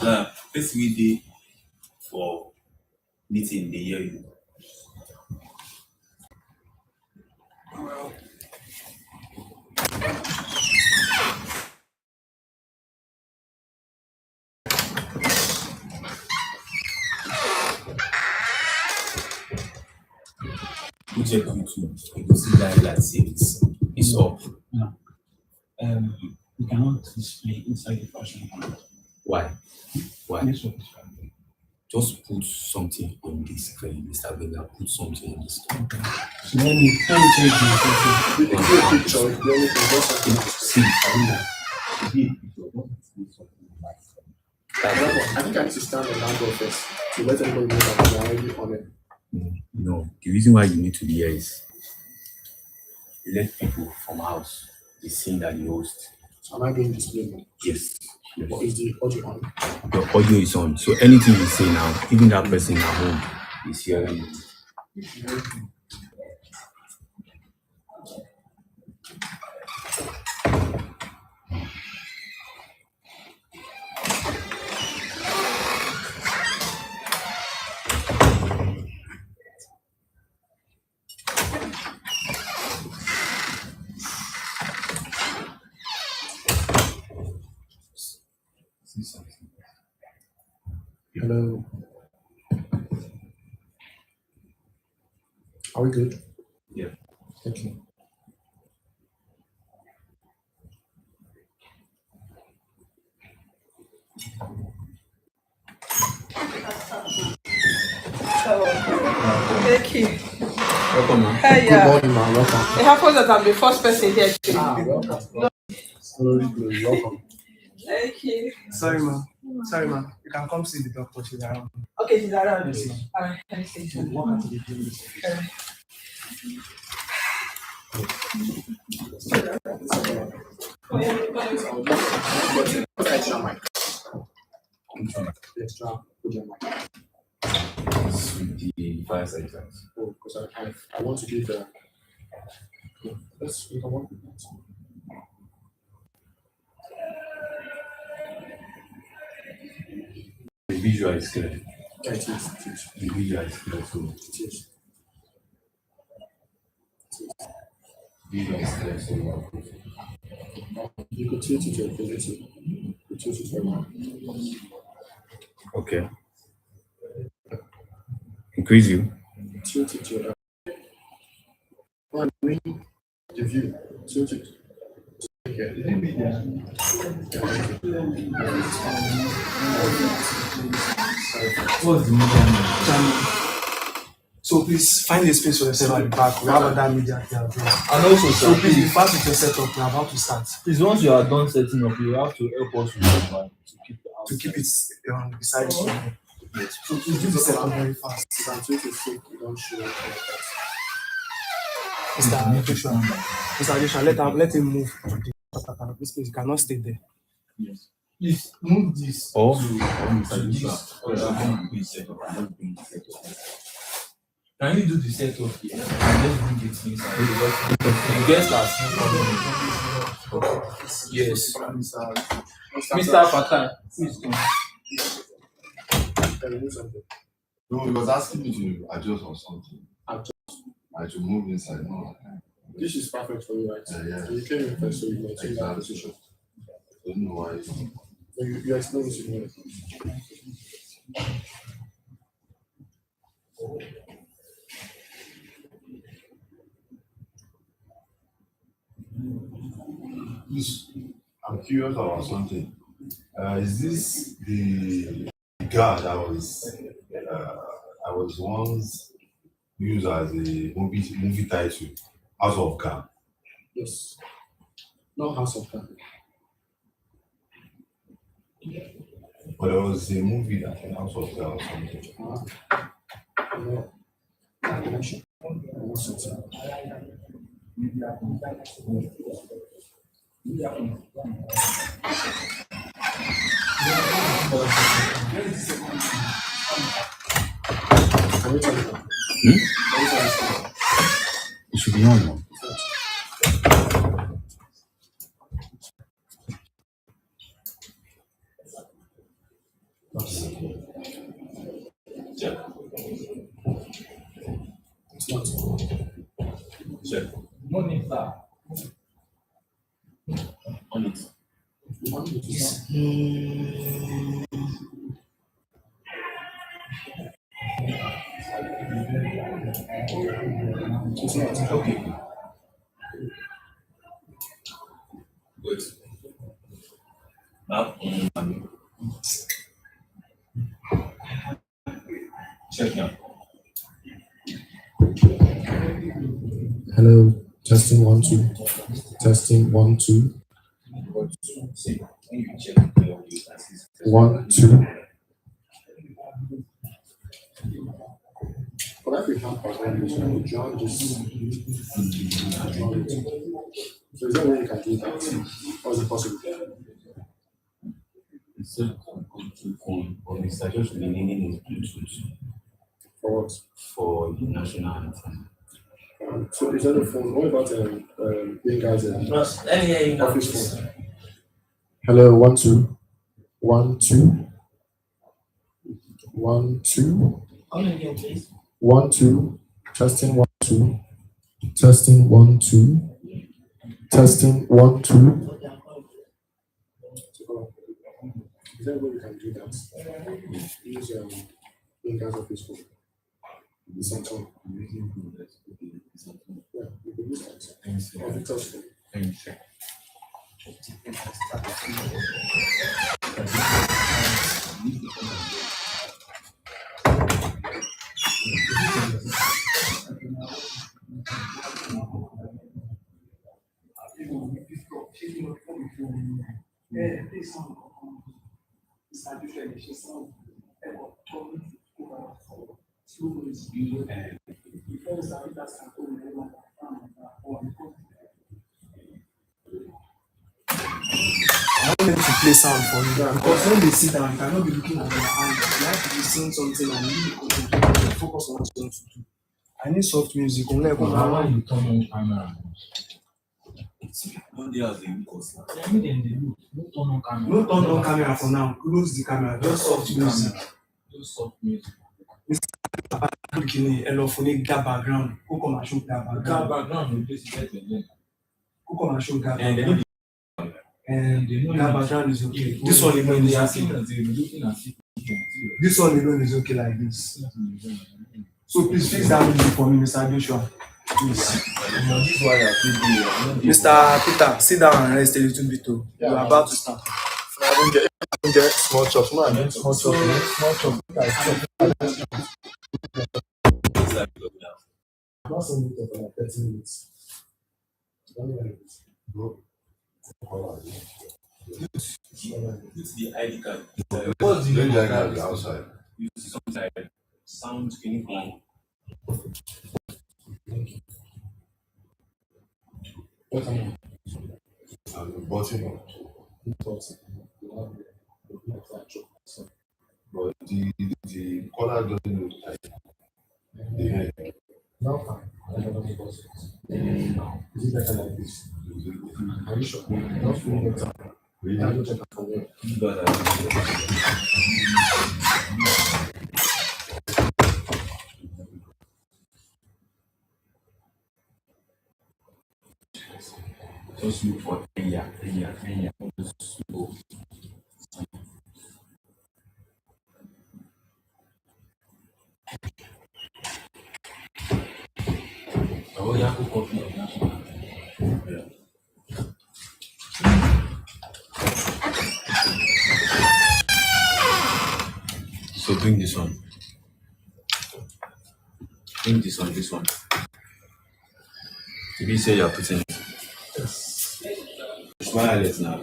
First we day for meeting the year you. Go check YouTube. You go see Gah Elite Series. It's up. No. You cannot display inside the fashion house. Why? Why? Yes, what is fine. Just put something on the screen, Mr. Villa. Put something on the screen. Okay. So let me take the See, I think I need to stand on that door first to let everybody know that we're already on it. no. The reason why you need to be here is let people from house be seeing that the host. So am I being displayed now? Yes. Or is the audio on? The audio is on. So anything you say now, even that person at home is hearing it. See something. Hello. Are we good? Yeah. Thank you. Thank you. Welcome, man. Hey, Good morning, man. Welcome. It happens that I'm the first person here. Welcome. Sorry, good. Welcome. Thank you. Sorry, ma. You can come see the doctor. She's around. Okay, she's around. Yes, ma'am. All right, let me see. So walk her to the clinic. Extra mic. Extra. Put your mic. With the fireside chat. Oh, because I want to give the. Let's. We can work with that. The visual is clear. Yeah, it is. It is. The visual is clear. So It is. visual is clear. So You could tilt it to infinity. You tilt it very well. okay. Increase you. Tilt it to your I mean, the view. Tilt it. What's the media? So please find a space for yourself at the back. We have other media here as well. And also, So sir, please be please, fast with your setup. We're about to start. please, once you are done setting up, you have to help us with the mic to keep the house. To keep it beside the camera. So please do the setup very fast. You can tilt it so you don't show it. Mr. Joshua. Mr. Joshua, let him move. This place, you cannot stay there. Yes. Please move this Oh. to this. Can you do the setup here and let's bring it inside? The guests are still coming. Yes. Mr. Fatai, please come. No, he was asking me to adjust or something. Adjust. I should move inside. No. This is perfect for you, right? Yeah. So you came in first, so you maintain that Exactly. position. Don't know why. So you explain this to me. Please, I'm curious about something. Is this the guy that was once used as a movie title, House of Gah? Yes. No House of God. But there was a movie that House of Gah or something. No. Connection. No sense. Can you tell me that? Can you tell me? It should be on now. Check. It's not. Check. No need that. On it. You want me to start? It's not. Okay. Wait. Now, check now. Hello, testing 1 2. Testing 1 2. See, when you check the audio, that's it. 1 2. But if we have background music, we join this. So is there a way you can do that? Or is it possible? Instead of Bluetooth phone, or Mr. Just remaining is Bluetooth For what? for the national anthem. So is that a phone? What about being guys Let me hear you now. office phone? Hello, 1 2. 1 2. 1 2. Come again, please. 1 2. Testing 1 2. Testing 1 2. Testing 1 2. Is there a way we can do that? Use being guys office phone. Samsung. Yeah, we can use Samsung. Or Victor's phone. I want them to play sound for you because when they sit down, you cannot be looking at their hand. You have to be seeing something and really concentrate and focus on what you want to do. I need soft music. Unless How you turn on camera? One day as a week or so. I mean, then they look. No turn on camera. no turn on camera for now. Close the camera. Just soft music. Just soft music. Bikini, elophonic, Gah background. Who come and show Gah Car background? background will just get again. Who come and show Gah And they background? know And They know Gah you- background is okay. If- This one when alone they is are okay. seeing us, they'll be looking at it. This one alone is okay like this. So please fix that music for me, Mr. Joshua. Please. This is why I feel Mr. Peter, sit down and rest a little bit. Oh. You are about to start. I don't get small chops. No, I get small chops. Small talk. I'm not saying it for like 30 minutes. Bro. it's the ID card. What's the Then name that of guy that? is outside. You see something like sound anything. What am I? And the button. But the collar doesn't look like the head. Now fine. I don't know the bus. Is it better like this? Are you sure? Not feeling better. I Really? don't check for where. But just look for Kenya. Just go. Oh, yeah, coffee. Yeah. So bring this one. Bring this one. If you say you're putting it. It's wireless now.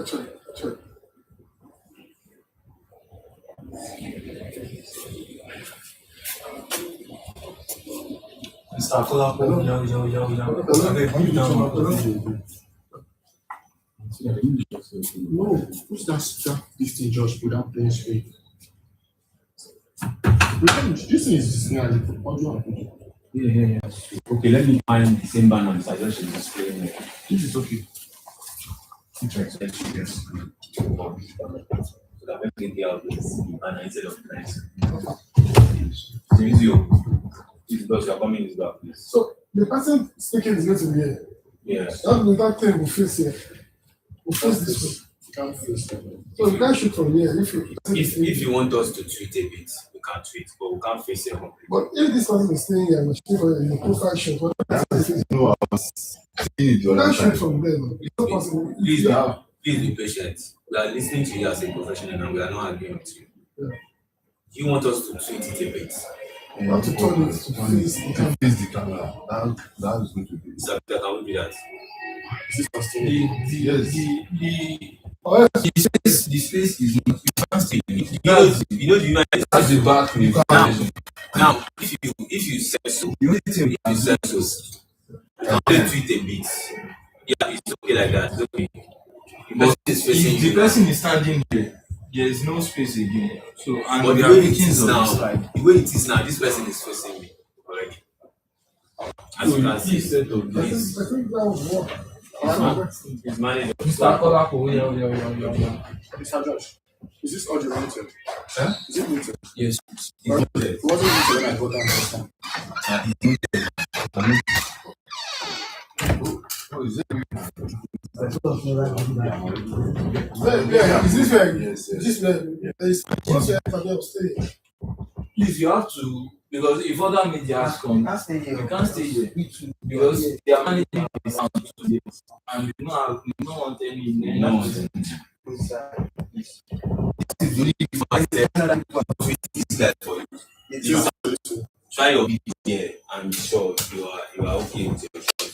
Check. Mr. Kolapo, yo. No, who's that this thing just without playing straight? This thing is audio and video. Yeah. Okay, let me find the same band on suggestion displaying it. This is okay. Yes. So that when they get out, they see and instead of friends. Video. Because you're coming this back, please. So the person speaking is going to be here. Yeah. That means that thing will face here. Will face this way. So you can't shoot from here If you want us to tweet a bit, we can tweet, but we can't face it completely. But if this person is staying here, we're shooting in the profile shot. What No, I was seeing it the you other can't shoot time. from there. No. It's not possible. Please be patient. We are listening to you as a professional and we are not arguing with you. Yeah. You want us to tweet it a bit. You have to turn it to face the camera. Face the camera. That is going to be. So that can we do that? The space is not. You can't stay. You know the United That's the back. now if you say so, can only tweet a bit. Yeah, it's okay like that. It's okay. But The person is facing if the you. person is standing there, there is no space again. So and But we the are way it making is on now, this side. the way it is now, this person is facing me already. As you can see, I think that would work. it's managed. Mr. Kolako, yeah. Mr. Josh, is this audio muted? Huh? Is it muted? Yes. It wasn't muted when I got down last time. Oh, is it? Yeah, is this where? Yes, yes. This where? There is what's where for them stay. Please, you have to, because if other media come, you can't stay there because they are managing the sound today, and you don't want any. No, it's only if I say this guy for you. Try your best here and be sure you are okay with your shot.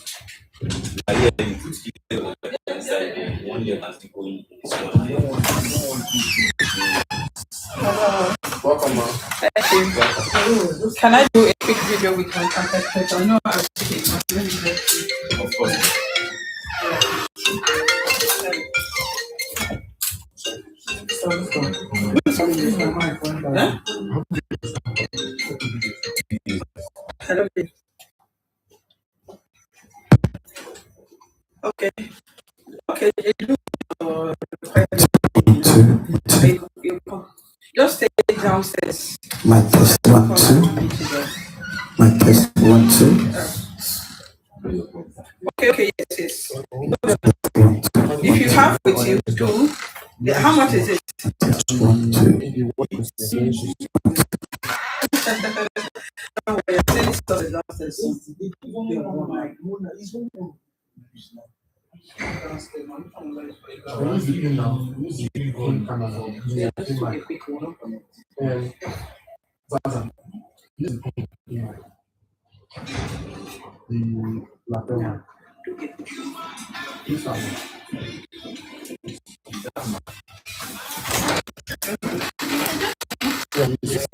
Yeah, you put it on the side there. One year can still go in this one. Welcome, man. Thank you. Can I do a quick video with my contact? I know how to take it. Let me just- Of course. Hello. Okay. Okay. Just stay downstairs. My test 1 2. My test 1 2. Okay, yes. If you have with you, do. How much is it? 1 2. No, we're still studying downstairs. Use the in now. Use the in camera. Just do a quick one. Zaza. Use the in. The lapel one. Use that one. Yeah, use it.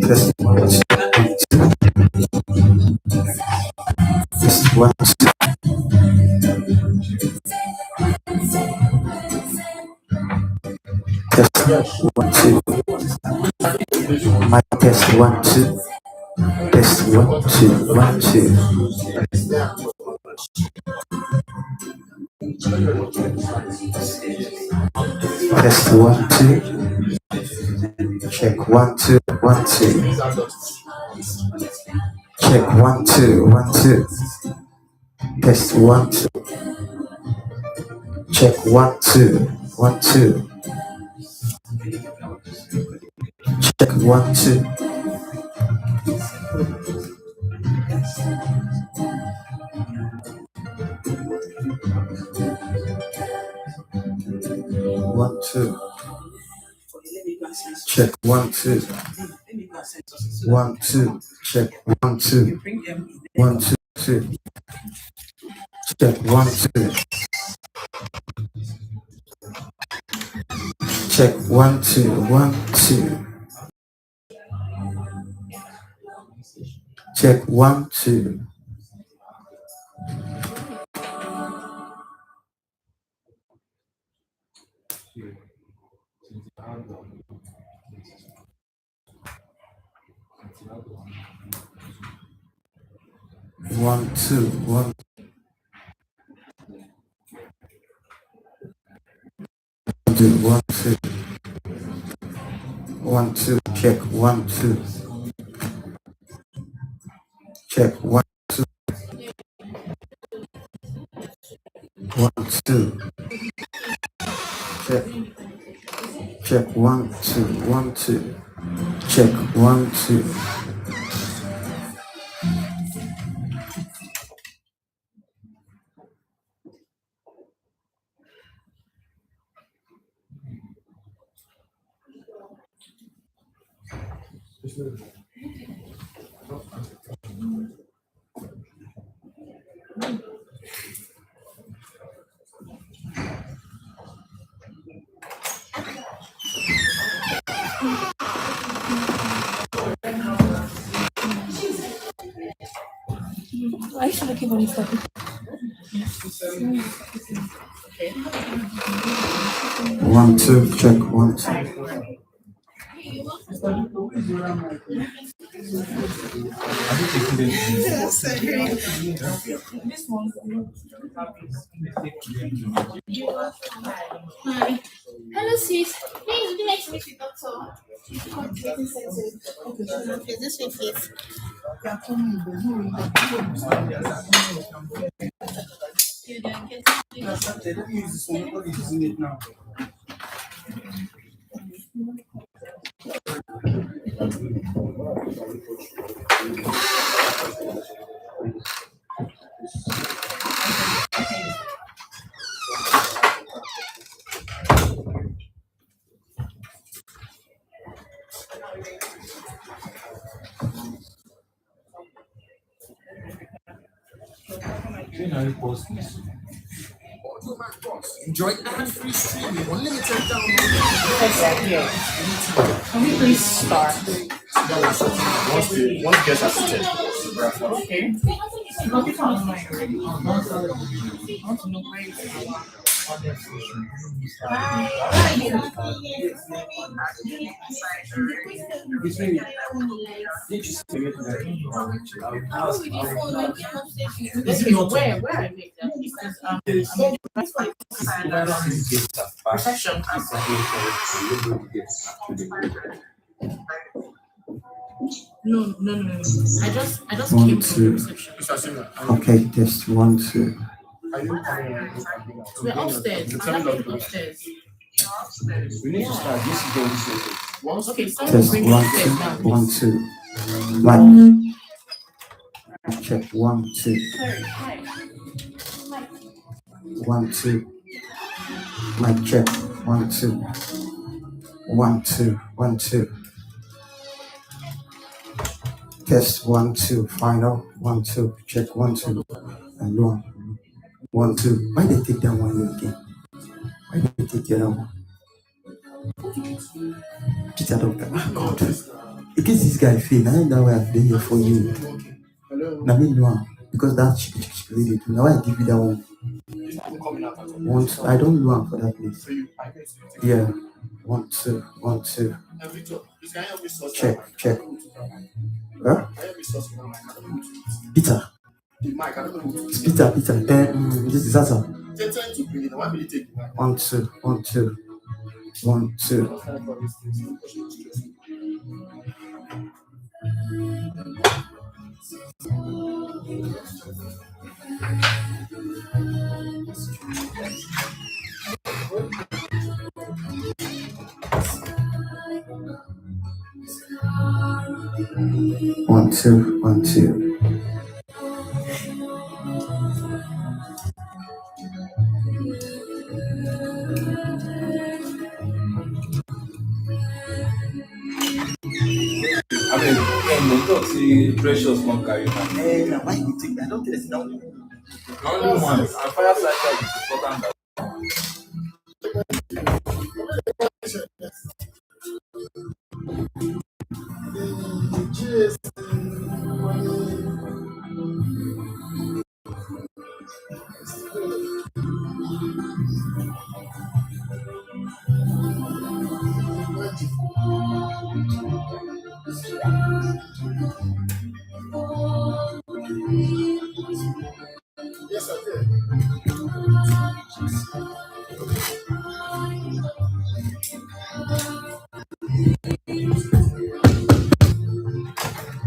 Test 1 2. Test 1 2. Test 1 2. My test 1 2. Test 1 2 1 2. Test 1 2. Check 1 2 1 2. Check 1 2 1 2. Test 1 2. Check 1 2 1 2. Check 1 2. One two. Check 1 2. 1 2. Check 1 2. 1 2 2. Check 1 2. Check 1 2 1 2. Check 1 2. 1 2 1 2 1 2 1 2 check 1 2 check 1 2 1 2 check check 1 2 1 2 check 1 2 I should keep on stopping. 1 2 check 1 2 This one. Hello, sis. Hey, would you like to meet the doctor? Okay, this way, please. Nobody's using it now. Enjoy ad-free streaming, unlimited download. Can we please start? Once guests are seated. Okay. Because it's online already. I want to know where it's where I make that? Reception. No. I just 1 came from the 2 reception. okay test 1 2 We're upstairs. Upstairs. We need to start. This is going to Okay, someone test bring 1 upstairs 2 now. 1 2 like check 1 2 1 2 like check 1 2 1 2 1 2 test 1 2 final 1 2 check 1 2 and 1 2 why they take that one again why they take the other one Peter doctor God in case this guy fail I know that way I've been here for you now me know am because that chick really do now I give you that one once I don't know am for that place yeah 1 2 1 2 check huh Peter it's Peter this is Asa 1 2 1 2 1 2 1 2 1 2 I mean, talk say precious one carry man. Now why you take that? I don't think it's down. Only one. And fire cycle is important.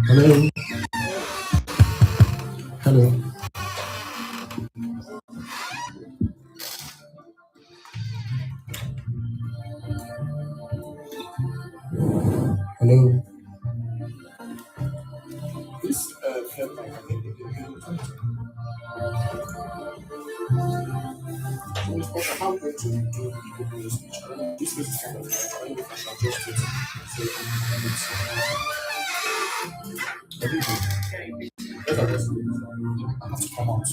Hello. Hello. Hello. This felt like I think they because I'm not going to do the speech. I don't know. This is kind of like, I don't know if I should adjust it. So, let's adjust it. I have to come out.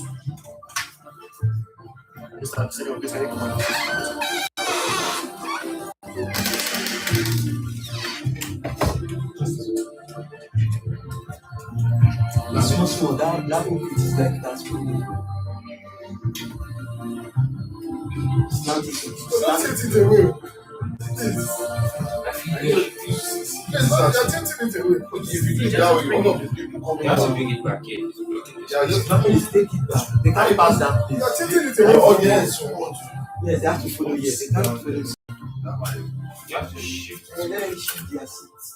This time, second, this time, come out. It's so small. That outfit is like that's cool. That's it away. You're tempting it away. If you do that way, one of the people coming You have to out. bring it back here. Yeah, just Please take it back. They can't pass that place. you're tempting it away. Oh, yes. Yes, they have to follow. Yes, they can't follow. You have to shift. And then they shift their seats.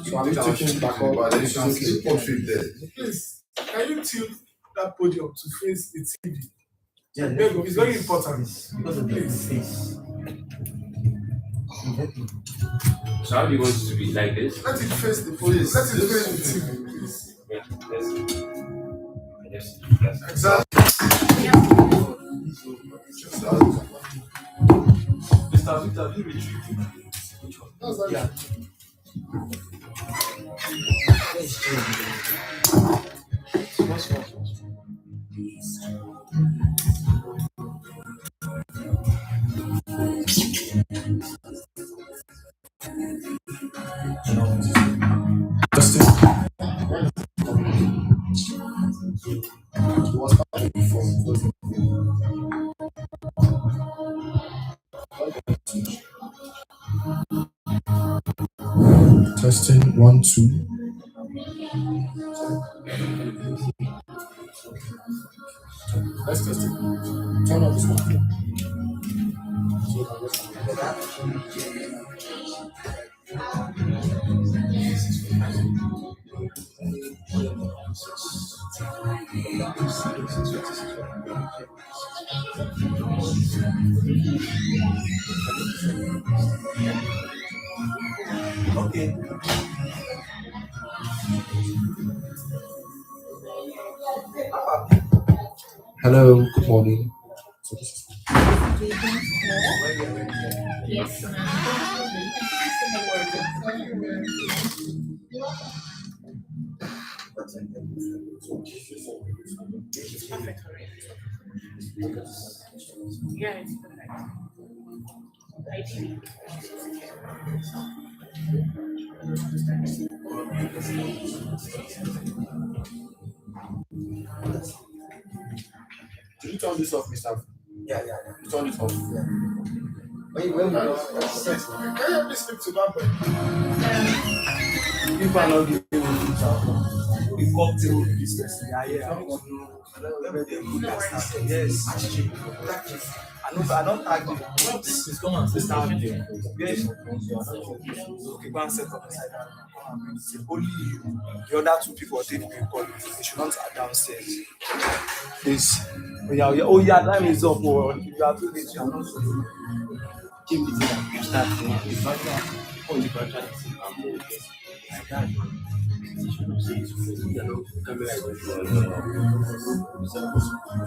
So I'm taking it back up, but then you can see portrait there. Please, can you tilt that podium to face the TV? Yeah, It's very important. because of the face. So how do you want it to be like this? Let it face the podium. Let it face the TV, please. Yeah, that's Exactly. Mr. Victor, have you retrieved? That's like Yeah. Testing 1, 2. Let's test it. Turn off this one. Okay. Hello. Good morning. So this is Yes, it's perfect already. Yeah, it's perfect. Ideally. Did you turn this off, Mr. Yeah. You turn it off. When we Can you please speak to that boy? people are not giving me feedback. We come to this person. Yeah. I want to know where they put their stuff. Yes. I don't tag you. Please come and sit down here. Yes. Okay, go and set up beside that. Come and bring it. Only you. The other two people, they call you. They should not are downstairs. Please. Oh yeah, time is up. Oh, if you are too late, you are not supposed to keep it in and start the virtual on the virtual like that. You should not say it because you know camera is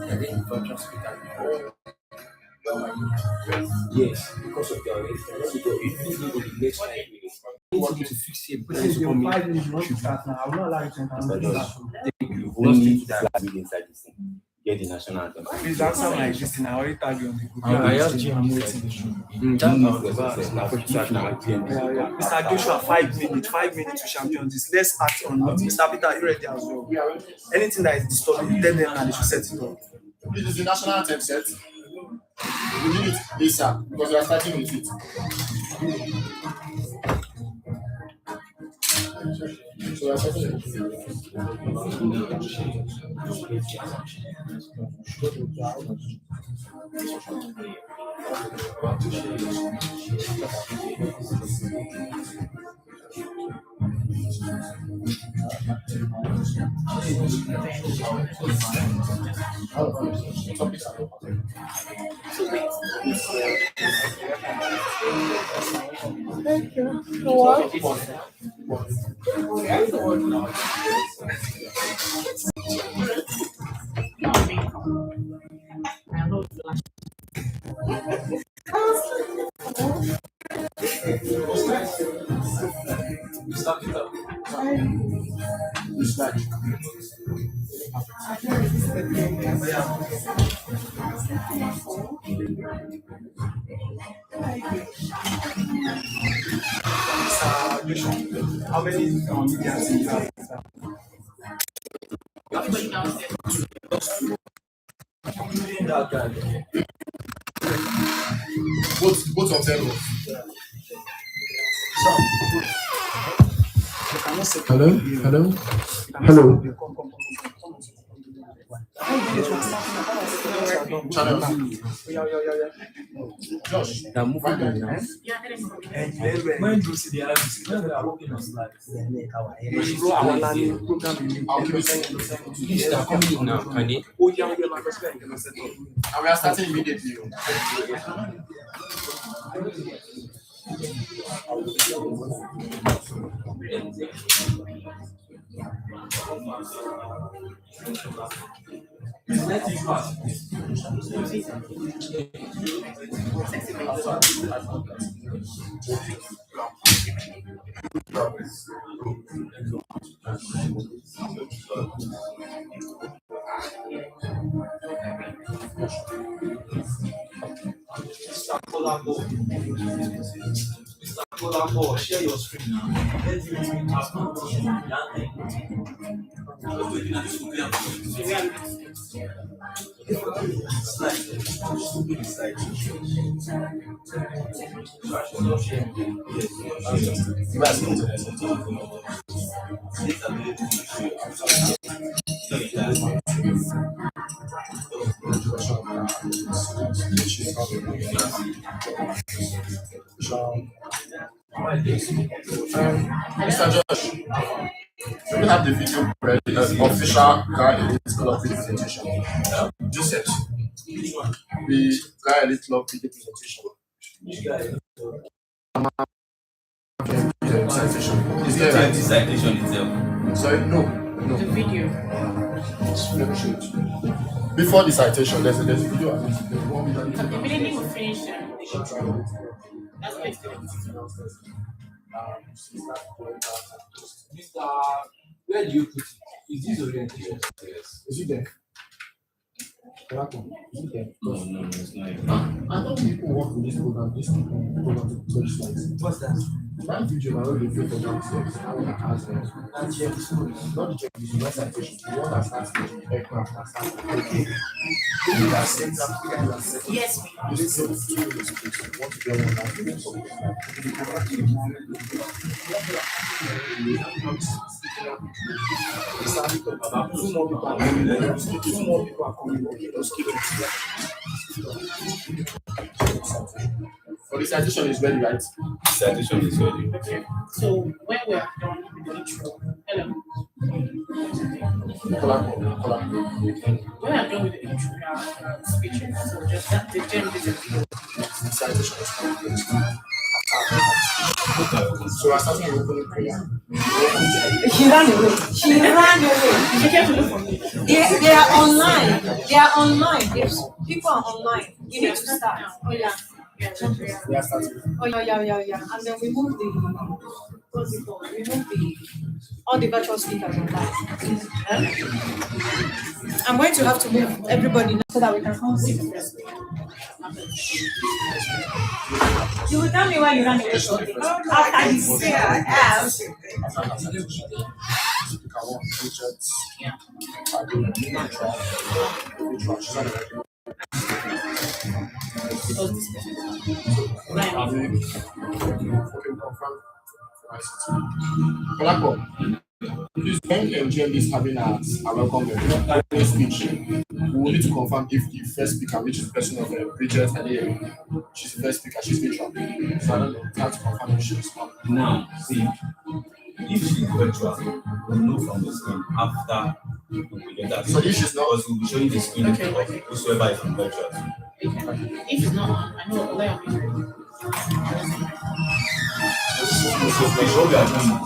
and then the virtual speaker. Yes, because of their rate. If you go the next 5 minutes, you want to fix it. Put it on 5 minutes. You want to start now. I will not allow you to enter. you only flag me inside this thing. Get the national anthem. Please answer my question. I already tag you on the group. I asked you, I'm waiting. Mr. Joshua, 5 minutes. 5 minutes to champion this. Let's act on it. Mr. Peter, are you ready as well? Anything that is disturbing, tell them and they should set it up. This is the national anthem set. We need it ASAP because we are starting with it. So we're starting with How many mediums do you have? Including that guy. both of them. Hello? Hello? Hello? Channel. Josh, They're moving on now. When you see the artists, when they are working on slides, I'll keep it saying. Please, they're coming in now, can they? oh yeah, my perspective. And we are starting immediately. Let it pass. Mr. Colombo, share your screen now. Let's do it. Mr. Josh, we have the video ready, official Gah Elite Club video presentation. Joseph, the Gah Elite Club video presentation. Presentation. Is there The citation itself. Sorry, no. The video. Let me show it. Before the citation, there's a video. Immediately we finish the that's next to it. Mr. Where do you put it? Is this orientation? Yes. Is it there? Is it there? No, it's not. I know people work in this program to touch slides. What's that? That video I already pay for downstairs. I want to ask them. Not the checklist, the citation. The one that starts with aircraft that starts with Yes, this is what to get one that two more people are coming. Okay, just keep it. For the citation is ready, right? Citation is ready. okay. So when we are done with the intro, hello. When we are done with the intro, we are speeches. So just that the gem is a video. The citation is complete. So we're starting with opening prayer. She ran away. She came to look for me. They are online. They are online. If people are online, you need to start. Oh yeah. We are starting. Oh yeah. And then we move the what's it called? We move the all the virtual speakers online. I'm going to have to move everybody now so that we can come see. You will tell me why you ran away from it. After you say I have. Please, when GMB is having a welcome speech, we will need to confirm if the first speaker, which is the person of Bridget and she's the first speaker, she's virtual. So I don't know, we have to confirm if she's on. Now, see, if she's virtual, we'll know from the screen after we get that. So if she's not, because we'll be showing the screen of whosoever is on virtual. If it's not on, I know where I'm going. So we show we are doing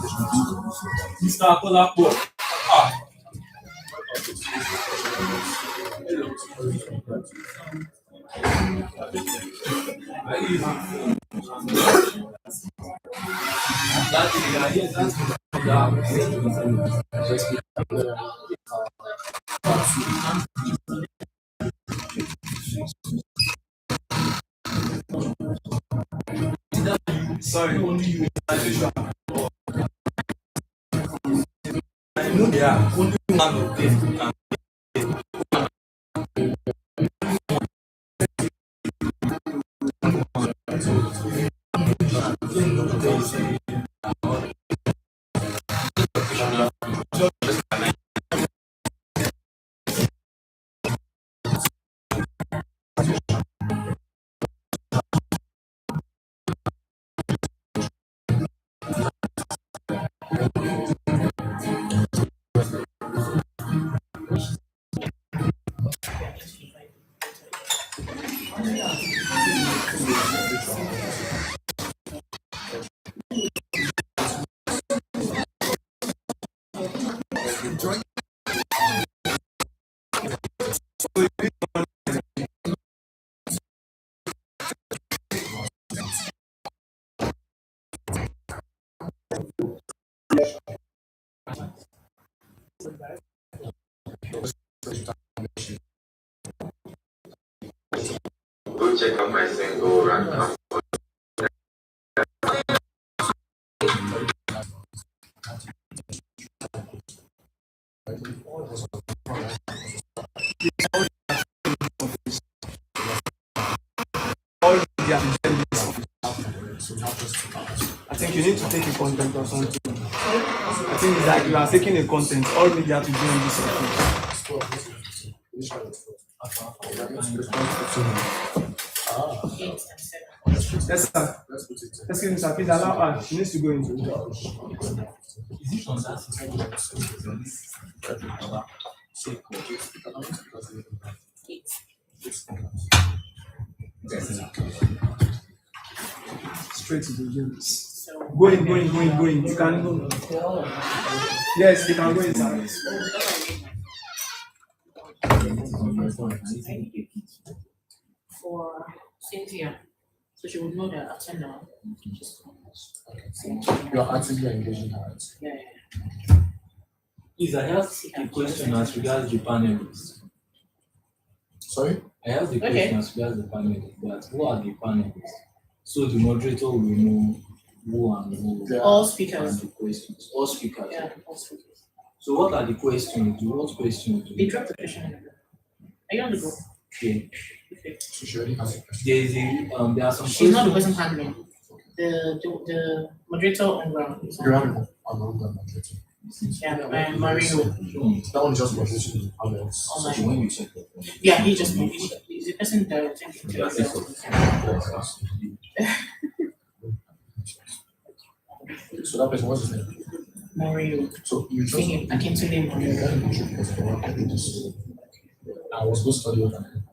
Mr. Akolapo. Sorry, only you. I know they are only one of them. Go check out my single rank up. I think you need to take a content or something. I think it's like you are taking a content. All media to join this session. Yes, sir. Excuse me, sir. Please allow her. She needs to go into the door. Straight to the gyms. Go in. You can go. Yes, you can go inside. For Cynthia, so she would know that after now. You're actively engaging her. Yeah. Please, I have a question as regards the panelists. Sorry? I have the question as regards the panelists, but who are the panelists? So the moderator will know who and who. All speakers. And the questions. All speakers. Yeah, all speakers. So what are the questions? What questions? They dropped the question in the group. Are you on the group? Okay. So she already has a question. There are some. She's not the person handling. The moderator on ground. You have a moderator. Yeah, Mario. That one just moderating others. Online. When you check it, Yeah, he's the person directing. So that person, what's his name? Mario. So you just I came to name Mario. I was going to study over there.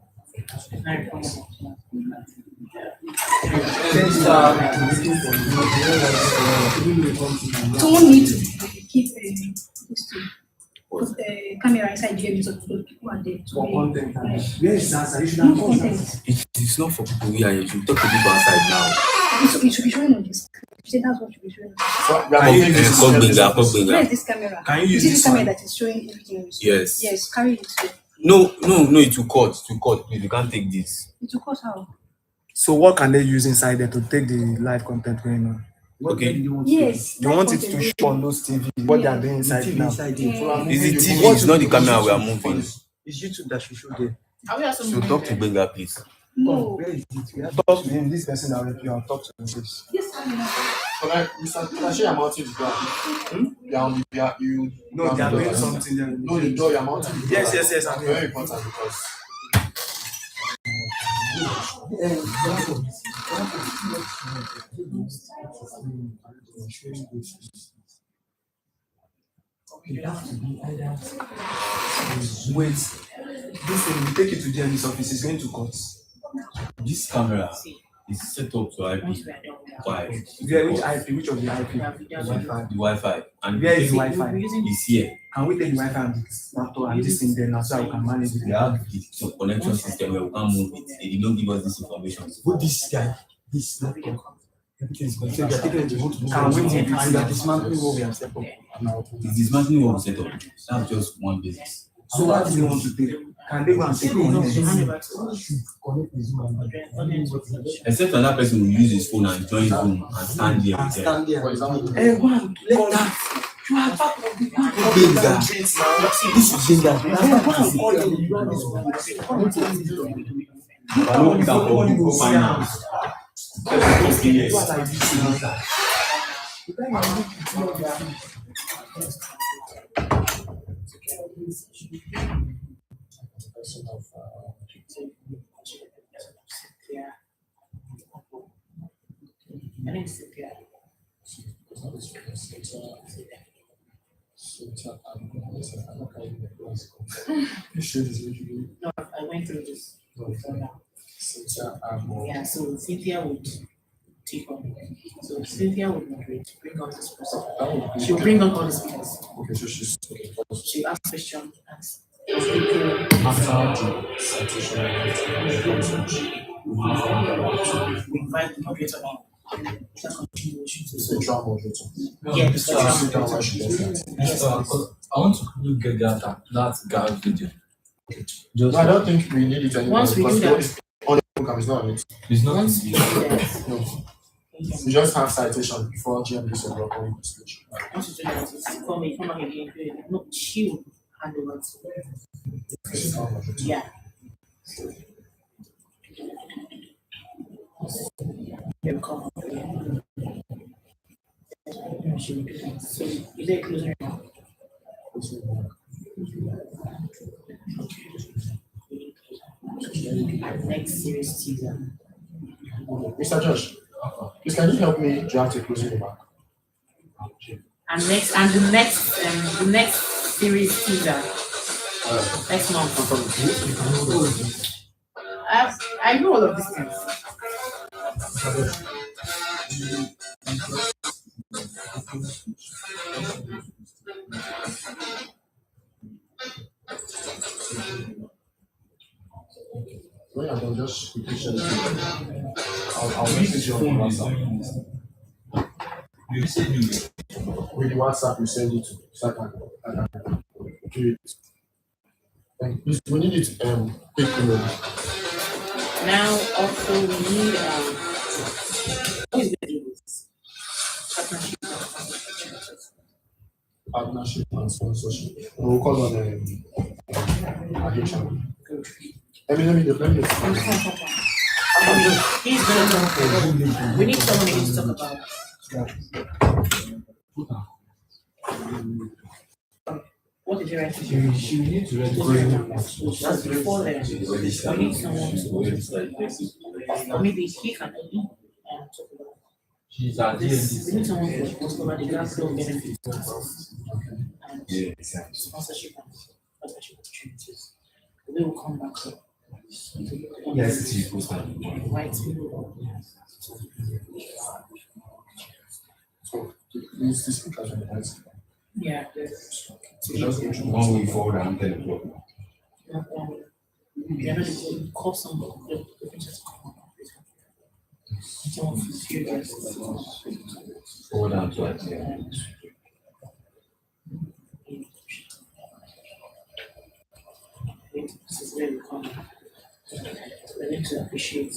Someone needs to keep put the camera inside the game so people are there. For content. Where is Sasa? You should No have gone. content. it's not for people here. You should talk to people outside now. It should be showing on this. You say that's what should be showing. So we are making this Where is this camera? Can you use this this camera one? that is showing everything? Yes. Yes, carry it. No, it will cut. Please, you can't take this. It will cut how? So what can they use inside there to take the live content going on? Okay. Yes. They want it to show on those TV what they are doing inside now. Inside there. Yeah. Is it TV? It's not the camera we are moving. It's YouTube that should show there. Are we also So talk to Benga, please. No. Where is it? We have Talk to him. This person that will help you. I'll talk to him. Please. This camera. Correct, Mr. Shey, you're mounting the door. You No, they are doing something there. no, the door, you're mounting the door. Yes. I'm Very important because Wait, this thing, we take it to DM's office, it's going to court. This camera is set up to IP. Why? Where, which IP? Which of the IP? The Wi-Fi. And Where is the Wi-Fi? It's here. Can we take the Wi-Fi and the laptop and this thing there now so I can manage it? We have some connection system where we can move it. They did not give us this information. Who this guy? This laptop. Everything is going to be taken to vote. Can we move it? And that dismantling what we have set up. It's dismantling what we set up. That's just one business. So what do you want to take? Can they go and take it? Except another person will use his phone and join Zoom and stand there with them. for example, Hey, go and let that. You are part of the Benga. This is Benga. But no, we can go finance. No, I went through this. Yeah, so Cynthia would take on. So Cynthia would moderate, bring on this person. She'll bring on all the speakers. okay, so she's okay. She'll ask questions, ask. After the citation, We invite the moderator in. central moderator. Yeah, So you sit down while she does that. I want to quickly get that Gah video. No, I don't think we need it anymore. Once we do because that- on the program is not on it. It's not. Once we do that, No. We just have citation before GM said we're going to speech. once we do that, it's come back again. No, she will hand over to. Central moderator. Yeah. They'll come up again. She will do that. So is there a closing remark? Next series teaser. Mr. Josh, please can you help me draft a closing remark? And the next series teaser next month. I know all of these things. When I'm done, just quickly share it. I'll message you on WhatsApp. You said you With the WhatsApp, you send it to so I can do it. And please, we need it quickly. Now also we need who is going to do this? Partnership and sponsorship. We'll call on HR. Let me. He's going to we need someone again to talk about. What did you write? she need to read That's before then. We need someone to or maybe he can talk about. she's at This, we DND. need someone who talks about the gas flow benefits and sponsorship and partnership opportunities. We will come back up. Yes, it's important. White people. So, please, this speakers on the voice. Yeah. So just go through 1 week forward and 10 o'clock. We are ready to call some of the differences. Some of the few guys. Forward and twice, yeah. This is where we come. We need to appreciate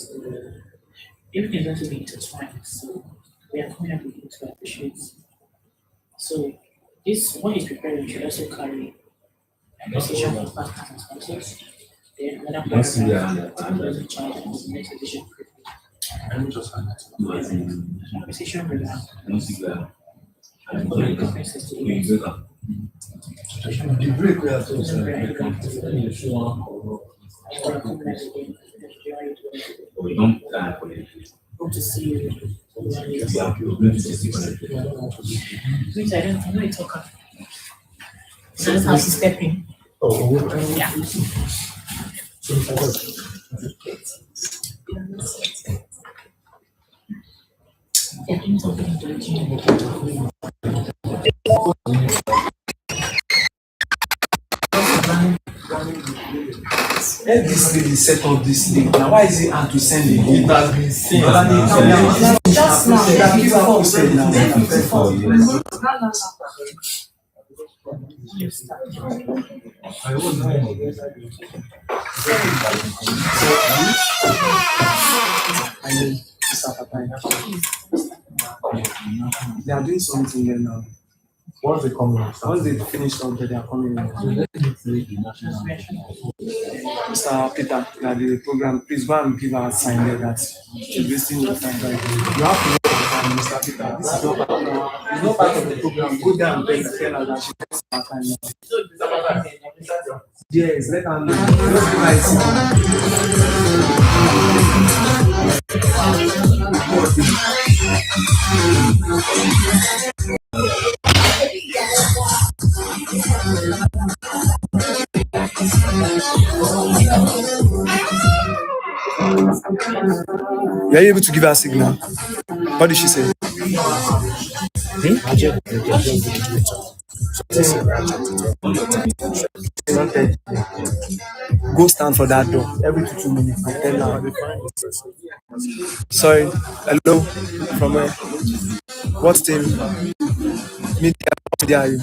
everything is going to be intertwined. So we are coming up with it to appreciate. So this one is preparing, we should also carry appreciation for partners and sponsors. Then another Next year, program, the child and next edition. Let me just hand it. Conversation relax. Music. What are the differences to it? The break we are talking We don't plan for it. Hope to see you. Yeah, we're going to just connect. Which I don't know it's okay. So that's how to step in. Yeah. this lady set up this link. Now why is it hard to send it? It has been seen. Just now, I wasn't there. They are doing something here now. Once they come in, Once they finish up, they are coming in. Mr. Peter, that the program, please go and give her a sign there that she's wasting your time. You have to work on time, Mr. Peter. This is not part of it's not part of the program. Go down and tell her that she takes her time now. Yes, let her know. Just give her a sign. Were you able to give her a signal? What did she say? Go stand for that door every 2 minutes. I tell her. Sorry. Hello. From where? What team? Media are you?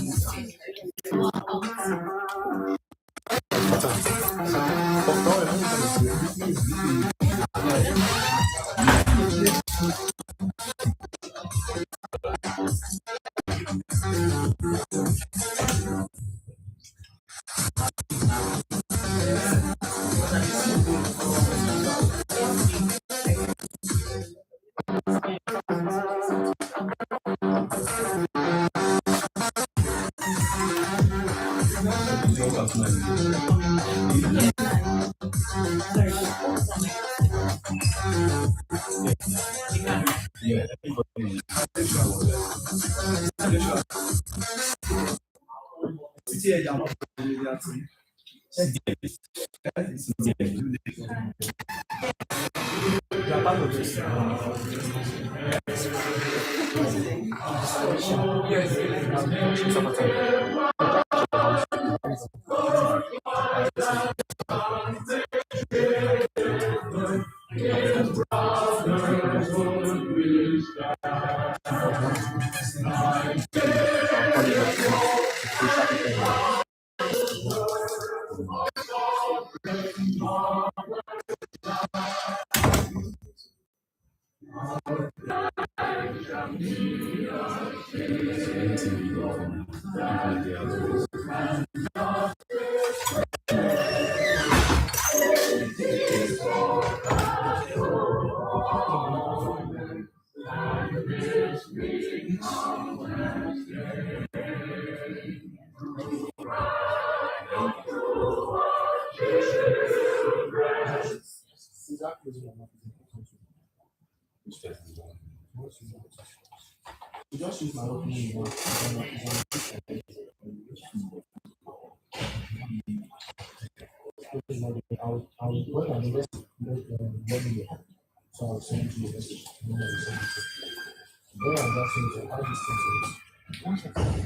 Just use my opening. I'll work on the rest so I'll send you a message. Where I'm asking how this thing is.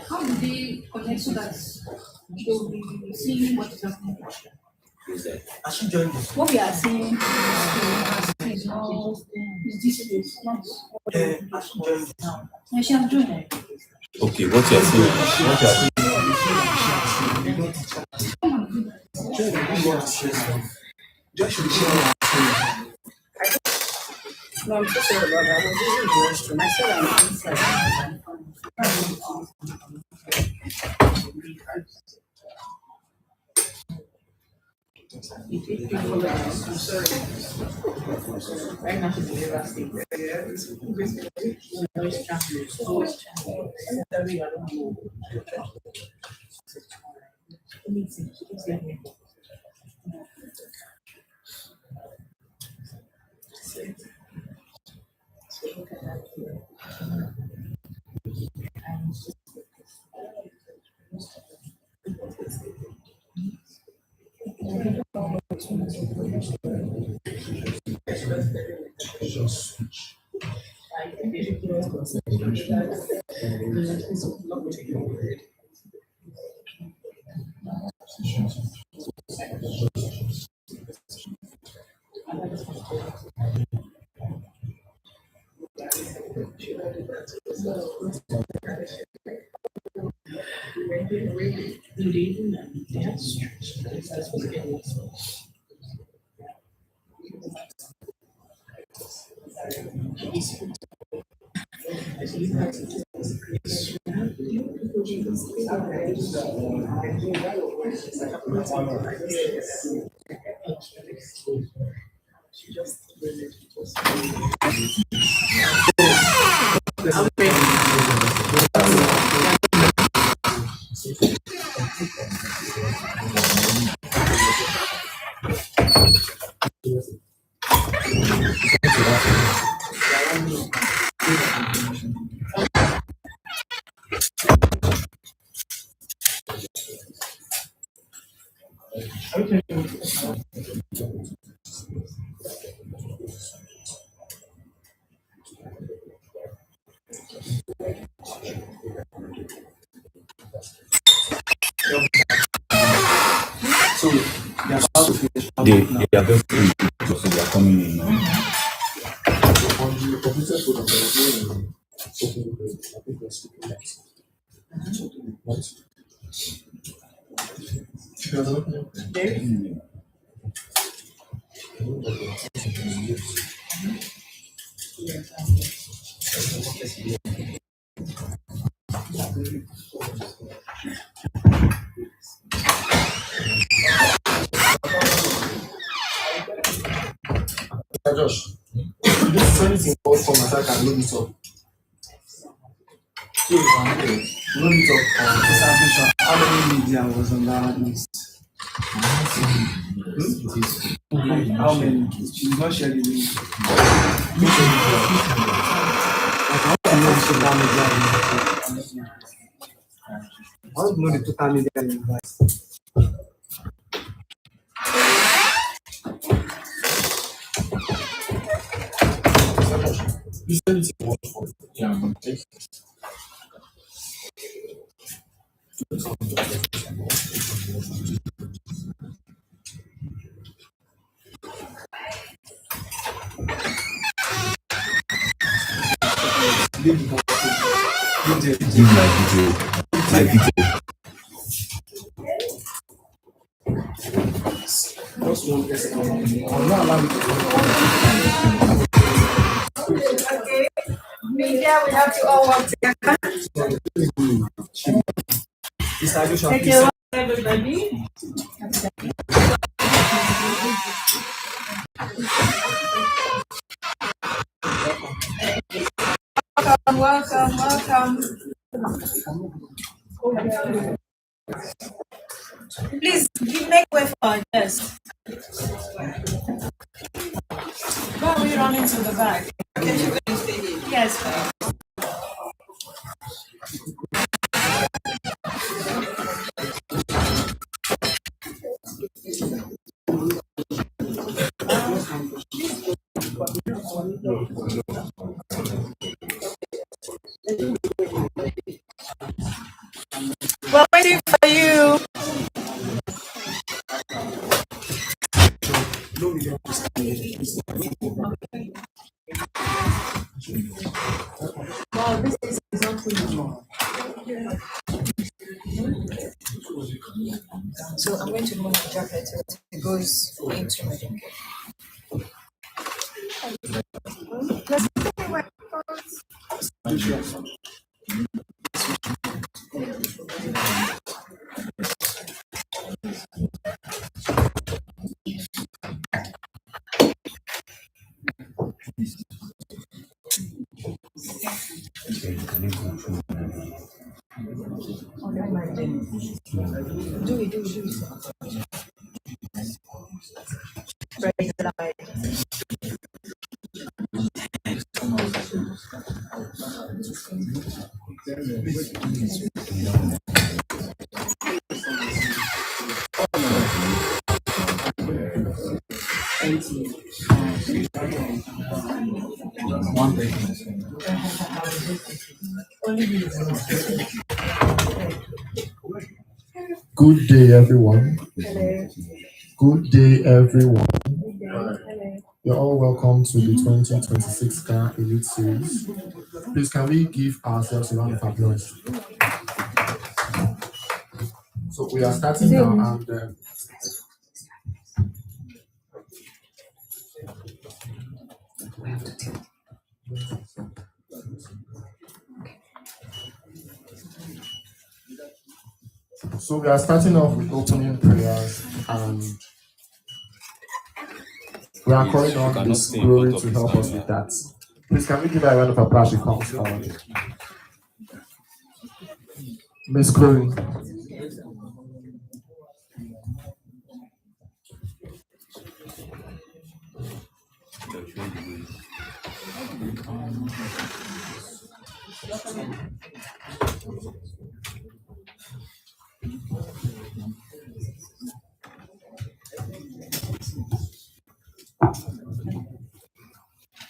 How do they connect so that they'll be seeing what is happening? What we are seeing is not is this not and she has joined it. Okay, what you are saying? Just should share. No, I'm so sorry about that. I was using the restroom. I said I'm inside. I'm sorry. Right now, she's in the state. Voice transfer. Voice transfer. Let me see. Just let me go. So look at that here. So they're about to finish. They are just doing it, so they are coming in now. On the computer program, there was no open I think we're speaking next. What? There's nothing. Josh, this send it in all format so I can load it up. So you can load it up on establishment. How many media was on that list? How many? She's not sharing the link. I want to know the total media. I want to know the total media invite. You send it in one form. Yeah, thank you. Give my video. My video. Just one person. I'm not allowed to Okay. Media, we have to all work together. establishment. Take care, everybody. Welcome. Please, make way for our guests. Why are we running to the back? Yes, please. We're waiting for you. Wow, this is exactly normal. So I'm going to move the jacket so it goes into my jacket. Good day, everyone. Good day, everyone. You're all welcome to the 2026 Gah Elite Series. Please, can we give ourselves a round of applause? So we are starting now, and so we are starting off with opening prayers, and we are calling on His glory to help us with that. Please, can we give her a round of applause? She comes forward. Miss Glory.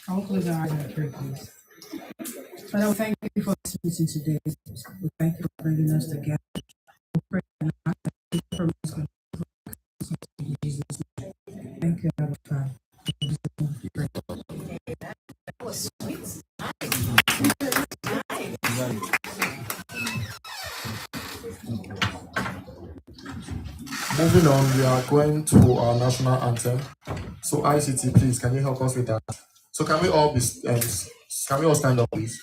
I'll close our eyes and pray, please. Father, we thank you for this meeting today. We thank you for bringing us together. We pray and ask that you promise us in Jesus' name. Thank you, Heavenly Father. In Jesus' name we pray. Moving on, we are going to our national anthem. So ICT, please, can you help us with that? So can we all stand up, please?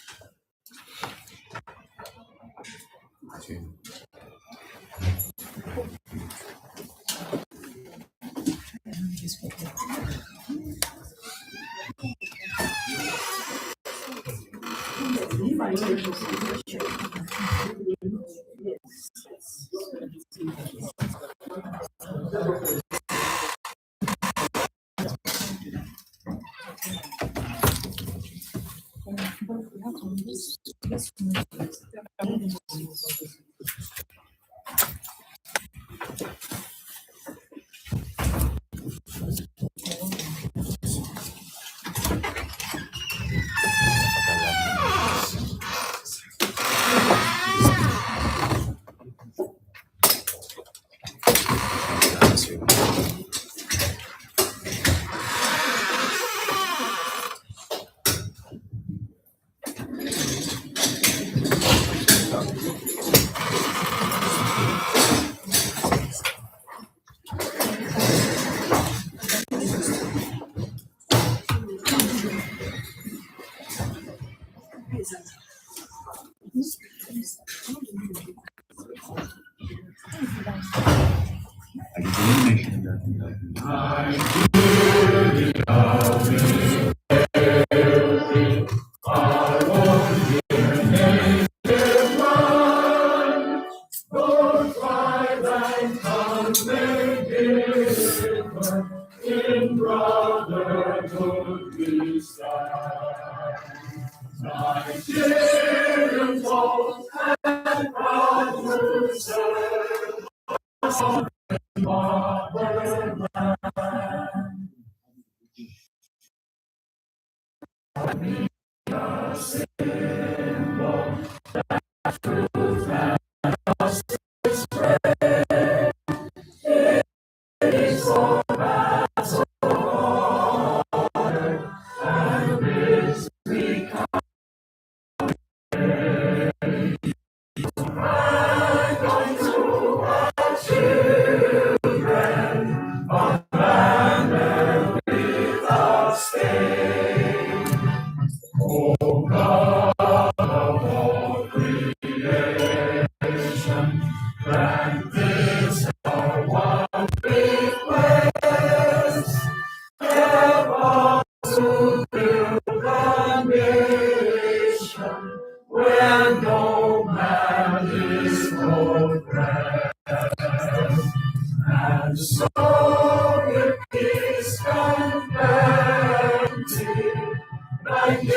Please,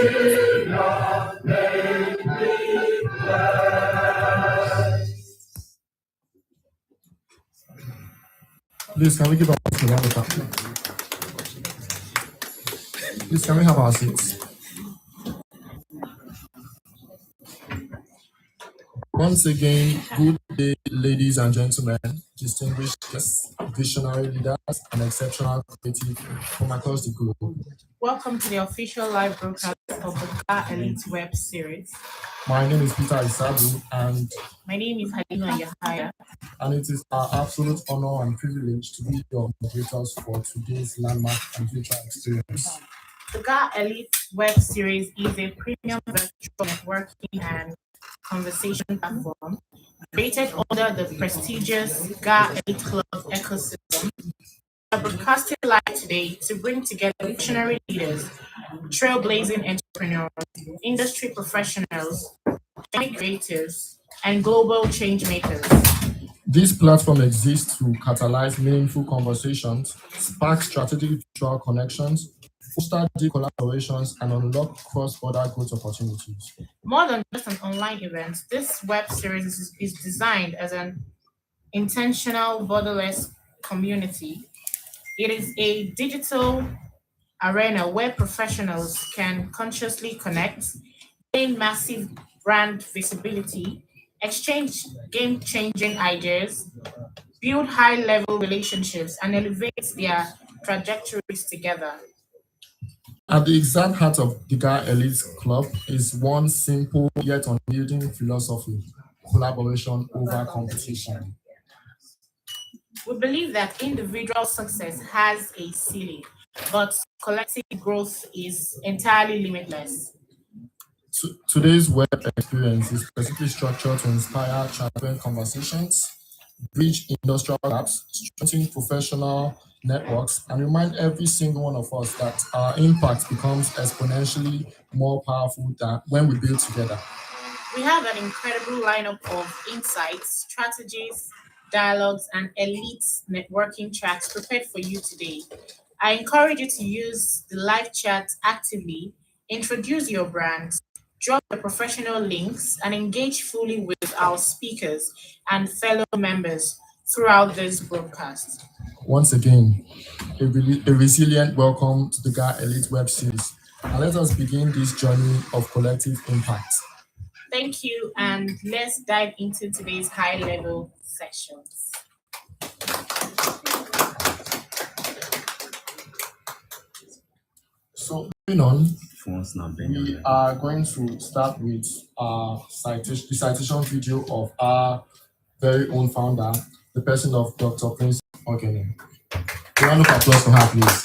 can we give our seats a round of applause? Please, can we have our seats? Once again, good day, ladies and gentlemen, distinguished guests, visionary leaders, and exceptional creative from across the globe. Welcome to the official live broadcast of the Gah Elite Web Series. My name is Peter Isabu, and my name is Halima Yahaya. And it is our absolute honor and privilege to be your moderators for today's landmark and future experience. The Gah Elite Web Series is a premium virtual networking and conversation platform created under the prestigious Gah Elite Club ecosystem. We are broadcasting live today to bring together visionary leaders, trailblazing entrepreneurs, industry professionals, creatives, and global change makers. This platform exists to catalyze meaningful conversations, spark strategic virtual connections, foster deep collaborations, and unlock cross-border growth opportunities. More than just an online event, this web series is designed as an intentional, borderless community. It is a digital arena where professionals can consciously connect, gain massive brand visibility, exchange game-changing ideas, build high-level relationships, and elevate their trajectories together. At the exact heart of the Gah Elite Club is one simple yet unyielding philosophy: collaboration over competition. We believe that individual success has a ceiling, but collective growth is entirely limitless. Today's web experience is specifically structured to inspire transparent conversations, bridge industrial gaps, strengthen professional networks, and remind every single one of us that our impact becomes exponentially more powerful than when we build together. We have an incredible lineup of insights, strategies, dialogues, and elite networking tracks prepared for you today. I encourage you to use the live chat actively, introduce your brand, drop the professional links, and engage fully with our speakers and fellow members throughout this broadcast. Once again, a resilient welcome to the Gah Elite Web Series. And let us begin this journey of collective impact. Thank you, and let's dive into today's high-level sessions. So, moving on, we are going to start with the citation video of our very own founder, the person of Dr. Princess Ogene. A round of applause for her, please.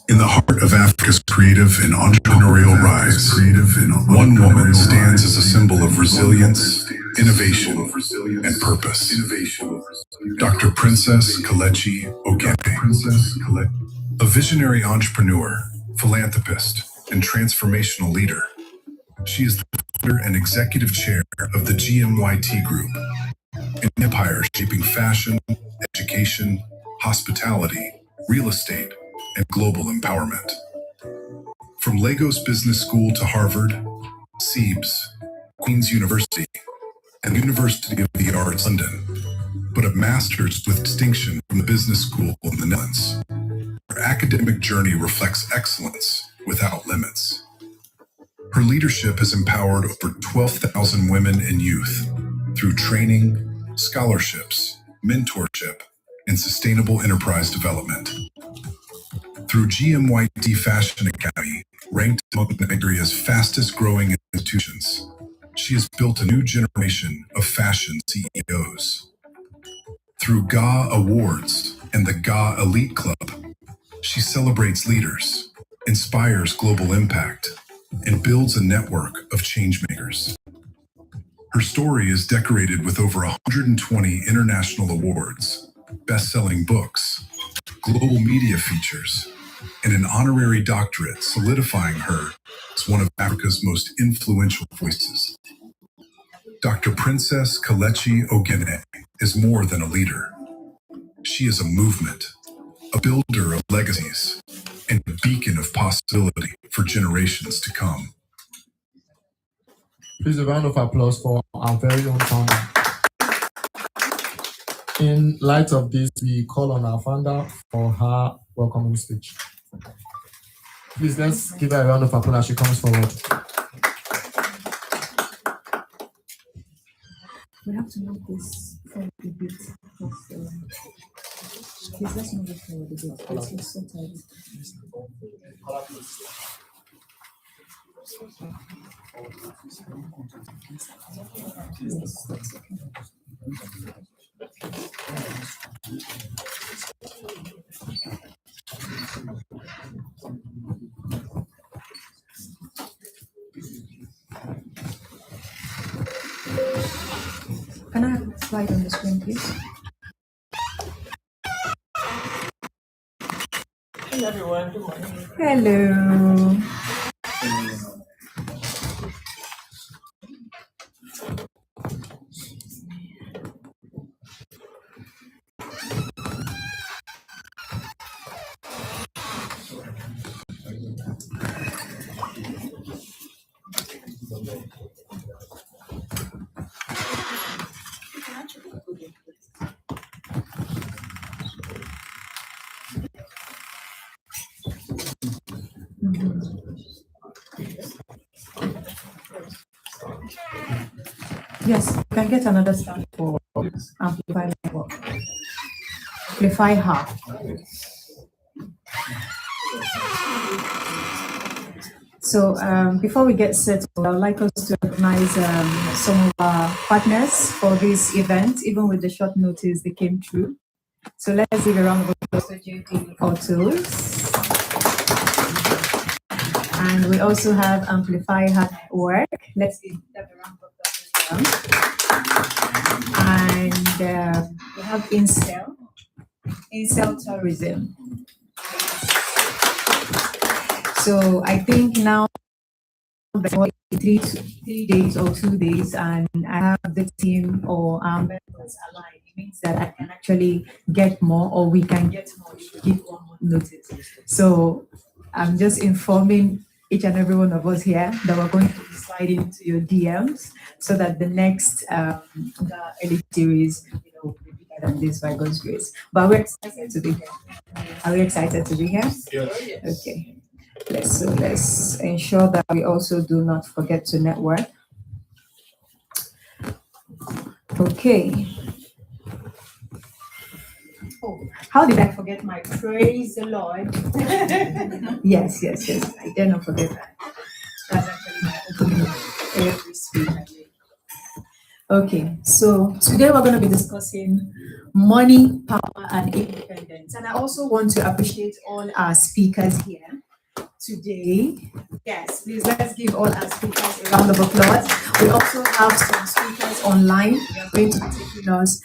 In the heart of Africa's creative and entrepreneurial rise, one woman stands as a symbol of resilience, innovation, and purpose. Dr. Princess Kelechi Ogene, a visionary entrepreneur, philanthropist, and transformational leader. She is the founder and executive chair of the GMYT Group, an empire shaping fashion, education, hospitality, real estate, and global empowerment. From Lagos Business School to Harvard, SEABS, Queen's University, and University of the Arts London, but a master's with distinction from the Business School in the Netherlands. Her academic journey reflects excellence without limits. Her leadership has empowered over 12,000 women and youth through training, scholarships, mentorship, and sustainable enterprise development. Through GMYT Fashion Academy, ranked among Nigeria's fastest growing institutions, she has built a new generation of fashion CEOs. Through Gah Awards and the Gah Elite Club, she celebrates leaders, inspires global impact, and builds a network of changemakers. Her story is decorated with over 120 international awards, best-selling books, global media features, and an honorary doctorate, solidifying her as one of Africa's most influential voices. Dr. Princess Kelechi Ogene is more than a leader. She is a movement, a builder of legacies, and a beacon of possibility for generations to come. Please a round of applause for our very own founder. In light of this, we call on our founder for her welcoming speech. Please let's give her a round of applause as she comes forward. We have to move this forward a bit. Please let's move it forward a bit. Please, it's so tight. Yes, that's okay. Can I have a slide on the screen, please? Hello everyone, good morning. Hello. Yes, you can get another stand for amplify network. Amplify her. So before we get settled, I would like us to recognize some of our partners for this event, even with the short notice they came through. So let's give a round of applause to JP Autos. And we also have Amplify Her Network. Let's give them a round of applause as well. And we have Incel Tourism. So I think now three days or 2 days, and I have the team or our members aligned. It means that I can actually get more, or we can get more if we give one more notice. So I'm just informing each and every one of us here that we're going to be sliding into your DMs so that the next Gah Elite Series, will be bigger than this by God's grace. But we're excited to be here. Are we excited to be here? Yes. Okay. Let's ensure that we also do not forget to network. Okay. Oh, how did I forget my praise the Lord? Yes. I dare not forget that. That's actually my opening every speech I make. Okay, so today we're going to be discussing money, power, and independence. And I also want to appreciate all our speakers here today. Yes, please let's give all our speakers a round of applause. We also have some speakers online. They are going to be taking us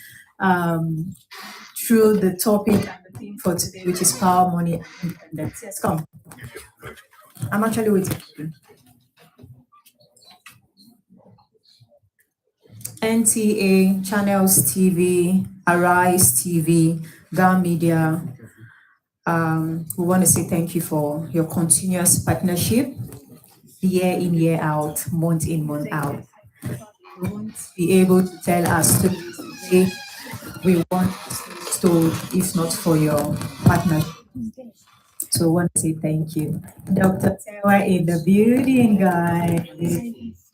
through the topic and the theme for today, which is power, money, and independence. Yes, come. I'm actually waiting for you. NTA, Channels TV, Arise TV, Gah Media. We want to say thank you for your continuous partnership, year in, year out, month in, month out. We won't be able to tell our stories today. We want stories told if not for your partnership. So I want to say thank you. Dr. Tewa in the building, guys.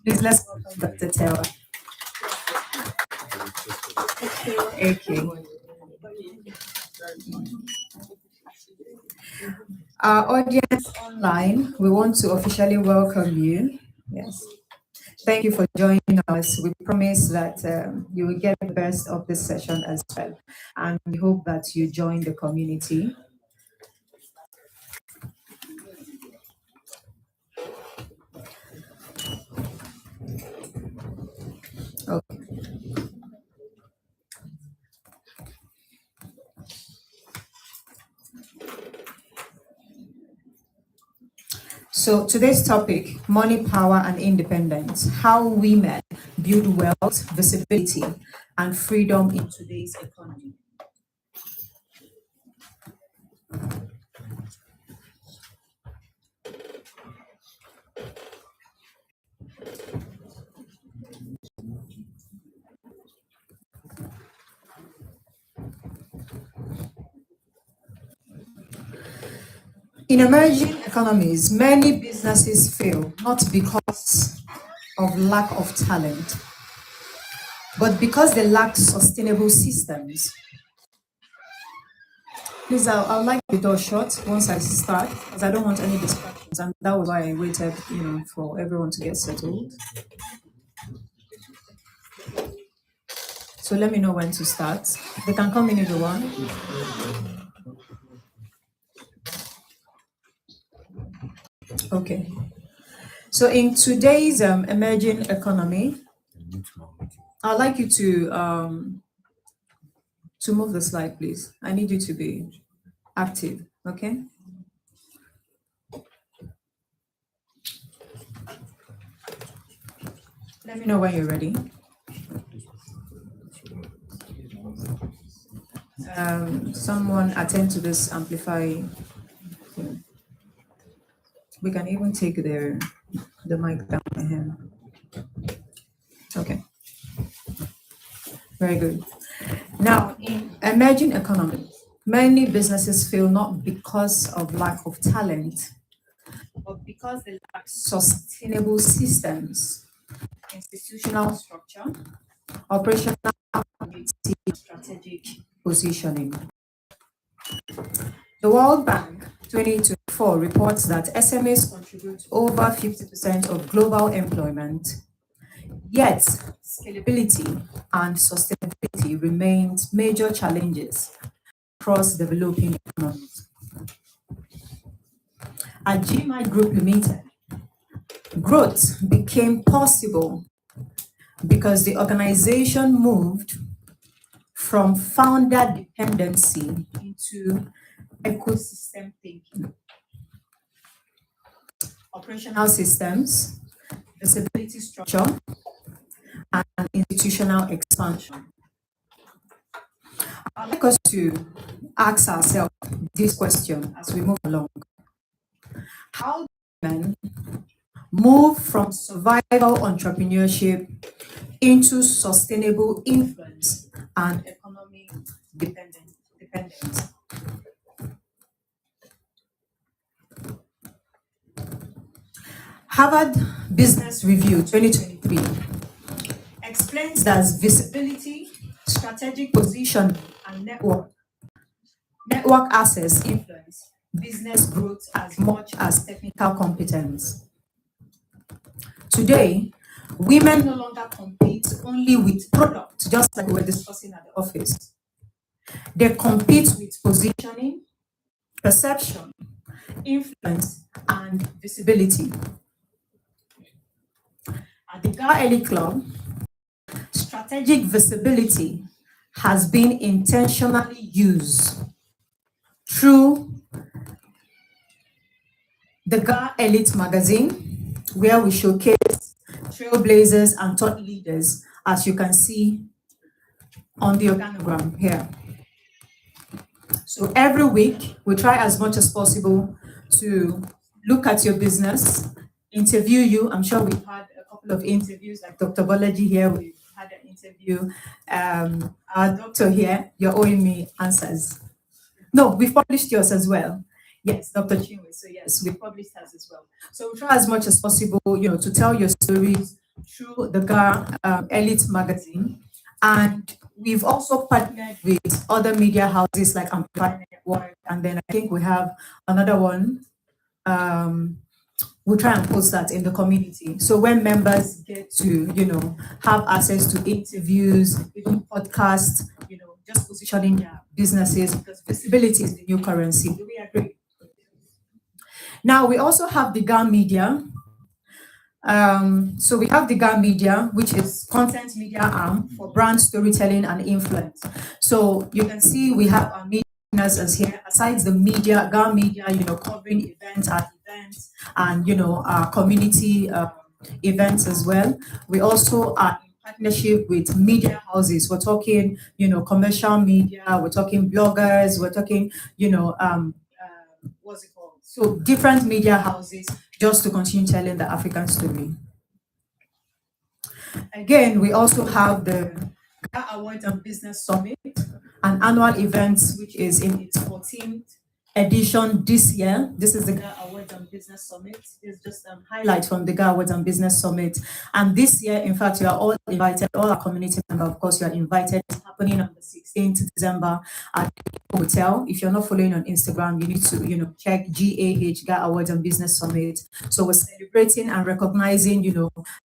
Please let's welcome Dr. Tewa. Okay. Our audience online, we want to officially welcome you. Yes. Thank you for joining us. We promise that you will get the best of this session as well. And we hope that you join the community. Okay. So today's topic, money, power, and independence, how women build wealth, visibility, and freedom in today's economy. In emerging economies, many businesses fail not because of lack of talent, but because they lack sustainable systems. Please, I'll like the door shut once I start, because I don't want any distractions, and that was why I waited, for everyone to get settled. So let me know when to start. They can come in if they want. Okay. So in today's emerging economy, I'd like you to move the slide, please. I need you to be active, okay? Let me know when you're ready. Someone attend to this amplify. We can even take the mic down for him. Okay. Very good. Now, in emerging economies, many businesses fail not because of lack of talent, but because they lack sustainable systems, institutional structure, operational ability, strategic positioning. The World Bank 2024 reports that SMEs contribute over 50% of global employment, yet scalability and sustainability remains major challenges across developing economies. At GMI Group Limited, growth became possible because the organization moved from founder dependency into ecosystem thinking. Operational systems, visibility structure, and institutional expansion. I'd like us to ask ourselves this question as we move along. How do men move from survival entrepreneurship into sustainable influence and economic dependence? Harvard Business Review 2023 explains that visibility, strategic position, and network access influence business growth as much as technical competence. Today, women no longer compete only with product, just like we were discussing at the office. They compete with positioning, perception, influence, and visibility. At the Gah Elite Club, strategic visibility has been intentionally used through the Gah Elite magazine, where we showcase trailblazers and thought leaders, as you can see on the organogram here. So every week, we try as much as possible to look at your business, interview you. I'm sure we've had a couple of interviews, like Dr. Bolaji here, we've had an interview. Our doctor here, you're owing me answers. No, we've published yours as well. Yes, Dr. Chinwe. So yes, we published hers as well. So we try as much as possible, to tell your stories through the Gah Elite magazine. And we've also partnered with other media houses like Amplify Network, and then I think we have another one. We'll try and post that in the community. So when members get to, have access to interviews, even podcasts, just positioning their businesses, because visibility is the new currency. Do we agree? Now, we also have the Gah Media. So we have the Gah Media, which is content media arm for brand storytelling and influence. So you can see we have our media as here, aside the media, Gah Media, covering events at events and, our community events as well. We also are in partnership with media houses. We're talking, commercial media, we're talking bloggers, we're talking, what's it called? So different media houses, just to continue telling the African story. Again, we also have the Gah Awards and Business Summit, an annual event which is in its 14th edition this year. This is the Gah Awards and Business Summit. It's just a highlight from the Gah Awards and Business Summit. And this year, in fact, you are all invited, all our community members, of course, you are invited. It's happening on the 16th December at the hotel. If you're not following on Instagram, you need to, check GAH, Gah Awards and Business Summit. So we're celebrating and recognizing,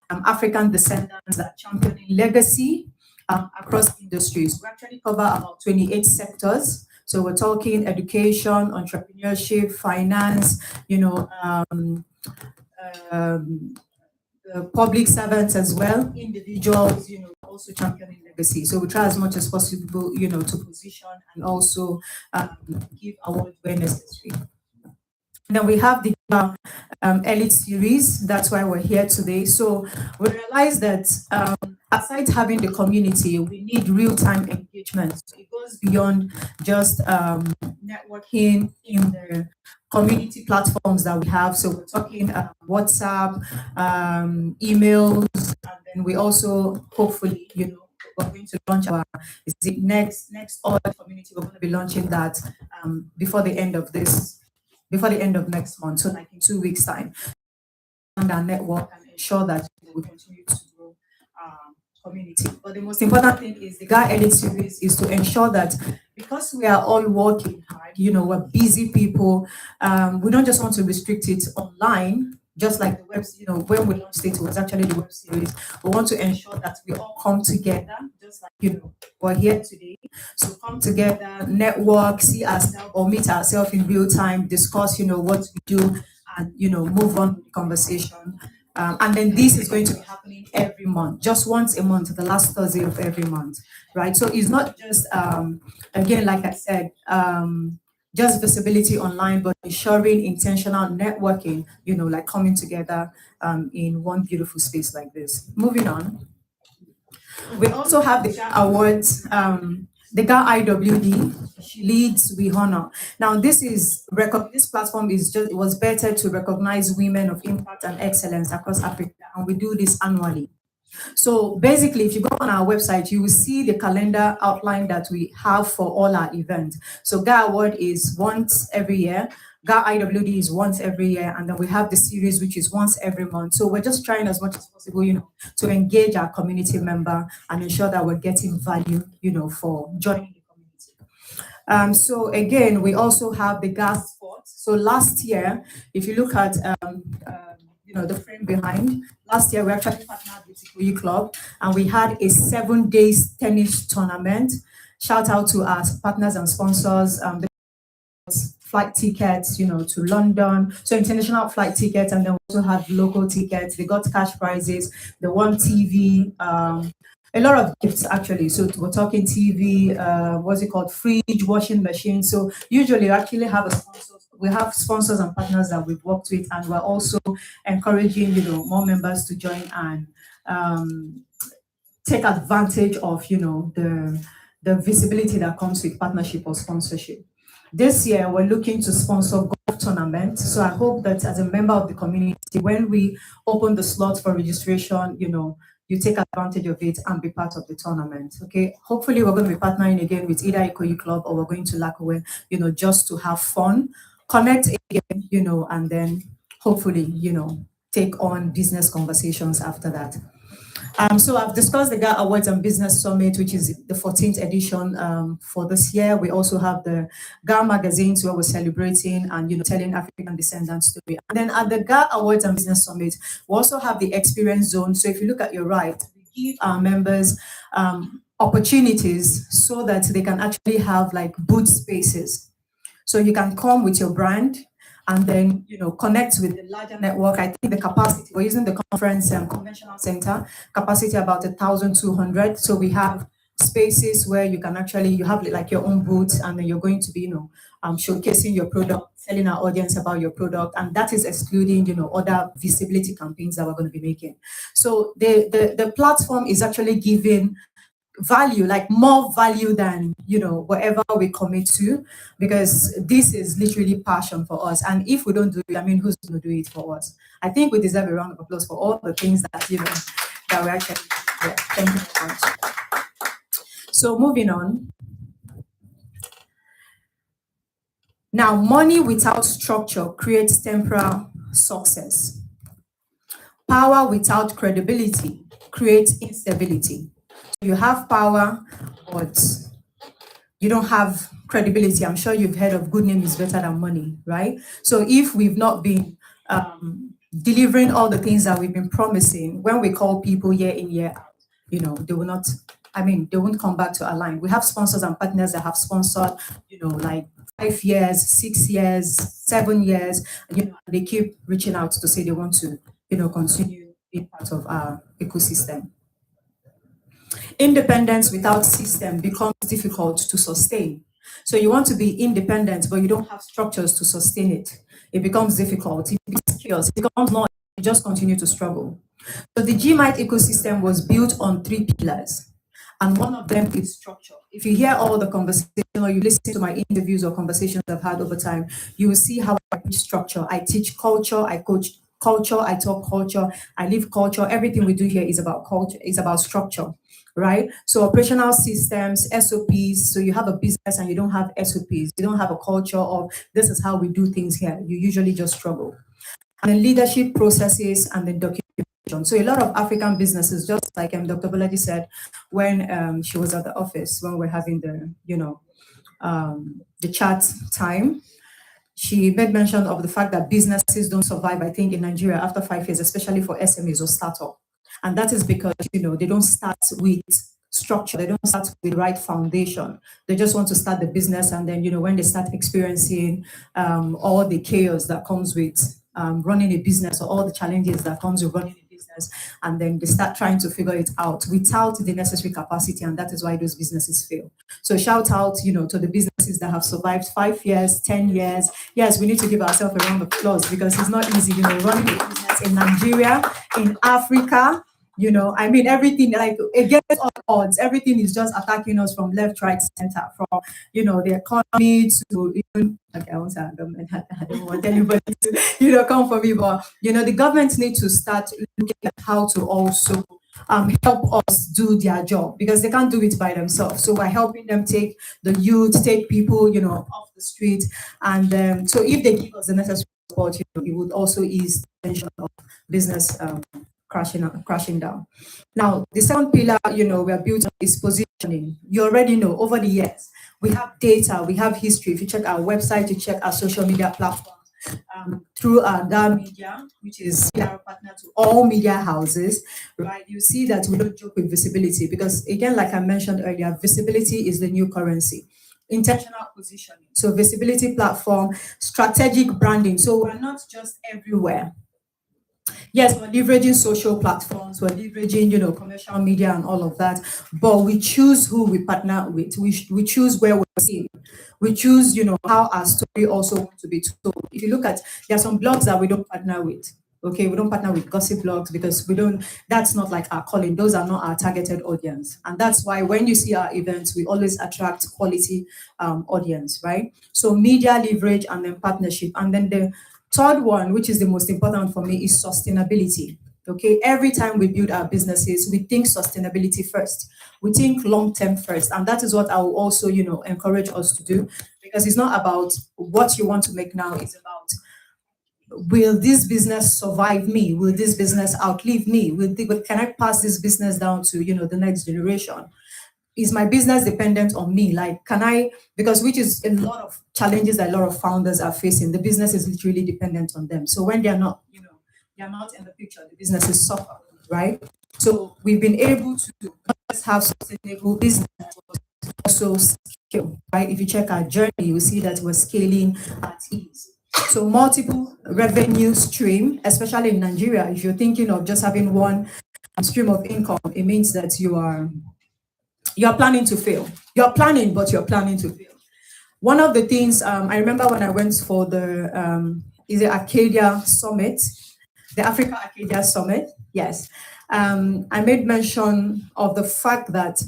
African descendants that are championing legacy across industries. We actually cover about 28 sectors. So we're talking education, entrepreneurship, finance, public servants as well, individuals, also championing legacy. So we try as much as possible, to position and also give awards where necessary. And then we have the Elite Series. That's why we're here today. So we realize that aside having the community, we need real-time engagement. So it goes beyond just networking in the community platforms that we have. So we're talking WhatsApp, emails, and then we also hopefully, we're going to launch our next all community. We're going to be launching that before the end of next month, so like in 2 weeks' time, and our network and ensure that we continue to grow community. But the most important thing is the Gah Elite Series is to ensure that because we are all working hard, we're busy people, we don't just want to restrict it online. Just like the web, when we launched it was actually the web series. We want to ensure that we all come together, just like, we're here today. So come together, network, see ourselves or meet ourselves in real time, discuss, what we do, and, move on with the conversation. And then this is going to be happening every month, just once a month, the last Thursday of every month, right? So it's not just, again, like I said, just visibility online, but ensuring intentional networking, like coming together in one beautiful space like this. Moving on. We also have the Gah Awards, the Gah IWD, She Leads, We Honor. Now, this platform was better to recognize women of impact and excellence across Africa, and we do this annually. So basically, if you go on our website, you will see the calendar outline that we have for all our events. So Gah Award is once every year. Gah IWD is once every year, and then we have the series, which is once every month. So we're just trying as much as possible, to engage our community member and ensure that we're getting value, for joining the community. So again, we also have the Gah Sports. So last year, if you look at the frame behind, last year we actually partnered with the Ikoyi Club, and we had a 7-day tennis tournament. Shout out to our partners and sponsors. Flight tickets, to London, so international flight tickets, and then we also have local tickets. They got cash prizes. They won TV, a lot of gifts actually. So we're talking TV, what's it called, fridge, washing machine. So usually we actually have we have sponsors and partners that we've worked with, and we're also encouraging, more members to join and take advantage of, the visibility that comes with partnership or sponsorship. This year, we're looking to sponsor golf tournament. So I hope that as a member of the community, when we open the slots for registration, you take advantage of it and be part of the tournament. Okay. Hopefully, we're going to be partnering again with either Ikoyi Club or we're going to Lakaway, just to have fun, connect again, and then hopefully, take on business conversations after that. So I've discussed the Gah Awards and Business Summit, which is the 14th edition for this year. We also have the Gah magazines where we're celebrating and telling African descendants story. And then at the Gah Awards and Business Summit, we also have the experience zone. So if you look at your right, we give our members opportunities so that they can actually have like booth spaces. So you can come with your brand and then, connect with the larger network. I think the capacity, we're using the conference conventional center, capacity about 1,200. So we have spaces where you can actually, you have like your own booth, and then you're going to be, showcasing your product, telling our audience about your product. And that is excluding, other visibility campaigns that we're going to be making. So the platform is actually giving value, like more value than whatever we commit to, because this is literally passion for us. And if we don't do it, I mean, who's going to do it for us? I think we deserve a round of applause for all the things that that we actually Thank you very much. So moving on. Now, money without structure creates temporal success. Power without credibility creates instability. You have power, but you don't have credibility. I'm sure you've heard of good name is better than money, right? So if we've not been delivering all the things that we've been promising, when we call people year in, year out, they will not, they won't come back to align. We have sponsors and partners that have sponsored, like 5 years, 6 years, 7 years, and they keep reaching out to say they want to, continue being part of our ecosystem. Independence without system becomes difficult to sustain. So you want to be independent, but you don't have structures to sustain it. It becomes difficult. It becomes chaos. It becomes not. You just continue to struggle. So the GMIT ecosystem was built on 3 pillars, and one of them is structure. If you hear all the conversation or you listen to my interviews or conversations I've had over time, you will see how I teach structure. I teach culture. I coach culture. I talk culture. I live culture. Everything we do here is about culture. It's about structure. Right? So operational systems, SOPs, so you have a business and you don't have SOPs, you don't have a culture of this is how we do things here, you usually just struggle. And then leadership processes and then documentation. So a lot of African businesses, just like Dr. Boladi said, when she was at the office, when we're having the, the chat time, she made mention of the fact that businesses don't survive, I think, in Nigeria after 5 years, especially for SMEs or startup. And that is because, they don't start with structure. They don't start with the right foundation. They just want to start the business. And then, when they start experiencing all the chaos that comes with running a business or all the challenges that comes with running a business, and then they start trying to figure it out without the necessary capacity. And that is why those businesses fail. So shout out, to the businesses that have survived 5 years, 10 years. Yes, we need to give ourselves a round of applause because it's not easy, running a business in Nigeria, in Africa, everything, like against all odds, everything is just attacking us from left, right, center, from, the economy to even, okay, I won't say government, I don't want anybody to, come for me, but, the government need to start looking at how to also help us do their job because they can't do it by themselves. So we're helping them take the youth, take people, off the street. And so if they give us the necessary support, it would also ease the tension of business crashing down. Now, the second pillar, we are built on is positioning. You already know over the years, we have data, we have history. If you check our website, you check our social media platforms, through our Gah Media, which is our partner to all media houses, right? You see that we don't joke with visibility because, again, like I mentioned earlier, visibility is the new currency. Intentional positioning, so visibility platform, strategic branding. So we're not just everywhere. Yes, we're leveraging social platforms, we're leveraging, commercial media and all of that, but we choose who we partner with. We choose where we're seen. We choose, how our story also wants to be told. If you look at, there are some blogs that we don't partner with. Okay, we don't partner with gossip blogs because that's not like our calling. Those are not our targeted audience. And that's why when you see our events, we always attract quality audience, right? So media leverage and then partnership. And then the third one, which is the most important for me, is sustainability. Okay, every time we build our businesses, we think sustainability first. We think long-term first. And that is what I will also, encourage us to do, because it's not about what you want to make now. It's about, will this business survive me? Will this business outlive me? Can I pass this business down to, the next generation? Is my business dependent on me? Like, can I, because which is a lot of challenges that a lot of founders are facing. The business is literally dependent on them. So when they're not, they're not in the picture, the businesses suffer, right? So we've been able to not just have sustainable business, also scale, right? If you check our journey, you will see that we're scaling at ease. So multiple revenue stream, especially in Nigeria, if you're thinking of just having one stream of income, it means that you're planning to fail. You're planning, but you're planning to fail. One of the things, I remember when I went for the, is it Arcadia Summit, the Africa Arcadia Summit, yes. I made mention of the fact that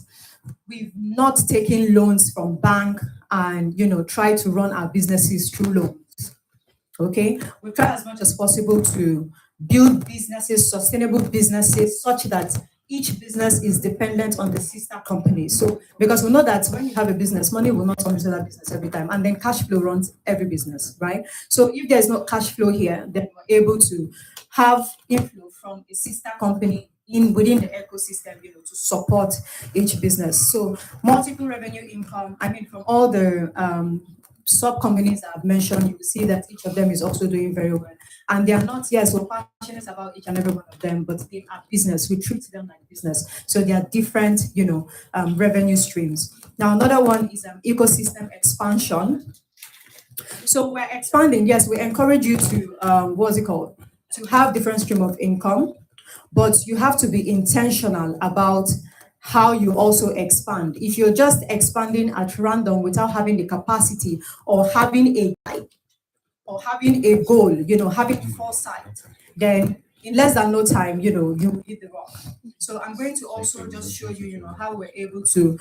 we've not taken loans from bank and, try to run our businesses through loans, okay? We try as much as possible to build businesses, sustainable businesses, such that each business is dependent on the sister company. So, because we know that when you have a business, money will not come into that business every time, and then cash flow runs every business, right? So, if there's no cash flow here, then we're able to have inflow from a sister company in within the ecosystem, to support each business. So, multiple revenue income. I mean, from all the sub companies that I've mentioned, you will see that each of them is also doing very well. And they are not, yes, we're passionate about each and every one of them, but they are business. We treat them like business. So they are different, revenue streams. Now, another one is ecosystem expansion. So we're expanding. Yes, we encourage you to, what's it called? To have different stream of income, but you have to be intentional about how you also expand. If you're just expanding at random without having the capacity or having a guide or having a goal, having foresight, then in less than no time, you hit the rock. So I'm going to also just show you, how we're able to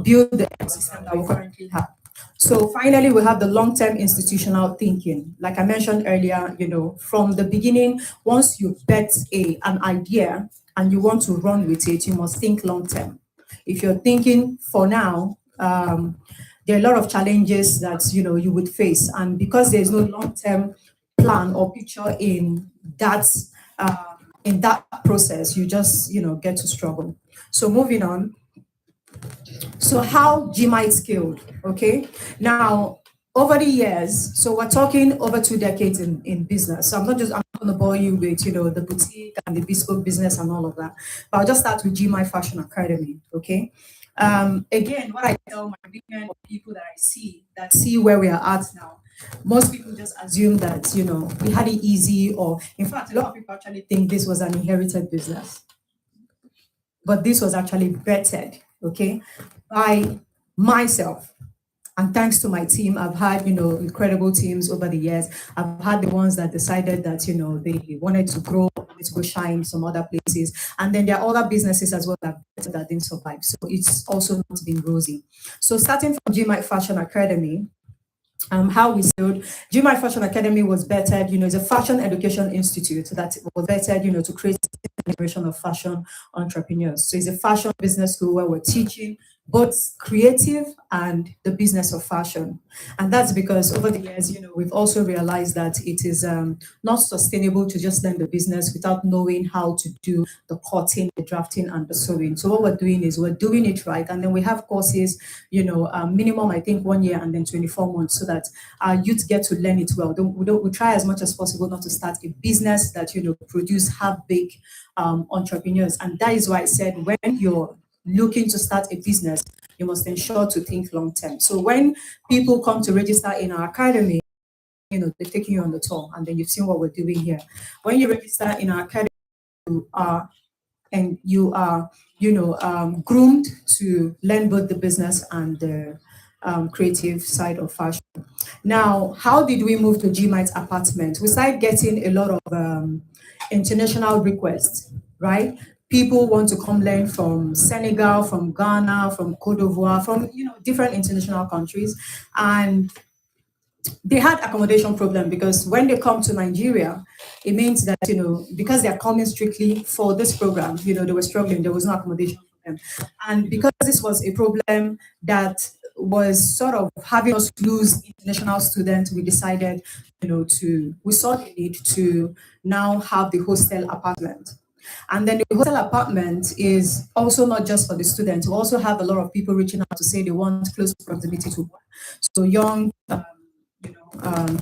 build the ecosystem that we currently have. So finally, we have the long-term institutional thinking. Like I mentioned earlier, from the beginning, once you bet an idea and you want to run with it, you must think long-term. If you're thinking for now, there are a lot of challenges that you would face, and because there's no long-term plan or picture in that process, you just get to struggle. So moving on. So how GMIT scaled, okay? Now, over the years, so we're talking over 2 decades in business. So I'm not going to bore you with, the boutique and the bespoke business and all of that. But I'll just start with GMIT Fashion Academy, okay? Again, what I tell my women or people that I see where we are at now, most people just assume that, we had it easy, or in fact, a lot of people actually think this was an inherited business. But this was actually bettered, okay, by myself. And thanks to my team, I've had, incredible teams over the years. I've had the ones that decided that, they wanted to grow, wanted to go shine some other places. And then there are other businesses as well that didn't survive. So it's also not been rosy. So starting from GMIT Fashion Academy, how we build GMIT Fashion Academy was bettered, it's a fashion education institute that was bettered, to create a generation of fashion entrepreneurs. So it's a fashion business school where we're teaching both creative and the business of fashion. And that's because over the years, we've also realized that it is not sustainable to just learn the business without knowing how to do the cutting, the drafting, and the sewing. So what we're doing is we're doing it right. And then we have courses, minimum, I think 1 year and then 24 months so that our youth get to learn it well. We try as much as possible not to start a business that, produce half-baked entrepreneurs. And that is why I said when you're looking to start a business, you must ensure to think long term. So when people come to register in our academy, they're taking you on the tour, and then you've seen what we're doing here. When you register in our academy, you are groomed to learn both the business and the creative side of fashion. Now, how did we move to GMIT apartment? We started getting a lot of international requests, right? People want to come learn from Senegal, from Ghana, from Cote d'Ivoire, from different international countries, and they had accommodation problem because when they come to Nigeria, it means that because they are coming strictly for this program, they were struggling. There was no accommodation for them, and because this was a problem that was sort of having us lose international students, we decided, we saw the need to now have the hostel apartment. And then the hostel apartment is also not just for the students. We also have a lot of people reaching out to say they want close proximity to work. So young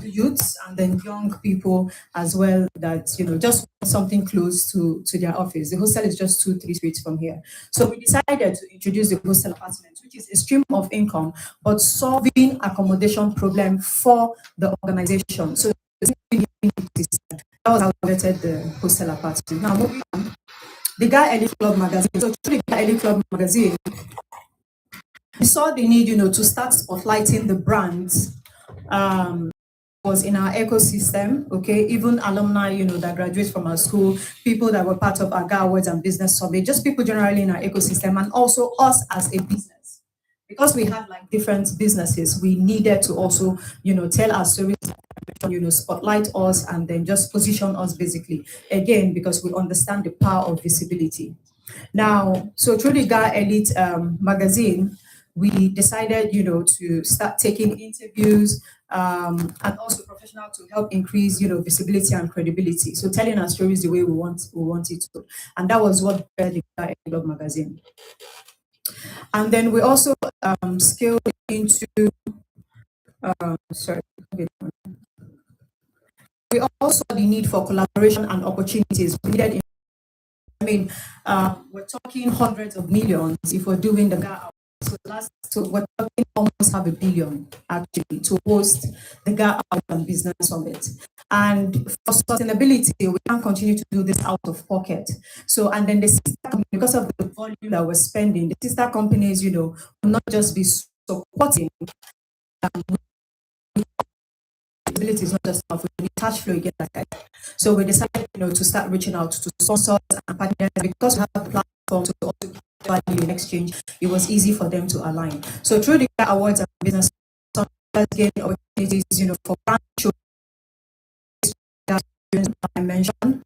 youths and then young people as well that just want something close to their office. The hostel is just 2-3 streets from here. So we decided to introduce the hostel apartment, which is a stream of income, but solving accommodation problem for the organization. So that was how we created the hostel apartment. Now moving on, the Gah Elite Club magazine. So through the Gah Elite Club magazine, we saw the need, to start spotlighting the brands was in our ecosystem, okay, even alumni, that graduate from our school, people that were part of our Gah Awards and Business Summit, just people generally in our ecosystem, and also us as a business. Because we have like different businesses, we needed to also, tell our stories, spotlight us and then just position us basically, again, because we understand the power of visibility. Now, so through the Gah Elite magazine, we decided, to start taking interviews and also professional to help increase, visibility and credibility. So telling our stories the way we want it to, and that was what the Gah Elite magazine. And then we also scaled into, sorry, we also saw the need for collaboration and opportunities. We needed, we're talking hundreds of millions if we're doing the Gah. So we're talking almost half a billion actually to host the Gah and Business Summit. And for sustainability, we can't continue to do this out of pocket. So, and then the sister company, because of the volume that we're spending, the sister companies, will not just be supporting. Ability is not just enough. We need cash flow again. So we decided, to start reaching out to sponsors and partners because we have a platform to also give value in exchange. It was easy for them to align. So through the awards and business, gain opportunities, for brand shows that I mentioned.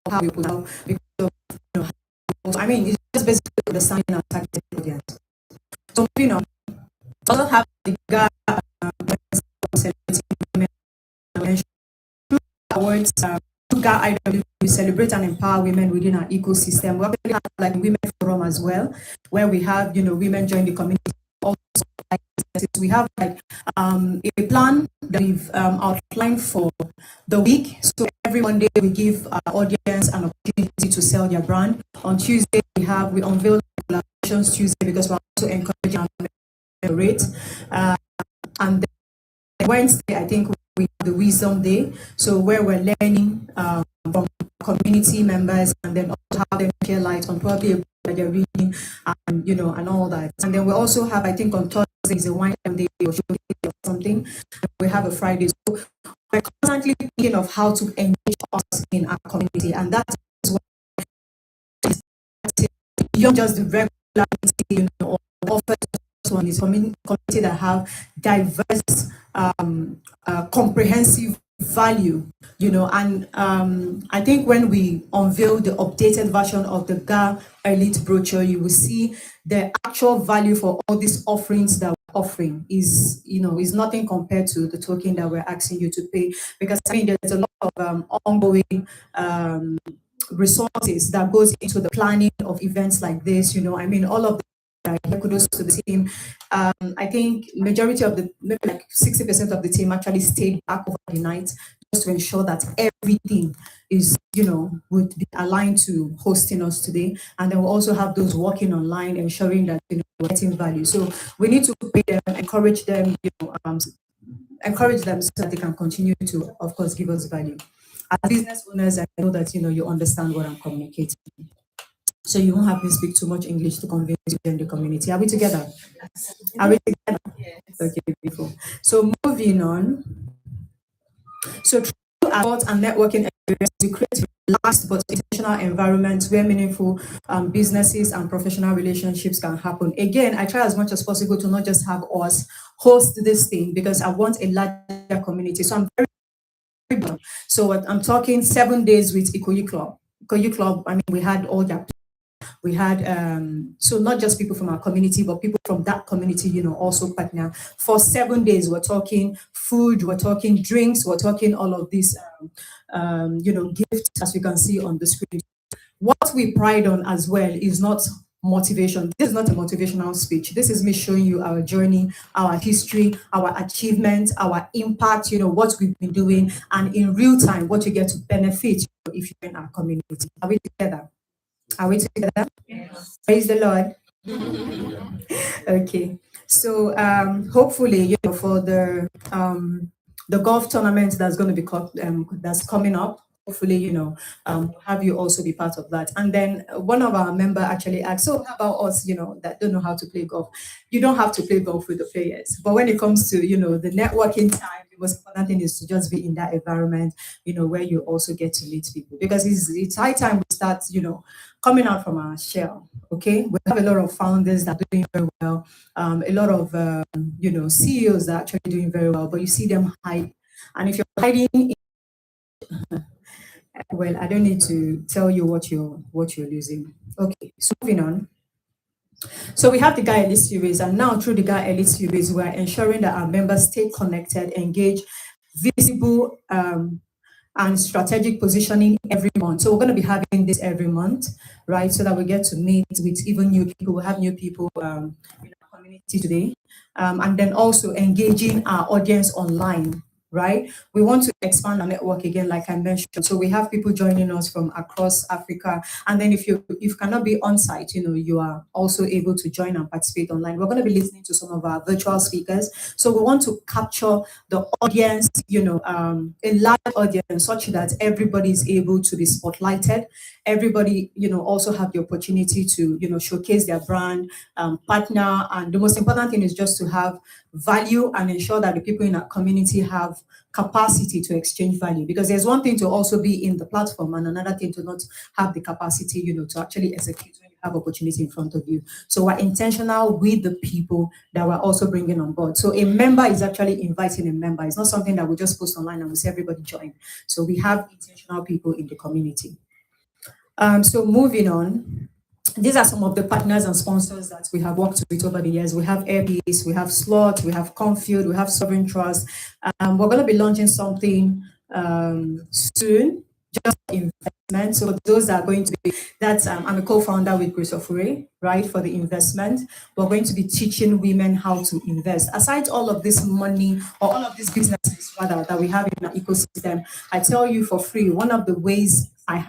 How we put out, because I mean, it's just basically understanding our target audience. So moving on, also have the Gah awards. Gah IW, we celebrate and empower women within our ecosystem. We actually have like women forum as well, where we have women join the community. Also, we have like a plan that we've outlined for the week. So every Monday we give our audience an opportunity to sell their brand. On Tuesday we unveil collaborations Tuesday because we're also encouraging our rate. And then Wednesday I think we have the wisdom day, so where we're learning from community members and then also have them share light on probably a book that they're reading and and all that. And then we also have, I think on Thursday is a wine day or something. We have a Friday. So we're constantly thinking of how to engage us in our community, and that is what beyond just the regular or offer one is community that have diverse, comprehensive value, and I think when we unveil the updated version of the Gah Elite brochure, you will see the actual value for all these offerings that we're offering is nothing compared to the token that we're asking you to pay, because I mean there's a lot of ongoing resources that goes into the planning of events like this. I mean all of kudos to the team. I think majority of maybe like 60% of the team actually stayed back over the night just to ensure that everything is, would be aligned to hosting us today. And then we'll also have those working online, ensuring that, we're getting value. So we need to pay them, encourage them, encourage them so that they can continue to, of course, give us value. As business owners, I know that, you understand what I'm communicating. So you won't have me speak too much English to convince you in the community. Are we together? Are we together? Yes. Okay, beautiful. So moving on. So through our and networking experience, we create relaxed but intentional environments where meaningful businesses and professional relationships can happen. Again, I try as much as possible to not just have us host this thing because I want a larger community. So I'm very so I'm talking 7 days with Ikoyi Club. Ikoyi Club, I mean, we had all that. We had so not just people from our community, but people from that community, also partner. For 7 days, we're talking food, we're talking drinks, we're talking all of these, gifts, as you can see on the screen. What we pride on as well is not motivation. This is not a motivational speech. This is me showing you our journey, our history, our achievements, our impact, what we've been doing, and in real time, what you get to benefit if you're in our community. Are we together? Are we together? Yes. Praise the Lord. Okay. So hopefully, for the golf tournament that's going to be that's coming up, hopefully, we'll have you also be part of that. And then one of our member actually asked, so how about us, that don't know how to play golf? You don't have to play golf with the players. But when it comes to, the networking time, the most important thing is to just be in that environment, where you also get to meet people. Because it's high time we start, coming out from our shell, okay? We have a lot of founders that are doing very well, a lot of, CEOs that are actually doing very well, but you see them hide. And if you're hiding, well, I don't need to tell you what you're losing. Okay, so moving on. So we have the Gah Elite Series, and now through the Gah Elite Series, we are ensuring that our members stay connected, engaged, visible, and strategic positioning every month. So we're going to be having this every month, right? So that we get to meet with even new people. We have new people in our community today, and then also engaging our audience online. Right? We want to expand our network again, like I mentioned. So we have people joining us from across Africa. And then if you cannot be on site, you are also able to join and participate online. We're going to be listening to some of our virtual speakers. So we want to capture the audience, a large audience, such that everybody is able to be spotlighted. Everybody, also have the opportunity to, showcase their brand, partner. And the most important thing is just to have value and ensure that the people in our community have capacity to exchange value, because there's one thing to also be in the platform and another thing to not have the capacity, to actually execute when you have opportunity in front of you. So we're intentional with the people that we're also bringing on board. So a member is actually inviting a member. It's not something that we just post online and we say everybody join. So we have intentional people in the community. So moving on. These are some of the partners and sponsors that we have worked with over the years. We have Airpeace, we have Slot, we have Confield, we have Sovereign Trust. We're going to be launching something soon, just investment. So those are going to be, I'm a co-founder with Grace of Ray, right, for the investment. We're going to be teaching women how to invest. Aside all of this money, or all of these businesses rather, that we have in our ecosystem, I tell you for free, one of the ways I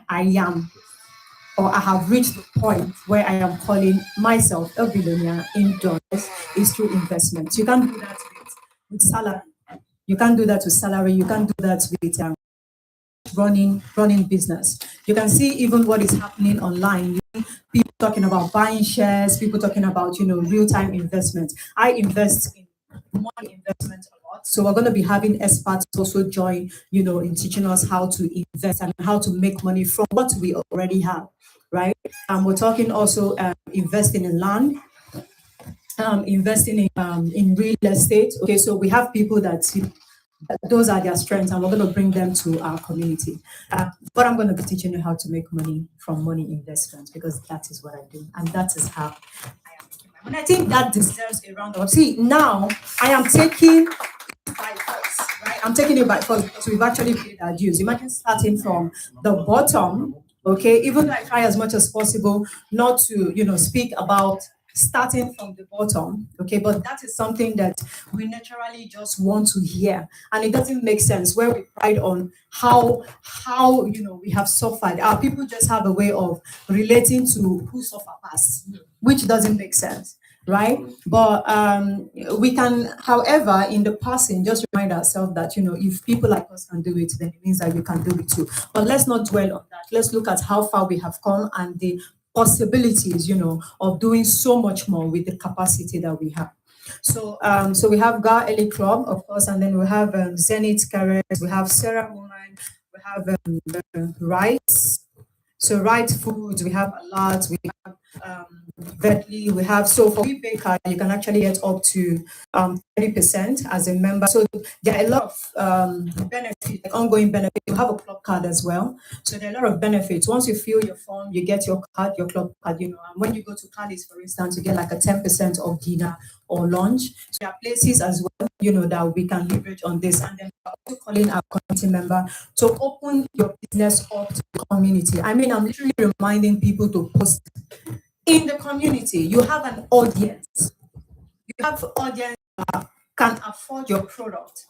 have reached the point where I am calling myself a billionaire in dollars is through investments. You can't do that with salary. You can't do that with salary. You can't do that with running business. You can see even what is happening online. People talking about buying shares. People talking about real-time investment. I invest in money investment a lot. So we're going to be having experts also join, in teaching us how to invest and how to make money from what we already have. Right? We're talking also investing in land, investing in real estate. Okay, so we have people that those are their strengths, and we're going to bring them to our community. But I'm going to be teaching you how to make money from money investments, because that is what I do, and that is how I am making my money. I think that deserves a round of. See, now I am taking by force, right? I'm taking it by force because we've actually paid our dues. Imagine starting from the bottom. Okay, even though I try as much as possible not to, speak about starting from the bottom, okay, but that is something that we naturally just want to hear, and it doesn't make sense where we pride on how we have suffered. Our people just have a way of relating to who suffer past, which doesn't make sense. Right, but we can, however, in the passing, just remind ourselves that if people like us can do it, then it means that you can do it too. But let's not dwell on that. Let's look at how far we have come and the possibilities, of doing so much more with the capacity that we have. So, so we have Gah Elite Club, of course, and then we have Zenith Careers, we have Sarah Woman, we have Rights. So Right Foods, we have a lot. We have Vetly, we have, so for We Baker, you can actually get up to 30% as a member. So there are a lot of benefits, like ongoing benefits. You have a club card as well. So there are a lot of benefits. Once you fill your form, you get your card, your club card, and when you go to Cadiz, for instance, you get like a 10% of dinner or lunch. So there are places as well, that we can leverage on this. And then we're also calling our community member to open your business up to the community. I mean, I'm literally reminding people to post in the community. You have an audience. You have an audience that can afford your product.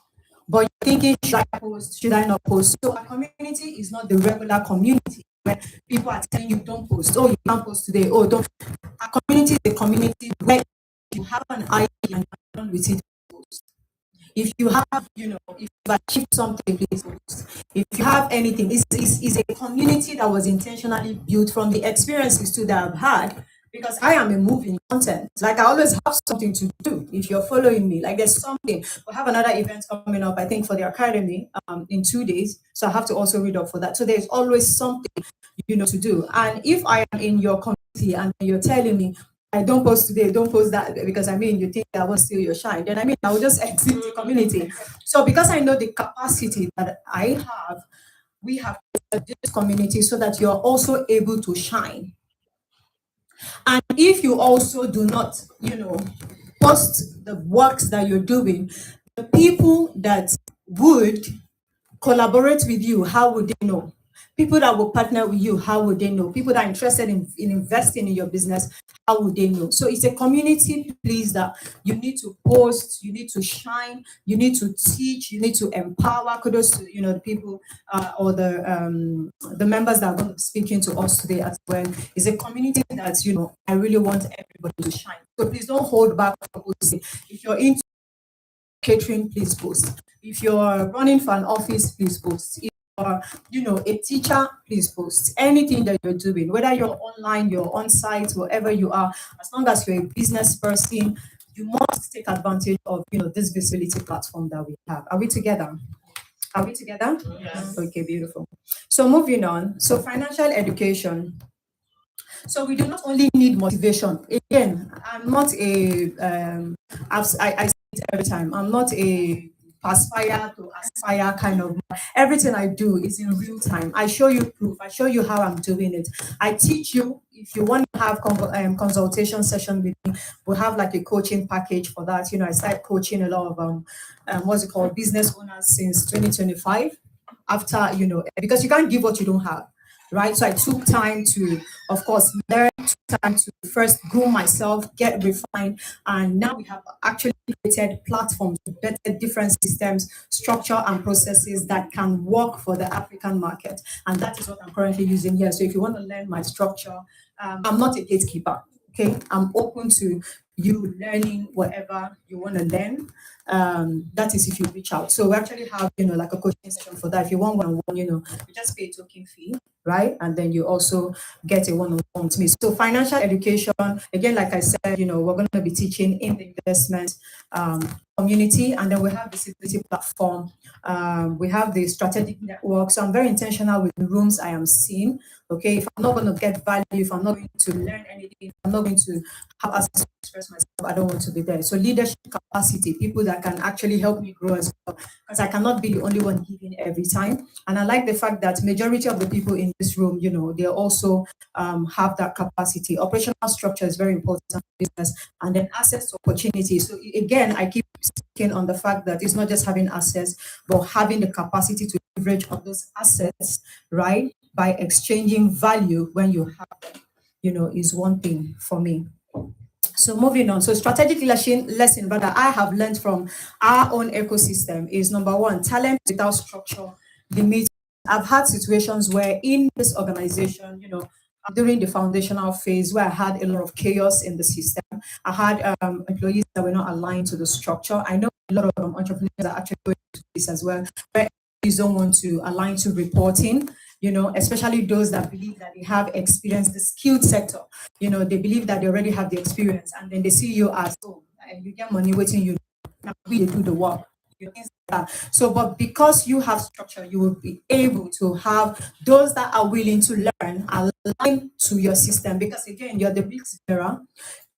But you're thinking, should I post? Should I not post? So our community is not the regular community where people are telling you don't post. Oh, you can't post today. Oh, don't. Our community is the community where you have an idea and you're done with it, post. If you have, if you've achieved something, please post. If you have anything, it's a community that was intentionally built from the experiences too that I've had, because I am a moving content. Like I always have something to do. If you're following me, like there's something. We have another event coming up, I think, for the academy in 2 days. So I have to also read up for that. So there's always something, to do. And if I am in your community and you're telling me, I don't post today, don't post that, because you think that will steal your shine, then I will just exit the community. So because I know the capacity that I have, we have this community so that you're also able to shine. And if you also do not, post the works that you're doing, the people that would collaborate with you, how would they know? People that will partner with you, how would they know? People that are interested in investing in your business, how would they know? So it's a community piece that you need to post, you need to shine, you need to teach, you need to empower. Kudos to the people or the members that are going to be speaking to us today as well. It's a community that I really want everybody to shine. So please don't hold back. If you're into catering, please post. If you're running for an office, please post. If you're, a teacher, please post. Anything that you're doing, whether you're online, you're on site, wherever you are, as long as you're a business person, you must take advantage of this visibility platform that we have. Are we together? Are we together? Yes. Okay, beautiful. So moving on. So financial education. So we do not only need motivation. Again, I'm not I say it every time, I'm not a aspire to aspire kind of. Everything I do is in real time. I show you proof. I show you how I'm doing it. I teach you. If you want to have consultation session with me, we'll have like a coaching package for that. I started coaching a lot of what's it called, business owners since 2025. After because you can't give what you don't have. Right, so I took time to, of course, learn, took time to first groom myself, get refined, and now we have actually created platforms to better different systems, structure, and processes that can work for the African market, and that is what I'm currently using here. So if you want to learn my structure, I'm not a gatekeeper. Okay, I'm open to you learning whatever you want to learn. That is if you reach out. So we actually have, like a coaching session for that. If you want one-on-one, you just pay a token fee, right? And then you also get a one-on-one with me. So financial education, again, like I said, we're going to be teaching in the investment community, and then we have the visibility platform. We have the strategic network. So I'm very intentional with the rooms I am seeing. Okay, if I'm not going to get value, if I'm not going to learn anything, if I'm not going to have access to express myself, I don't want to be there. So leadership capacity, people that can actually help me grow as well, because I cannot be the only one giving every time. And I like the fact that majority of the people in this room, they also have that capacity. Operational structure is very important for business, and then access to opportunity. So again, I keep speaking on the fact that it's not just having access, but having the capacity to leverage on those assets, right? By exchanging value when you have them, is one thing for me. So moving on. So strategic lesson rather I have learned from our own ecosystem is, number one, talent without structure limits. I've had situations where in this organization, during the foundational phase where I had a lot of chaos in the system, I had employees that were not aligned to the structure. I know a lot of entrepreneurs are actually going to this as well, where employees don't want to align to reporting. Especially those that believe that they have experience, the skilled sector, they believe that they already have the experience, and then they see you as, and you get money waiting, now we do the work. So, but because you have structure, you will be able to have those that are willing to learn align to your system, because again, you're the risk bearer,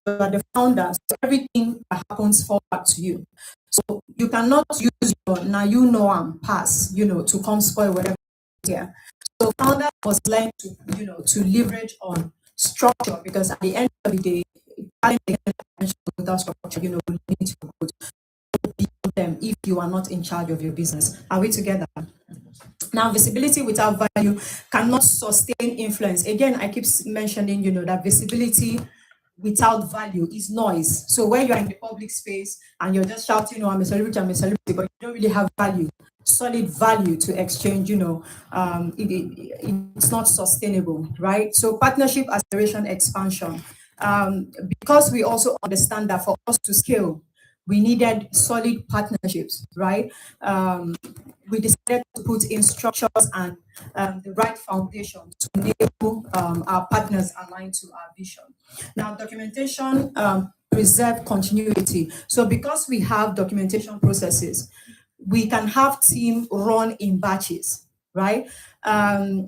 you are the founder, so everything that happens falls back to you. So you cannot use your now and pass, to come spoil whatever. Yeah. So founder was learned to leverage on structure, because at the end of the day, without structure, we need to build them if you are not in charge of your business. Are we together? Now, visibility without value cannot sustain influence. Again, I keep mentioning, that visibility without value is noise. So when you're in the public space and you're just shouting, I'm a celebrity, but you don't really have value, solid value to exchange, it's not sustainable, right? So partnership, acceleration, expansion. Because we also understand that for us to scale, we needed solid partnerships, right? We decided to put in structures and the right foundation to enable our partners aligned to our vision. Now, documentation preserve continuity. So because we have documentation processes, we can have team run in batches, right?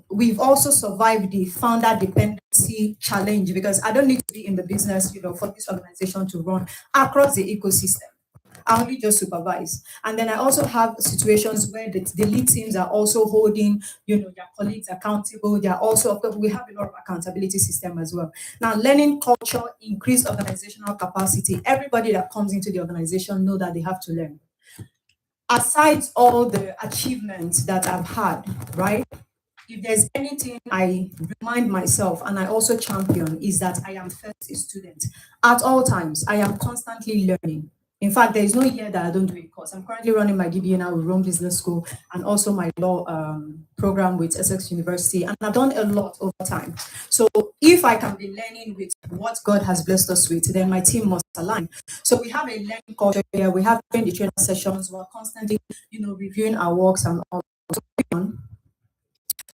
We've also survived the founder dependency challenge because I don't need to be in the business, for this organization to run across the ecosystem. I only just supervise. And then I also have situations where the lead teams are also holding, their colleagues accountable. They are also, of course, we have a lot of accountability system as well. Now, learning culture, increase organizational capacity. Everybody that comes into the organization know that they have to learn. Aside all the achievements that I've had, right? If there's anything I remind myself and I also champion is that I am first a student. At all times, I am constantly learning. In fact, there is no year that I don't do a course. I'm currently running my DBA now with Rome Business School and also my law program with Essex University. And I've done a lot over time. So if I can be learning with what God has blessed us with, then my team must align. So we have a learning culture here. We have during the training sessions. We're constantly, reviewing our works and all.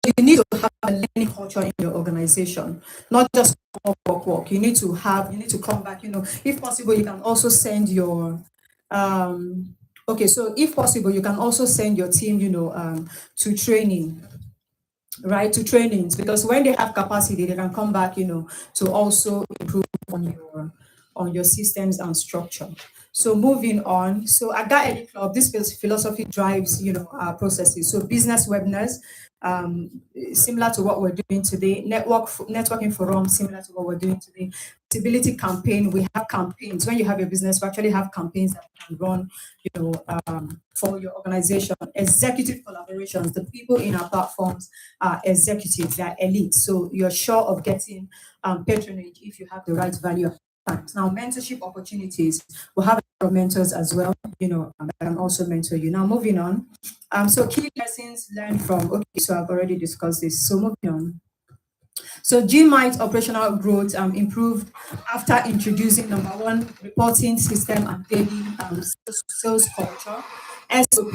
You need to have a learning culture in your organization, not just work. You need to come back, if possible, you can also send your, so if possible, you can also send your team, to training, right? To trainings, because when they have capacity, they can come back, to also improve on your systems and structure. So moving on, so at Gah Elite Club, this philosophy drives, our processes. So business webinars, similar to what we're doing today, networking forum, similar to what we're doing today, visibility campaign. We have campaigns. When you have a business, we actually have campaigns that can run, for your organization. Executive collaborations. The people in our platforms are executives, they are elite. So you're sure of getting patronage if you have the right value. Now, mentorship opportunities. We'll have a lot of mentors as well, that can also mentor you. Now, moving on. So key lessons learned from, so I've already discussed this. So moving on. So GMIT operational growth improved after introducing number one, reporting system and daily sales culture, SOP,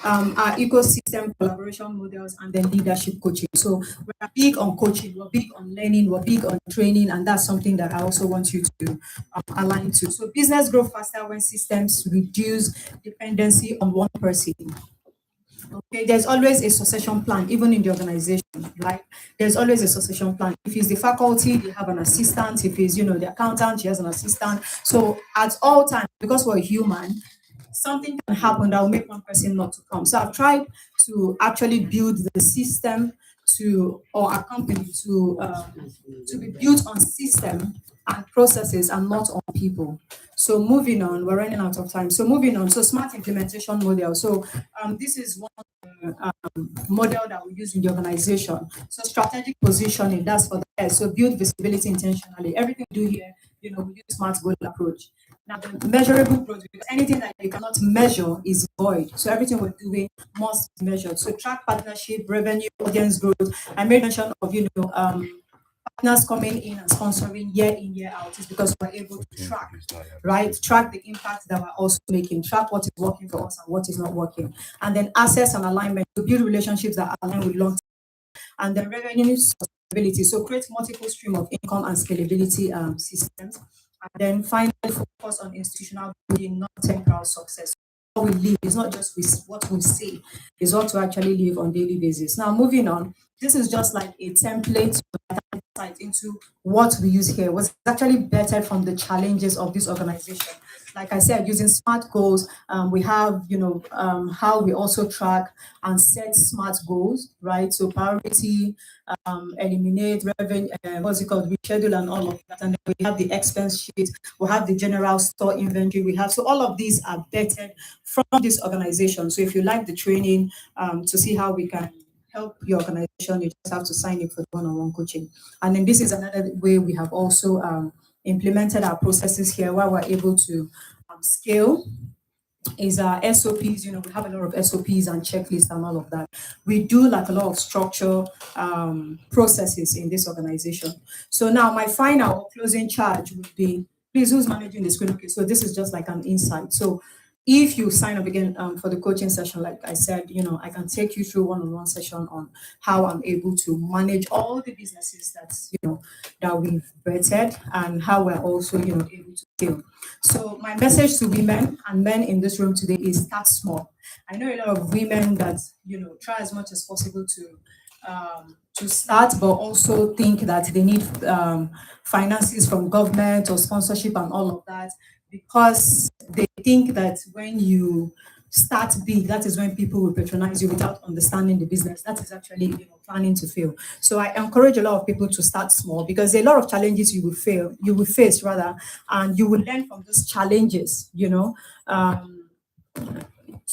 our ecosystem collaboration models, and then leadership coaching. So we're big on coaching, we're big on learning, we're big on training, and that's something that I also want you to align to. So business grow faster when systems reduce dependency on one person. Okay, there's always a succession plan, even in the organization, right? There's always a succession plan. If it's the faculty, they have an assistant. If it's, the accountant, she has an assistant. So at all times, because we're human, something can happen that will make one person not to come. So I've tried to actually build the system or a company to be built on system and processes and not on people. So moving on, we're running out of time. So moving on, so smart implementation model. So this is one model that we use in the organization. So strategic positioning, that's for the S. So build visibility intentionally. Everything we do here, we use smart goal approach. Now, the measurable growth, because anything that you cannot measure is void. So everything we're doing must be measured. So track partnership, revenue, audience growth. I made mention of, partners coming in and sponsoring year in, year out is because we're able to track, right? Track the impact that we're also making, track what is working for us and what is not working. And then assess and alignment to build relationships that align with long-term. And then revenue sustainability. So create multiple stream of income and scalability systems. And then finally focus on institutional building, not temporal success. How we live is not just with what we say, is what to actually live on daily basis. Now moving on, this is just like a template into what we use here. Was actually better from the challenges of this organization. Like I said, using SMART goals, we have, how we also track and set SMART goals, right? So priority, eliminate, revenue, what's it called, reschedule and all of that. And then we have the expense sheet, we have the general store inventory, so all of these are vetted from this organization. So if you like the training to see how we can help your organization, you just have to sign up for the one-on-one coaching. And then this is another way we have also implemented our processes here where we're able to scale is our SOPs. We have a lot of SOPs and checklists and all of that. We do like a lot of structure processes in this organization. So now my final closing charge would be, please, who's managing the screen? Okay, so this is just like an insight. So if you sign up again for the coaching session, like I said, I can take you through one-on-one session on how I'm able to manage all the businesses that we've vetted and how we're also, able to scale. So my message to women and men in this room today is start small. I know a lot of women that, try as much as possible to start, but also think that they need finances from government or sponsorship and all of that, because they think that when you start big, that is when people will patronize you without understanding the business. That is actually planning to fail. So I encourage a lot of people to start small, because there are a lot of challenges you will face rather, and you will learn from those challenges,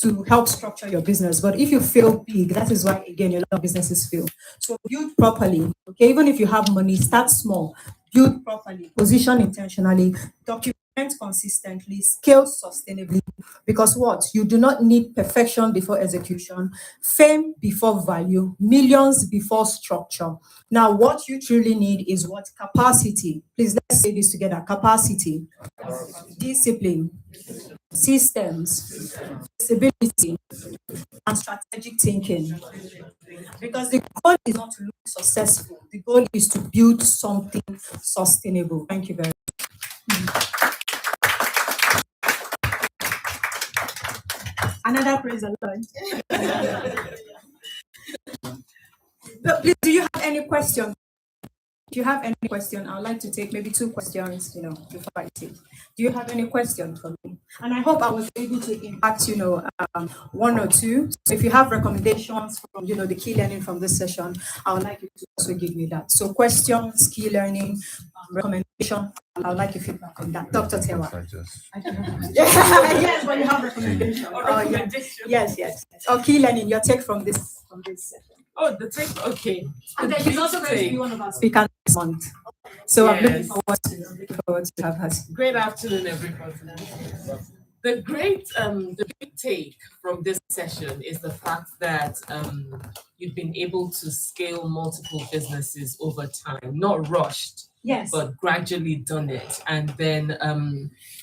to help structure your business. But if you fail big, that is why again a lot of businesses fail. So build properly. Okay, even if you have money, start small, build properly, position intentionally, document consistently, scale sustainably. Because what? You do not need perfection before execution, fame before value, millions before structure. Now, what you truly need is what? Capacity. Please, let's say this together. Capacity, discipline, systems, flexibility, and strategic thinking. Because the goal is not to look successful, the goal is to build something sustainable. Thank you very much. Another praise the Lord. Please, do you have any questions? Do you have any question? I would like to take maybe 2 questions, before I take. Do you have any question for me? And I hope I was able to impact, 1 or 2. So if you have recommendations from, the key learning from this session, I would like you to also give me that. So questions, key learning, recommendation, I would like your feedback on that. Dr. Tewa. Yes, but you have recommendation. Yes. Or key learning, your take from this session. Oh, the take, okay. And then she's also going to be one of our speakers this month. So I'm looking forward to have her. Great afternoon, everybody. The big take from this session is the fact that you've been able to scale multiple businesses over time, not rushed. Yes. But gradually done it. And then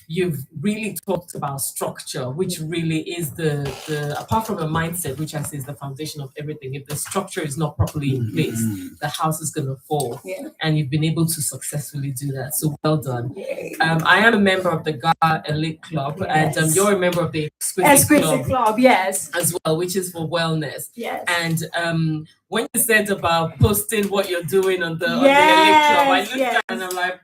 you've really talked about structure, which really is the apart from a mindset, which I say is the foundation of everything. If the structure is not properly in place, the house is going to fall. Yeah. And you've been able to successfully do that. So well done. I am a member of the Gah Elite Club, yes. And you're a member of the Exquisite Club, yes. As well, which is for wellness. Yes. And when you said about posting what you're doing on the Elite Club, I looked at and I'm like,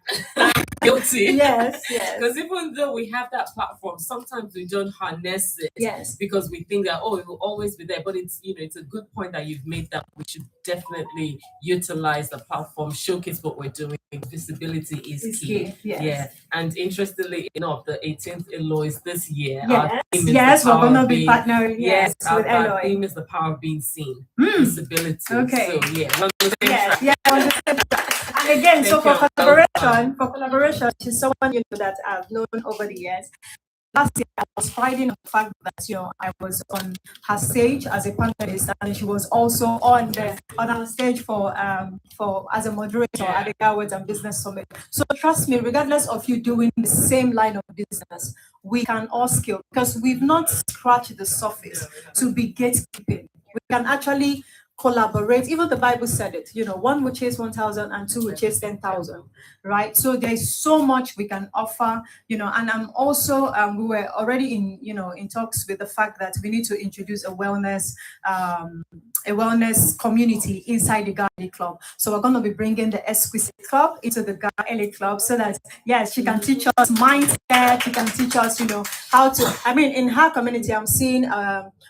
guilty. Yes. Because even though we have that platform, sometimes we don't harness it. Yes. Because we think that, it will always be there. But it's, it's a good point that you've made that we should definitely utilize the platform, showcase what we're doing. Visibility is key. Yes. Yeah. And interestingly enough, the 18th Eloise this year. Yes, we're going to be partnering. Yes, with our theme is the power of being seen. Visibility. Okay. So yeah. And again, so for collaboration, she's someone that I've known over the years. Last year, I was fighting the fact that I was on her stage as a panelist, and she was also on our stage for as a moderator at the Gah Words and Business Summit. So trust me, regardless of you doing the same line of business, we can all scale, because we've not scratched the surface to be gatekeeping. We can actually collaborate. Even the Bible said it, one will chase 1,000 and two will chase 10,000, right? So there's so much we can offer, and I'm also, we were already in talks with the fact that we need to introduce a wellness community inside the Gah Elite Club. So we're going to be bringing the Exquisite Club into the Gah Elite Club so that, yes, she can teach us mindset, she can teach us, how to, in her community, I'm seeing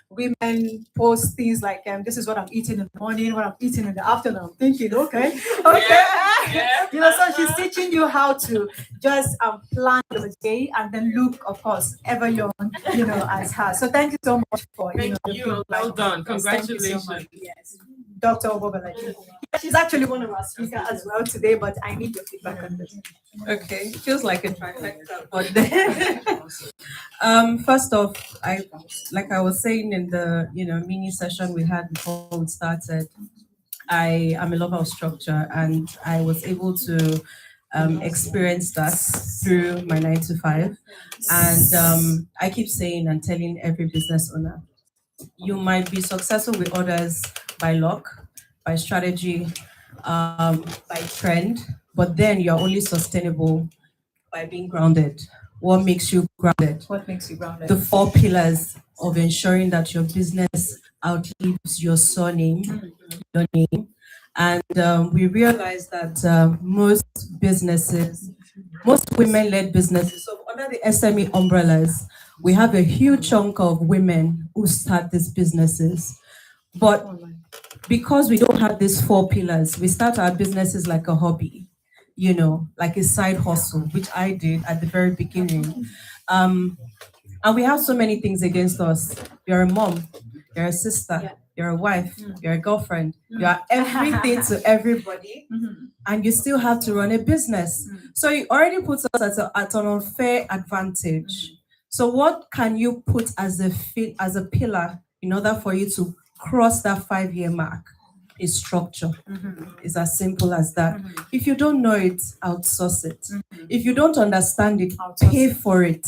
women post things like, this is what I'm eating in the morning, what I'm eating in the afternoon. I'm thinking, okay. So she's teaching you how to just plan the day and then look, of course, ever young, as her. So thank you so much for, Thank you. Well done. Congratulations. So yes. Dr. Obobalaji. She's actually one of our speakers as well today, but I need your feedback on this. Okay, feels like a trifecta, but first off, like I was saying in the mini session we had before we started, I am a lover of structure, and I was able to experienced that through my 9 to 5. And I keep saying and telling every business owner, you might be successful with others by luck, by strategy, by trend, but then you're only sustainable by being grounded. What makes you grounded? What makes you grounded? The 4 pillars of ensuring that your business outlives your surname, your name. And we realize that most businesses, most women-led businesses, so under the SME umbrellas, we have a huge chunk of women who start these businesses. But because we don't have these 4 pillars, we start our businesses like a hobby, like a side hustle, which I did at the very beginning. And we have so many things against us. You're a mom, you're a sister, you're a wife, you're a girlfriend, you're everything to everybody, and you still have to run a business. So it already puts us at an unfair advantage. So what can you put as a pillar in order for you to cross that 5-year mark? Is structure. It's as simple as that. If you don't know it, outsource it. If you don't understand it, pay for it.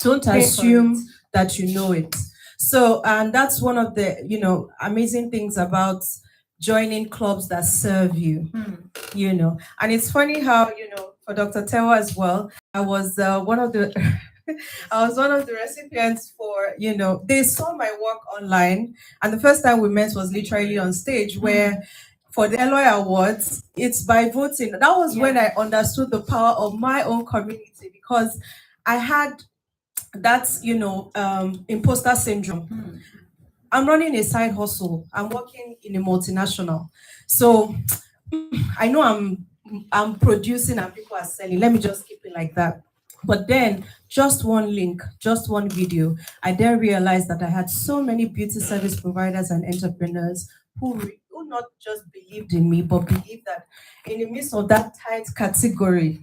Don't assume that you know it. So, and that's one of the, amazing things about joining clubs that serve you, And it's funny how, for Dr. Tewa as well, I was one of the I was one of the recipients for, they saw my work online. And the first time we met was literally on stage where for the Eloy Awards, it's by voting. That was when I understood the power of my own community, because I had that, imposter syndrome. I'm running a side hustle. I'm working in a multinational. So I know I'm producing and people are selling. Let me just keep it like that. But then just one link, just one video, I then realized that I had so many beauty service providers and entrepreneurs who not just believed in me, but believed that in the midst of that tight category,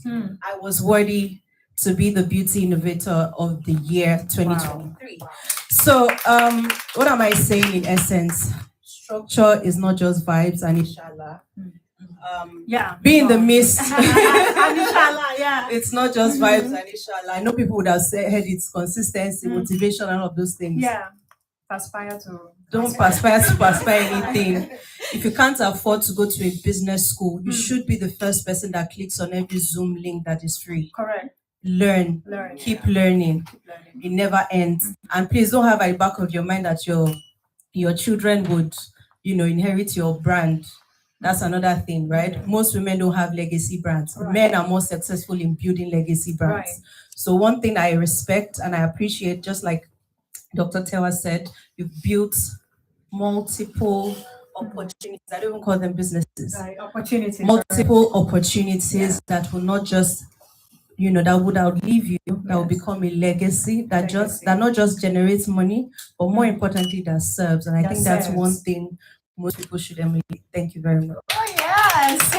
I was worthy to be the beauty innovator of the year 2023. Wow. So what am I saying in essence? Structure is not just vibes and inshallah. Be in the midst. And inshallah, It's not just vibes and inshallah. I know people would have said it's consistency, motivation, and all of those things. Don't perspire to perspire anything. If you can't afford to go to a business school, you should be the first person that clicks on every Zoom link that is free. Correct. Learn. Keep learning. It never ends. And please don't have at the back of your mind that your children would, inherit your brand. That's another thing, right? Most women don't have legacy brands. Right. Men are more successful in building legacy brands. Right. So one thing I respect and I appreciate, just like Dr. Tewa said, you've built multiple opportunities. I don't even call them businesses. Right. Opportunities. Multiple opportunities that will not just, that would outlive you, that will become a legacy that not just generates money, but more importantly, that serves. And I think that's one thing most people should emulate. Thank you very much. Oh, yes.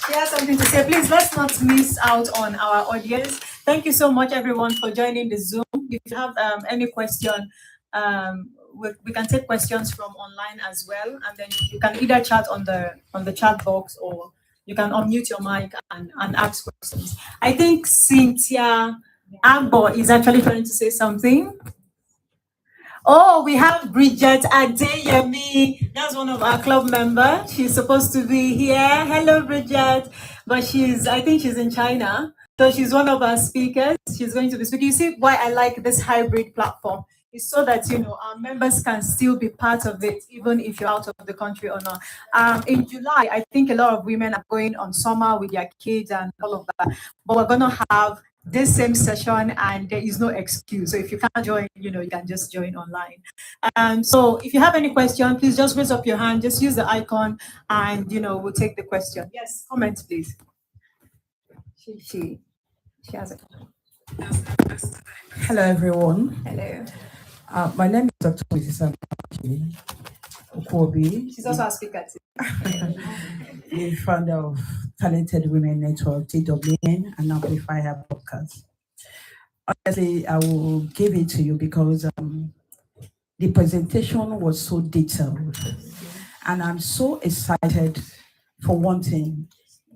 She has something to say. Please, let's not miss out on our audience. Thank you so much, everyone, for joining the Zoom. If you have any question, we can take questions from online as well. And then you can either chat on the chat box, or you can unmute your mic and ask questions. I think Cynthia Agbo is actually trying to say something. Oh, we have Bridget Adeyemi. That's one of our club members. She's supposed to be here. Hello, Bridget. But I think she's in China. So she's one of our speakers. She's going to be speaking. You see why I like this hybrid platform? It's so that, our members can still be part of it, even if you're out of the country or not. In July, I think a lot of women are going on summer with their kids and all of that. But we're going to have this same session, and there is no excuse. So if you can't join, you can just join online. So if you have any question, please just raise up your hand. Just use the icon, and we'll take the question. Yes, comment, please. She has it. Hello, everyone. Hello. My name is Dr. Mrs. Okobi. She's also a speaker too. The founder of Talented Women Network, TWN, and Amplify Her podcast. Honestly, I will give it to you because the presentation was so detailed. And I'm so excited for one thing.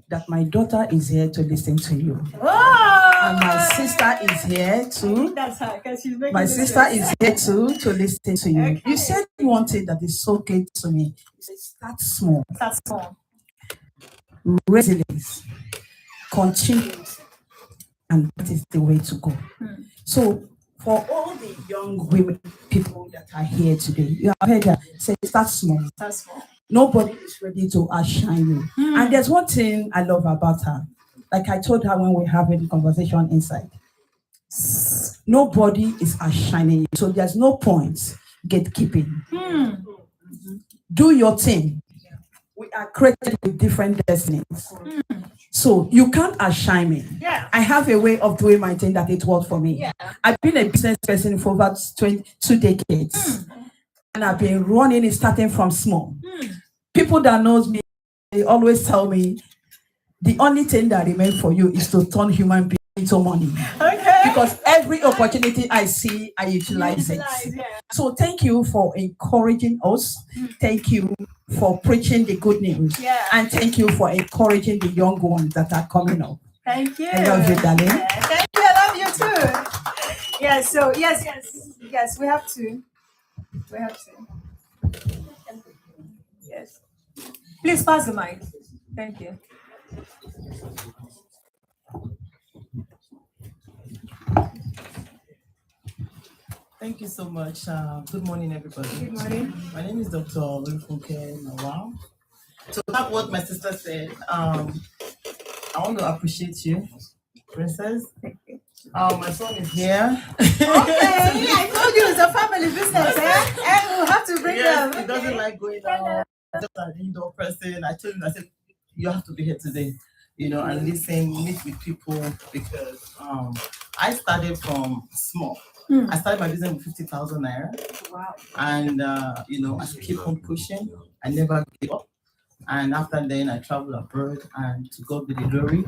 that my daughter is here to listen to you. Oh! And my sister is here too. That's her, because she's making My this sister face. is here too to listen to you. Okay. You said one thing that is so good to me. You said start small. Start small. Resilience, continuous, and that is the way to go. So for all the young women, people that are here today, you have heard that say start small. Start small. Nobody is ready to outshine you. And there's one thing I love about her. Like I told her when we were having the conversation inside. Nobody is outshining you. So there's no point gatekeeping. Do your thing. We are created with different destinies. So you can't outshine me. Yeah. I have a way of doing my thing that it works for me. Yeah. I've been a business person for about 22 decades. And I've been running it starting from small. People that knows me, they always tell me, the only thing that remains for you is to turn human beings into money. Okay. Because every opportunity I see, I utilize it. Yeah. So thank you for encouraging us. Thank you for preaching the good news. Yeah. And thank you for encouraging the young ones that are coming up. Thank you. I love you, darling. Yeah, thank you. I love you too. Yeah, so yes, we have to. We have to. Yes. Please pass the mic. Thank you. Thank you so much. Good morning, everybody. Good morning. My name is Dr. Olufunke Nawal. To back what my sister said, I want to appreciate you, Princess. My son is here. Okay, I told you it's a family business, and we'll have to bring them. He doesn't like going out. Just an indoor person. I told him, I said, you have to be here today, and listen, meet with people, because I started from small. I started my business with 50,000 naira. Wow. And, I keep on pushing. I never gave up. And after then, I traveled abroad, and to God be the glory.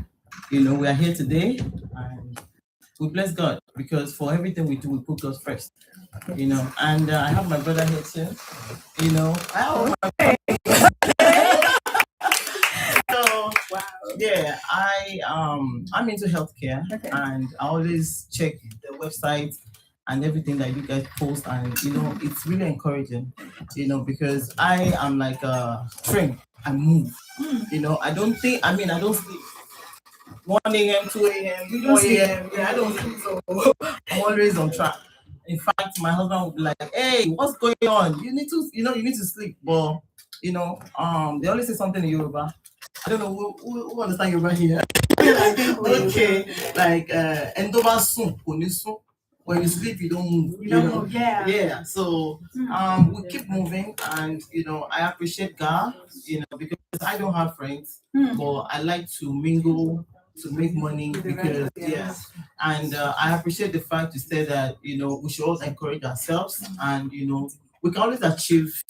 We are here today, and we bless God, because for everything we do, we put God first. And I have my brother here too. So yeah, I'm into healthcare, and I always check the website and everything that you guys post, and it's really encouraging, because I am like a train. I move. I don't sleep. 1 a.m., 2 a.m., 4 a.m. Yeah, I don't sleep, so I'm always on track. In fact, my husband would be like, "Hey, what's going on? You need to sleep." But they always say something in Yoruba. I don't know who understand Yoruba here. Okay, like "Endoba sun, koni sun." When you sleep, you don't move. You don't move, yeah. Yeah. So we keep moving, and I appreciate God, because I don't have friends, but I like to mingle to make money, because and I appreciate the fact you said that we should always encourage ourselves, and we can always achieve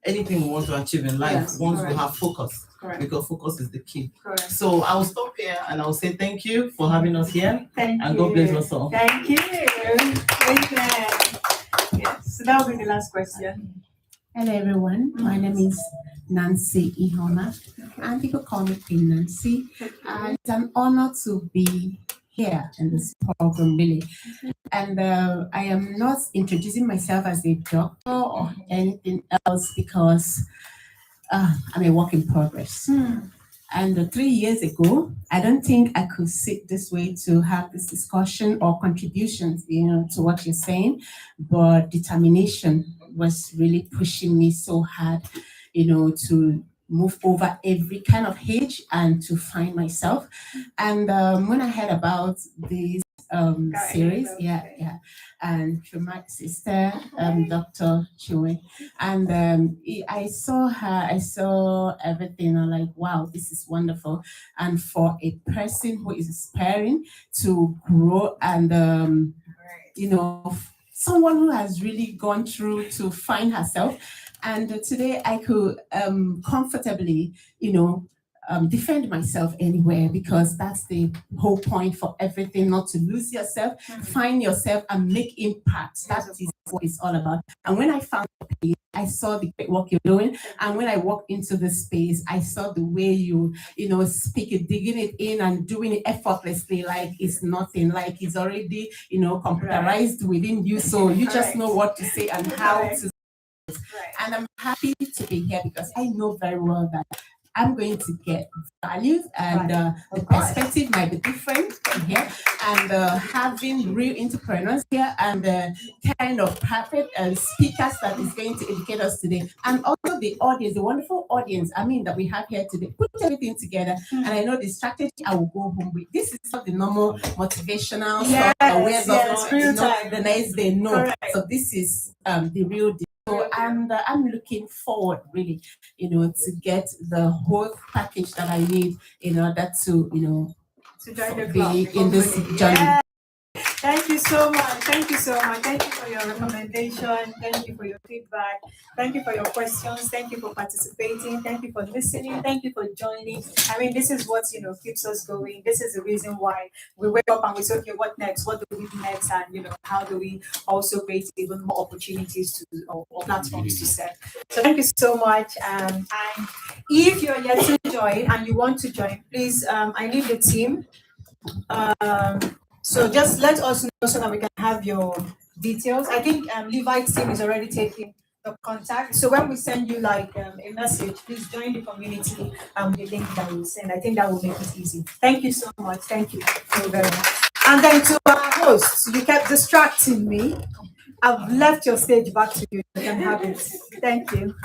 anything we want to achieve in life once we have focus. Correct. Because focus is the key. Correct. So I will stop here, and I will say thank you for having us here. Thank and you. God bless us all. Thank you. Amen. Yes. So that will be the last question. Hello, everyone. My name is Nancy Ihoma, and people call me Queen Nancy. And it's an honor to be here in this program, really. And I am not introducing myself as a doctor or anything else, because I'm a work in progress. And 3 years ago, I don't think I could sit this way to have this discussion or contributions, to what you're saying, but determination was really pushing me so hard, to move over every kind of age and to find myself. And when I heard about this series, and through my sister, Dr. Chue, and I saw her, I saw everything. I'm like, wow, this is wonderful. And for a person who is aspiring to grow, and someone who has really gone through to find herself. And today I could comfortably, defend myself anywhere, because that's the whole point for everything, not to lose yourself, find yourself and make impact. That is what it's all about. And when I found the page, I saw the great work you're doing. And when I walked into the space, I saw the way you speak it, digging it in and doing it effortlessly, like it's nothing, like it's already, computerized within you. So you just know what to say and how to. And I'm happy to be here because I know very well that I'm going to get values, and the perspective might be different from here. And having real entrepreneurs here and kind of perfect speakers that is going to educate us today, and also the audience, the wonderful audience, that we have here today, put everything together. And I know the strategy I will go home with. This is not the normal motivational stuff that wears off the next day. No. Correct. So this is the real deal. So I'm looking forward really, to get the whole package that I need in order to, to join the be club, in this journey. Yeah. Thank you so much. Thank you so much. Thank you for your recommendation. Thank you for your feedback. Thank you for your questions. Thank you for participating. Thank you for listening. Thank you for joining. This is what keeps us going. This is the reason why we wake up and we say, okay, what next? What do we do next? And how do we also create even more opportunities to or platforms to serve? So thank you so much. And if you're yet to join and you want to join, please, I need the team. So just let us know so that we can have your details. I think Levi's team is already taking the contact. So when we send you a message, please join the community the link that we send. I think that will make it easy. Thank you so much. Thank you so very much. And then to our hosts, you kept distracting me. I've left your stage back to you. You can have it. Thank you.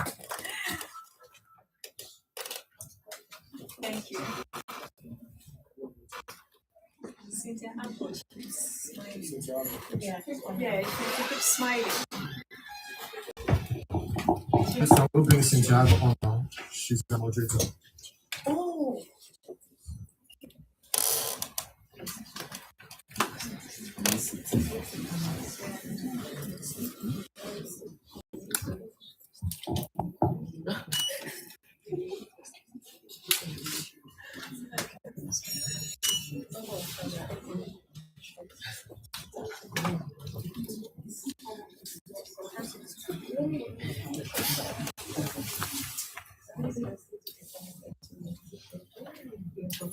Thank you. Cynthia, smiling. Yeah, she keeps smiling. Yes, I will bring Cynthia on now. She's the moderator. Oh.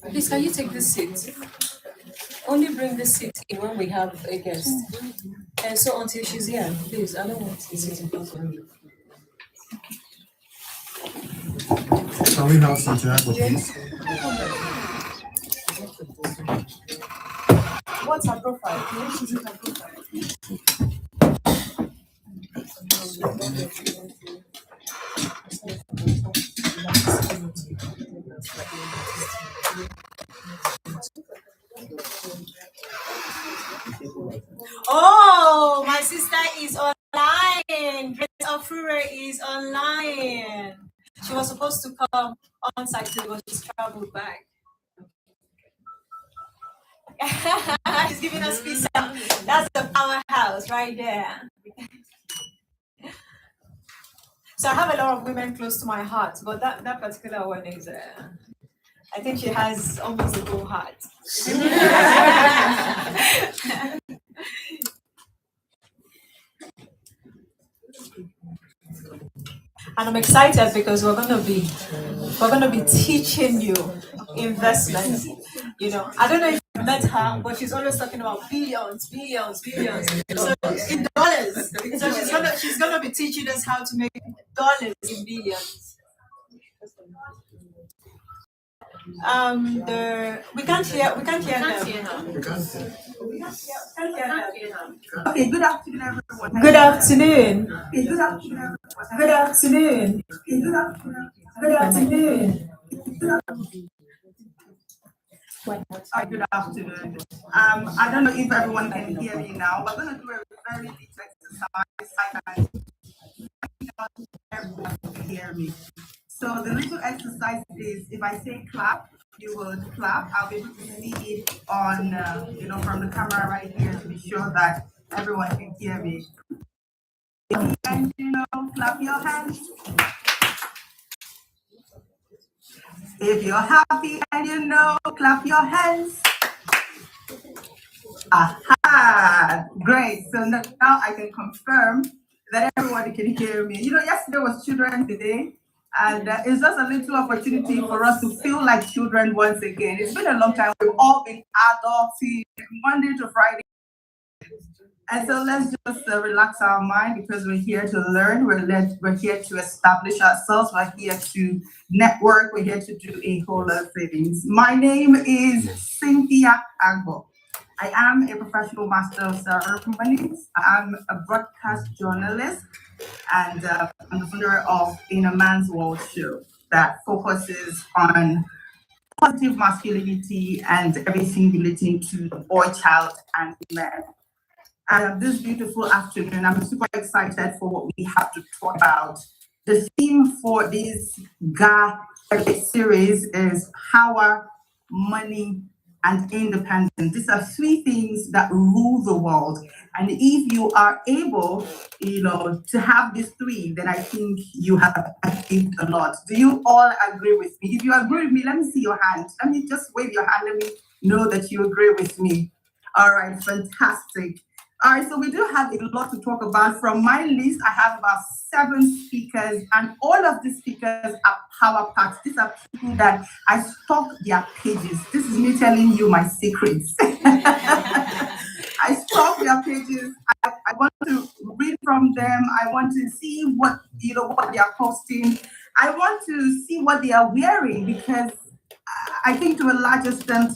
Please, can you take this seat? Only bring this seat in when we have a guest. And so until she's here, please, I don't want to sit in front of you. Can we have Cynthia, please? What's her profile? She's in her profile. Oh, my sister is online. Grace Ofure is online. She was supposed to come on site today, but she's traveled back. She's giving us peace out. That's the powerhouse right there. So I have a lot of women close to my heart, but that particular one is, I think she has almost a full heart. And I'm excited because we're gonna be teaching you investment. I don't know if you met her, but she's always talking about billions. So in dollars. So she's gonna be teaching us how to make dollars in billions. We can't hear them. Okay, good afternoon, everyone. Good afternoon. Okay, good afternoon, everyone. Good afternoon. Okay, good afternoon. Good afternoon. Good afternoon. I don't know if everyone can hear me now. We're going to do a very big exercise. Everyone can hear me. So the little exercise is, if I say clap, you will clap. I'll be able to see it on, from the camera right here to be sure that everyone can hear me. And clap your hands. If you're happy and you know, clap your hands. Aha, great. So now I can confirm that everybody can hear me. You know, yesterday was Children's Day, and it's just a little opportunity for us to feel like children once again. It's been a long time. We've all been adults Monday to Friday. And so let's just relax our mind because we're here to learn. We're here to establish ourselves. We're here to network. We're here to do a whole lot of things. My name is Cynthia Agbo. I am a professional master of ceremonies. I'm a broadcast journalist, and I'm the founder of In a Man's World show that focuses on positive masculinity and everything relating to the boy child and man. This beautiful afternoon, I'm super excited for what we have to talk about. The theme for this Gah Elite Series is power, money, and independence. These are three things that rule the world. And if you are able, to have these three, then I think you have achieved a lot. Do you all agree with me? If you agree with me, let me see your hand. Let me just wave your hand. Let me know that you agree with me. All right, fantastic. All right, so we do have a lot to talk about. From my list, I have about 7 speakers, and all of these speakers are power packs. These are people that I stalk their pages. This is me telling you my secrets. I stalk their pages. I want to read from them. I want to see what they are posting. I want to see what they are wearing, because I think to a large extent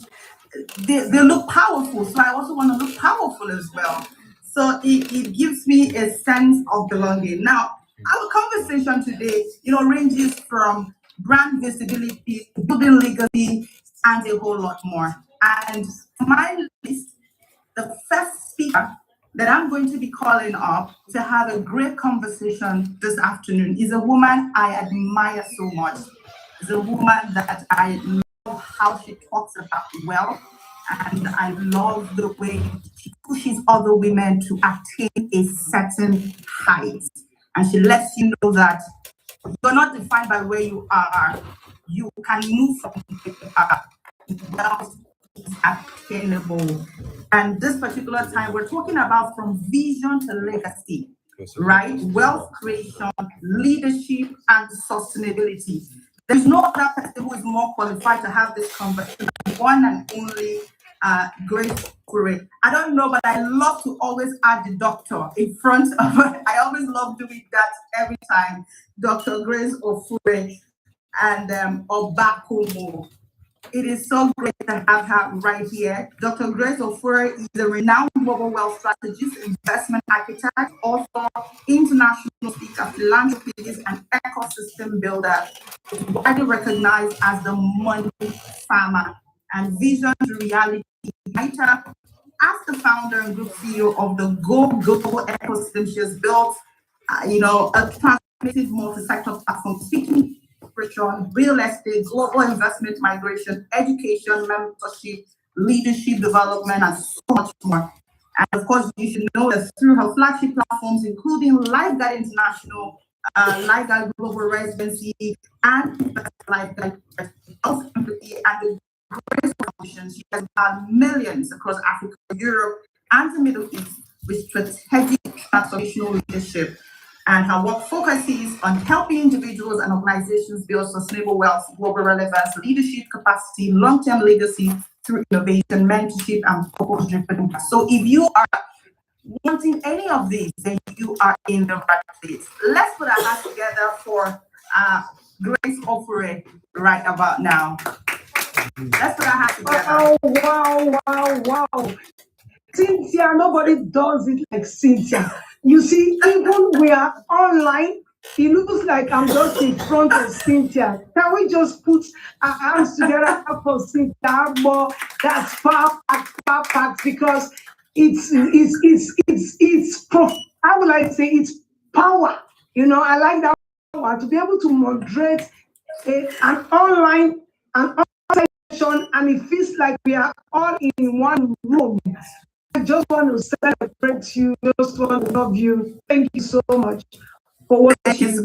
they look powerful. So I also want to look powerful as well. So it gives me a sense of belonging. Now, our conversation today, ranges from brand visibility, building legacy, and a whole lot more. And my list, the first speaker that I'm going to be calling up to have a great conversation this afternoon is a woman I admire so much. It's a woman that I love how she talks about wealth, and I love the way she pushes other women to attain a certain height. And she lets you know that you're not defined by where you are. You can move from where you are. Wealth is attainable. And this particular time, we're talking about from vision to legacy, right? Wealth creation, leadership, and sustainability. There's no other person who is more qualified to have this conversation. One and only Grace Ofure. I don't know, but I love to always add the doctor in front of her. I always love doing that every time. Dr. Grace Ofure and Obakumo. It is so great to have her right here. Dr. Grace Ofure is a renowned global wealth strategist, investment architect, author, international speaker, philanthropist, and ecosystem builder. She's widely recognized as the money farmer and vision to reality writer. As the founder and group CEO of the Go Global ecosystem, she has built, a transformative multi-sector platform speaking real estate, global investment migration, education, mentorship, leadership development, and so much more. And of course, you should know that through her flagship platforms, including Lifeguard International, Lifeguard Global Residency, and Lifeguard Health Empathy, and the Grace Foundation, she has had millions across Africa, Europe, and the Middle East with strategic transformational leadership. And her work focuses on helping individuals and organizations build sustainable wealth, global relevance, leadership capacity, long-term legacy through innovation, mentorship, and purpose-driven impact. So if you are wanting any of these, then you are in the right place. Let's put our hands together for Grace Ofure right about now. Let's put our hands together. Oh, wow. Cynthia, nobody does it like Cynthia. You see, even we are online, it looks like I'm just in front of Cynthia. Can we just put our hands together for Cynthia? But that's far back, because how would I say, it's power. I like that power to be able to moderate an online session, and it feels like we are all in one room. I just want to celebrate you, just want to love you. Thank you so much for what she's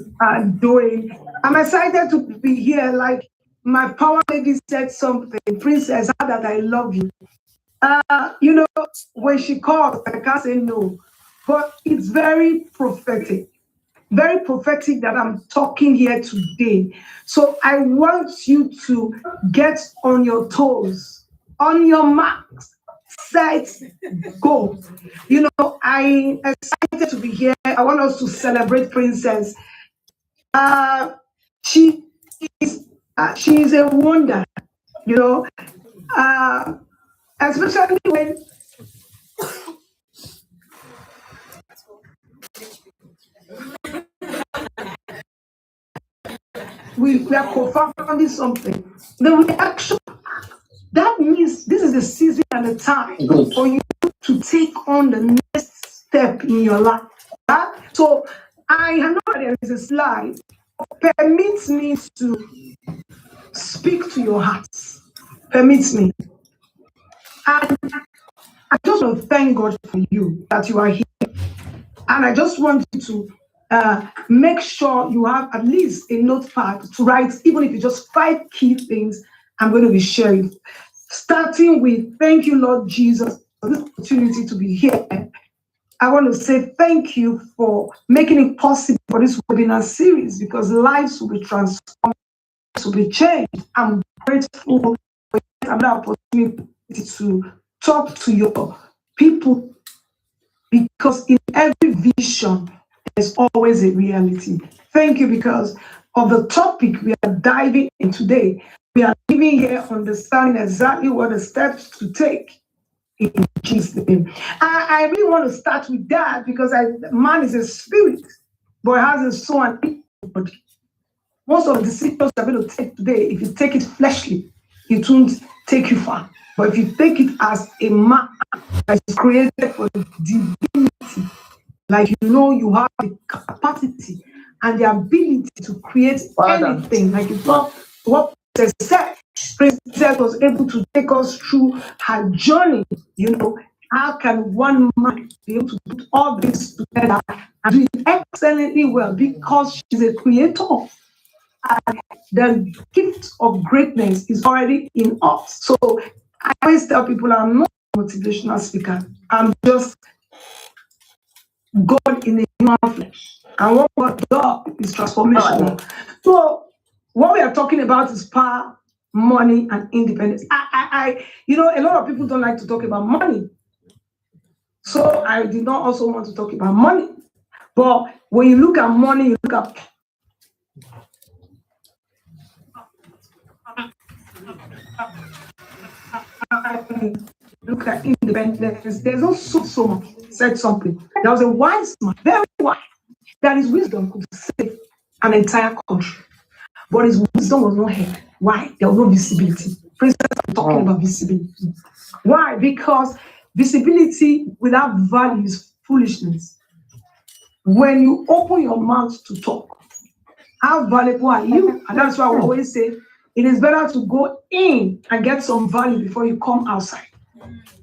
doing. I'm excited to be here. Like my power lady said something, Princess, how that I love you. When she calls, I can't say no, but it's very prophetic that I'm talking here today. So I want you to get on your toes, on your marks, set, go. I'm excited to be here. I want us to celebrate Princess. She is a wonder, especially when we are co-founding something. The reaction, that means this is the season and the time for you to take on the next step in your life. So I know there is a slide. Permit me to speak to your hearts. Permit me. And I just want to thank God for you, that you are here. And I just want you to make sure you have at least a notepad to write, even if it's just 5 key things I'm going to be sharing. Starting with, thank you, Lord Jesus, for this opportunity to be here. I want to say thank you for making it possible for this webinar series, because lives will be transformed, lives will be changed. I'm grateful for another opportunity to talk to your people, because in every vision, there's always a reality. Thank you, because of the topic we are diving in today. We are living here understanding exactly what the steps to take in Jesus' name. I really want to start with that, because man is a spirit, but it has a soul and body. Most of the decisions you're going to take today, if you take it fleshly, it won't take you far. But if you take it as a man that is created for divinity, like you have the capacity and the ability to create anything, like it's not what Princess said. Princess was able to take us through her journey. How can one man be able to put all this together and do it excellently well? Because she's a creator. And the gift of greatness is already in us. So I always tell people I'm not a motivational speaker. I'm just God in the human flesh. And what God does is transformational. So what we are talking about is power, money, and independence. A lot of people don't like to talk about money. So I did not also want to talk about money. But when you look at money, you look at independence. There's also so much. Said something. There was a wise man, very wise, that his wisdom could save an entire country. But his wisdom was not heard. Why? There was no visibility. Princess, I'm talking about visibility. Why? Because visibility without value is foolishness. When you open your mouth to talk, how valuable are you? And that's why I always say it is better to go in and get some value before you come outside,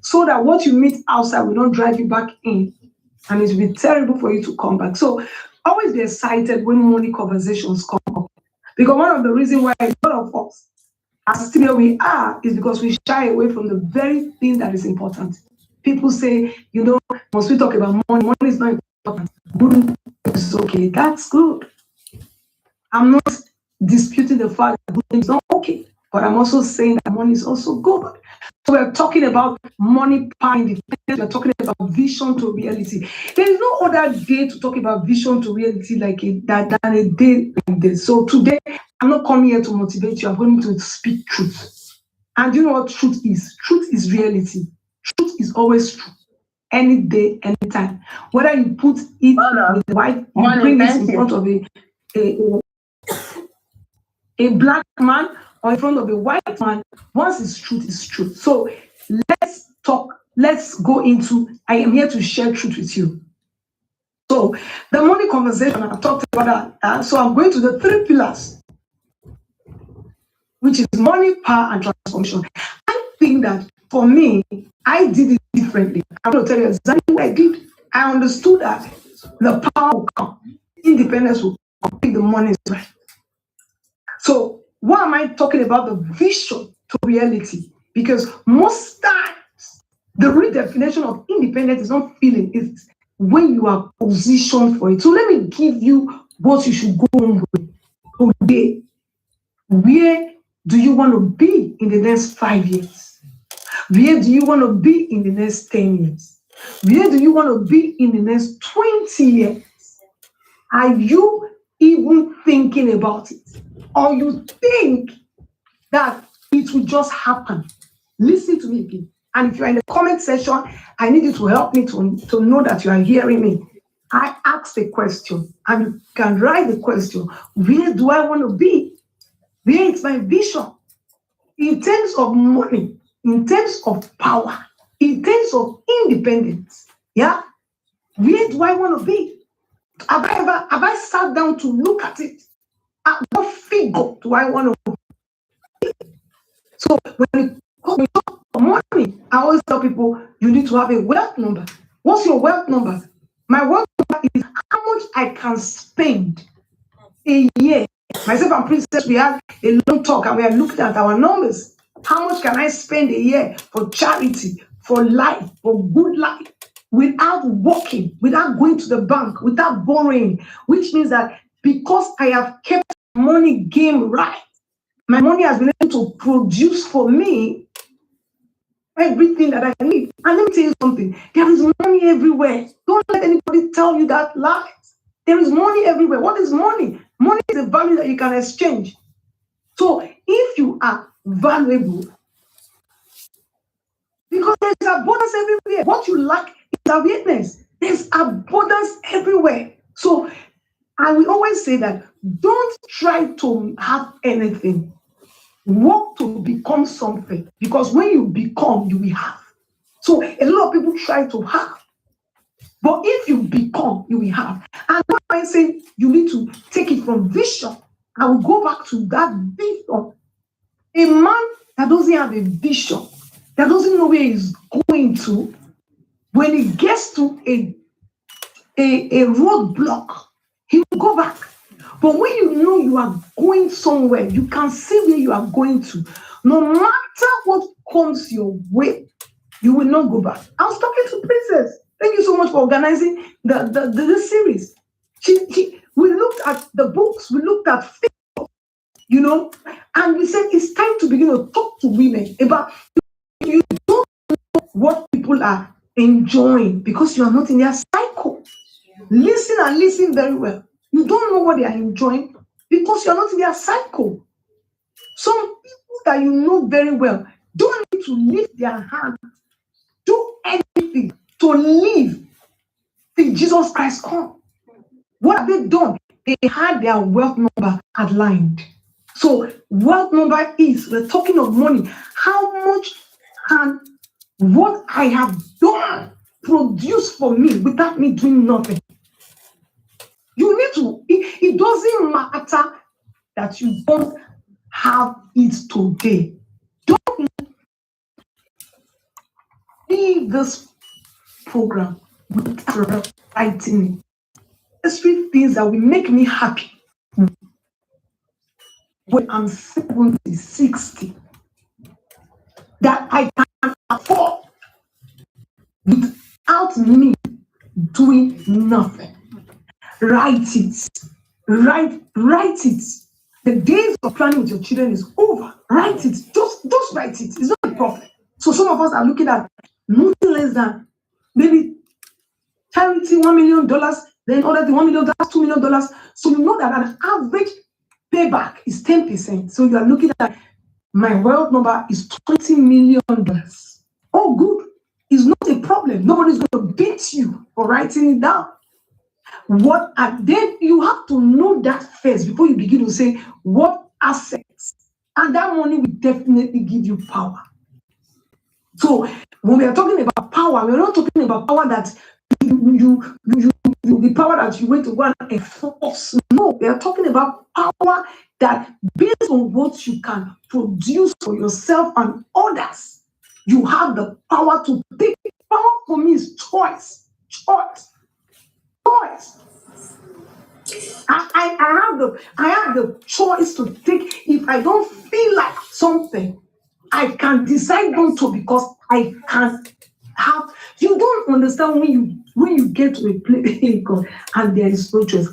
so that what you meet outside will not drive you back in, and it will be terrible for you to come back. So always be excited when money conversations come up, because one of the reasons why a lot of us are still where we are is because we shy away from the very thing that is important. People say, must we talk about money? Money is not important. Money is okay. That's good. I'm not disputing the fact that money is not okay, but I'm also saying that money is also good. So we're talking about money, power, independence. We're talking about vision to reality. There is no other day to talk about vision to reality than a day like this. So today, I'm not coming here to motivate you. I'm going to speak truth. And you know what truth is? Truth is reality. Truth is always true. Any day, anytime. Whether you put it with the white, you bring it in front of a black man or in front of a white man, once it's truth, it's truth. So let's talk. Let's go into, I am here to share truth with you. So the money conversation, I've talked about that. So I'm going to the 3 pillars, which is money, power, and transformation. I think that for me, I did it differently. I'm going to tell you exactly what I did. I understood that the power will come, independence will come, the money is right. So Why am I talking about the vision to reality? Because most times, the real definition of independence is not feeling, it's when you are positioned for it. So let me give you what you should go on with today. Where do you want to be in the next 5 years? Where do you want to be in the next 10 years? Where do you want to be in the next 20 years? Are you even thinking about it? Or you think that it will just happen? Listen to me again. And if you're in the comment section, I need you to help me to know that you are hearing me. I asked a question, and you can write the question. Where do I want to be? Where is my vision? In terms of money, in terms of power, in terms of independence, yeah? Where do I want to be? Have I sat down to look at it? At what figure do I want to be? So when we talk about money, I always tell people you need to have a wealth number. What's your wealth number? My wealth number is how much I can spend a year. Myself and Princess, we had a long talk and we are looking at our numbers. How much can I spend a year for charity, for life, for good life, without working, without going to the bank, without borrowing? Which means that because I have kept money game right, my money has been able to produce for me everything that I need. And let me tell you something, there is money everywhere. Don't let anybody tell you that lie. There is money everywhere. What is money? Money is a value that you can exchange. So if you are valuable, because there's abundance everywhere. What you lack is awareness. There's abundance everywhere. So I will always say that don't try to have anything. Work to become something. Because when you become, you will have. So a lot of people try to have. But if you become, you will have. And what I say, you need to take it from vision. I will go back to that vision. A man that doesn't have a vision, that doesn't know where he's going to, when he gets to a roadblock, he will go back. But when you know you are going somewhere, you can see where you are going to. No matter what comes your way, you will not go back. I was talking to Princess. Thank you so much for organizing the series. We looked at the books, we looked at film, and we said it's time to begin to talk to women about you don't know what people are enjoying because you are not in their cycle. Listen and listen very well. You don't know what they are enjoying because you are not in their cycle. Some people that you know very well don't need to lift their hand, do anything to live till Jesus Christ come. What have they done? They had their wealth number outlined. So wealth number is, we're talking of money. How much can what I have done produce for me without me doing nothing? You need to, it doesn't matter that you don't have it today. Don't leave this program without writing it. There's 3 things that will make me happy when I'm 70, 60, that I can afford without me doing nothing. Write it. Write it. The days of planning with your children is over. Write it. Just write it. It's not a problem. So some of us are looking at nothing less than maybe charity, $1 million, then other thing, $1 million, $2 million. So you know that an average payback is 10%. So you are looking at my wealth number is $20 million. Oh, good. It's not a problem. Nobody's going to beat you for writing it down. Then you have to know that first before you begin to say what assets, and that money will definitely give you power. So when we are talking about power, we're not talking about power that the power that you went to go and enforce. No, we are talking about power that based on what you can produce for yourself and others, you have the power to take. Power for me is choice. I have the choice to take. If I don't feel like something, I can decide not to because I can't have. You don't understand when you get to a place and there is no choice.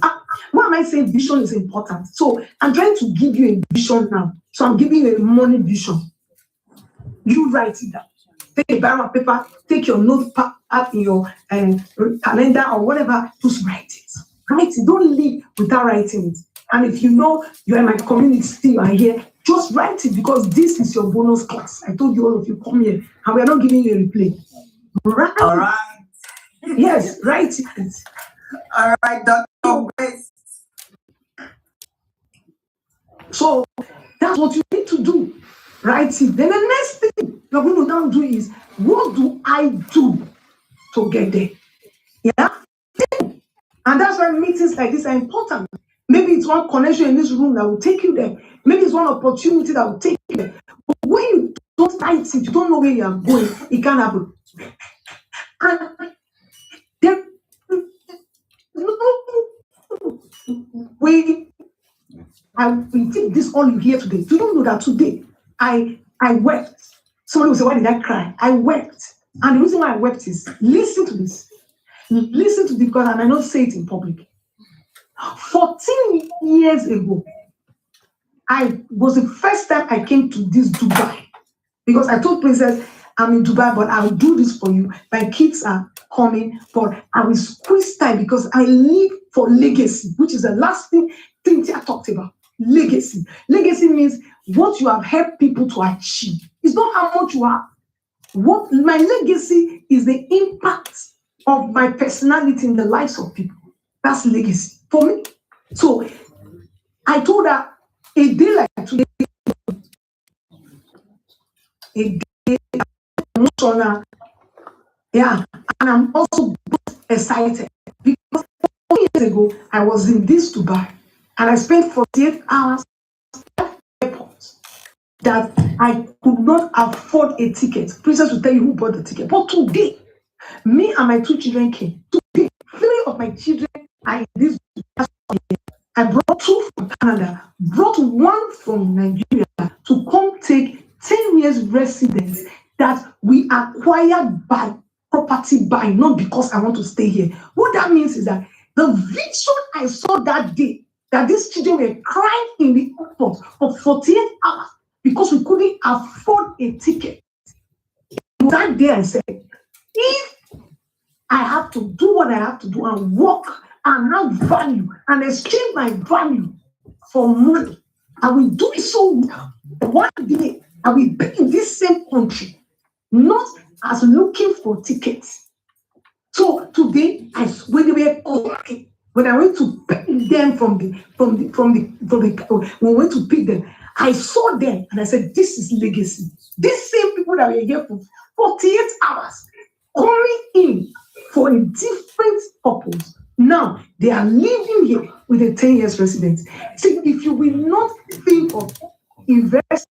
Why am I saying vision is important? So I'm trying to give you a vision now. So I'm giving you a money vision. You write it down. Take a bar of paper, take your notepad in your calendar or whatever, just write it. Write it. Don't leave without writing it. And if you know you are in my community, you are here, just write it because this is your bonus class. I told you all of you come here and we are not giving you a replay. Write all right. Yes, write it. All right, Dr. Grace. So that's what you need to do. Write it. Then the next thing you're going to now do is, what do I do to get there? Yeah? And that's why meetings like this are important. Maybe it's one connection in this room that will take you there. Maybe it's one opportunity that will take you there. But when you don't write it, you don't know where you are going, it can't happen. And then I will take this all you hear today. You don't know that today I wept. Somebody will say, why did I cry? I wept. And the reason why I wept is, listen to this. Listen to this because I might not say it in public. 14 years ago, I was the first time I came to this Dubai. Because I told Princess, I'm in Dubai, but I'll do this for you. My kids are coming, but I will squeeze time because I live for legacy, which is the last thing Cynthia talked about. Legacy. Legacy means what you have helped people to achieve. It's not how much you have. What my legacy is the impact of my personality in the lives of people. That's legacy for me. So I told her a day like today, a day emotional, yeah, and I'm also excited because 4 years ago I was in this Dubai and I spent 48 hours at the airport that I could not afford a ticket. Princess will tell you who bought the ticket. But today, me and my 2 children came. Today, 3 of my children are in this Dubai. I brought 2 from Canada, brought 1 from Nigeria to come take 10 years residence that we acquired by property buying, not because I want to stay here. What that means is that the vision I saw that day, that these children were crying in the airport for 48 hours because we couldn't afford a ticket. That day I said, if I have to do what I have to do and work and have value and exchange my value for money, I will do it so one day I will be in this same country, not as looking for tickets. So today, when they were okay, when I went to pick them from the when we went to pick them, I saw them and I said, this is legacy. These same people that were here for 48 hours coming in for a different purpose. Now they are living here with a 10 years residence. See, if you will not think of investing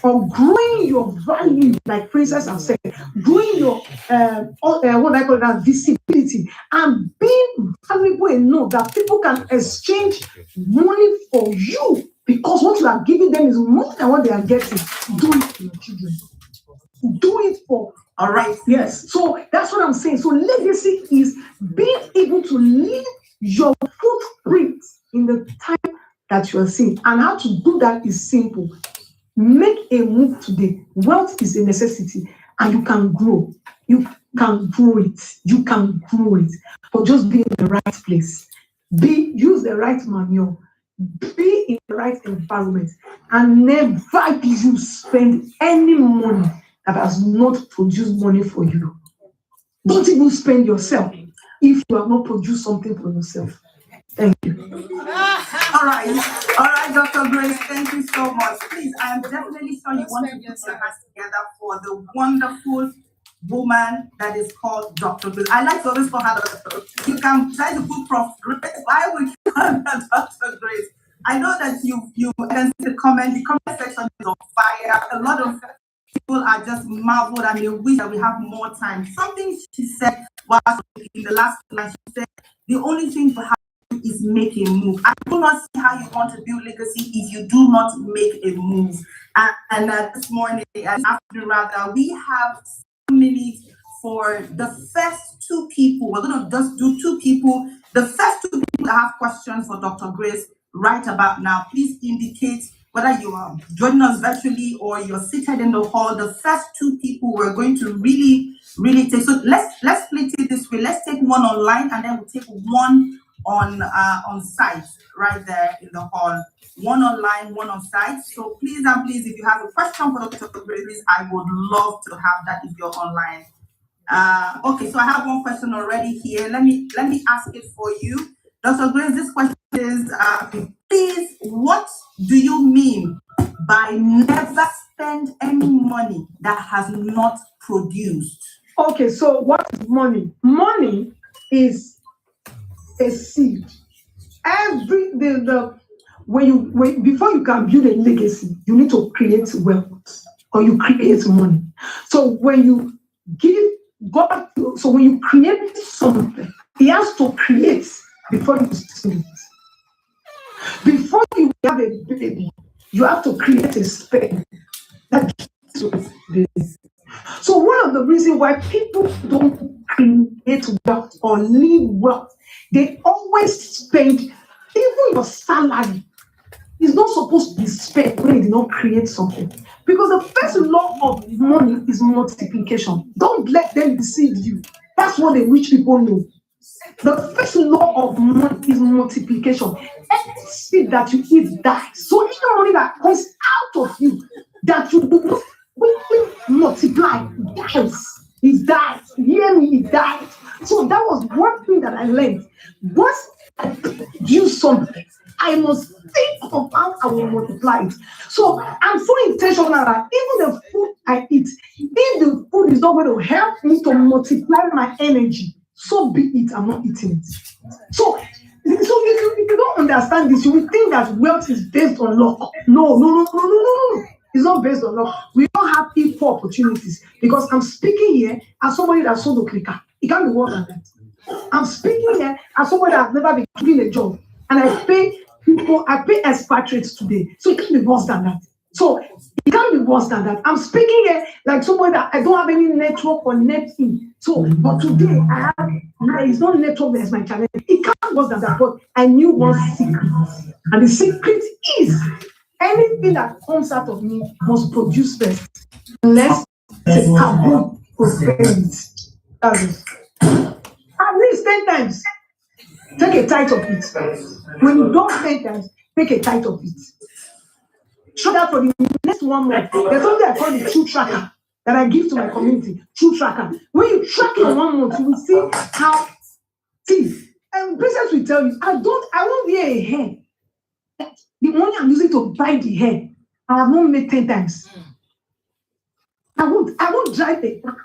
or growing your value, like Princess have said, growing your what I call that visibility and being valuable enough that people can exchange money for you because what you are giving them is more than what they are getting. Do it for your children. Do it for. All right. Yes. So that's what I'm saying. So legacy is being able to leave your footprint in the time that you are seeing. And how to do that is simple. Make a move today. Wealth is a necessity, and you can grow. You can grow it. You can grow it. But just be in the right place. Use the right manure. Be in the right environment, and never you spend any money that has not produced money for you. Don't even spend yourself if you have not produced something for yourself. Thank you. All right, Dr. Grace, thank you so much. Please, I am definitely sure you want to put your hands together for the wonderful woman that is called Dr. Grace. I like to always call her Dr. You can try to put Prof. Grace. Why would you call her Dr. Grace? I know that you can see the comment section is on fire. A lot of people are just marveled and they wish that we have more time. Something she said was in the last class, she said, the only thing to have is make a move. I do not see how you want to build legacy if you do not make a move. And this morning, afternoon rather, we have 2 minutes for the first 2 people. We're going to just do 2 people. The first 2 people that have questions for Dr. Grace right about now, please indicate whether you are joining us virtually or you're seated in the hall. The first 2 people we're going to really take. So let's split it this way. Let's take one online and then we'll take one on site right there in the hall. One online, one on site. So please and please, if you have a question for Dr. Grace, I would love to have that if you're online. Okay, so I have one question already here. Let me ask it for you. Dr. Grace, this question is, please, what do you mean by never spend any money that has not produced? Okay, so what is money? Money is a seed. Before you can build a legacy, you need to create wealth or you create money. So when you give God, so when you create something, He has to create before you see it. Before you have a baby, you have to create a sperm that gives you this. So one of the reasons why people don't create wealth or live wealth, they always spend, even your salary is not supposed to be spent when you do not create something. Because the first law of money is multiplication. Don't let them deceive you. That's what the rich people know. The first law of money is multiplication. Any seed that you eat dies. So any money that comes out of you that you do not quickly multiply dies. It dies. Hear me, it dies. So that was one thing that I learned. Once I do something, I must think of how I will multiply it. So I'm so intentional that even the food I eat, if the food is not going to help me to multiply my energy, so be it, I'm not eating it. So if you don't understand this, you will think that wealth is based on luck. No. It's not based on luck. We don't have equal opportunities because I'm speaking here as somebody that sold a clicker. It can't be worse than that. I'm speaking here as somebody that has never been given a job, and I pay expatriates today. So it can't be worse than that. So it can't be worse than that. I'm speaking here like somebody that I don't have any network or net in. So, but today there is no network, there's my challenge. It can't be worse than that. But I knew one secret. And the secret is anything that comes out of me must produce first. Unless it's a taboo prosperity. That's it. At least 10 times. Take a tithe of it. When you don't 10 times, take a tithe of it. Show that for the next 1 month. There's something I call the true tracker that I give to my community. True tracker. When you track in 1 month, you will see how. See, and business will tell you, I won't wear a hair. The money I'm using to buy the hair, I have not made 10 times. I won't drive a car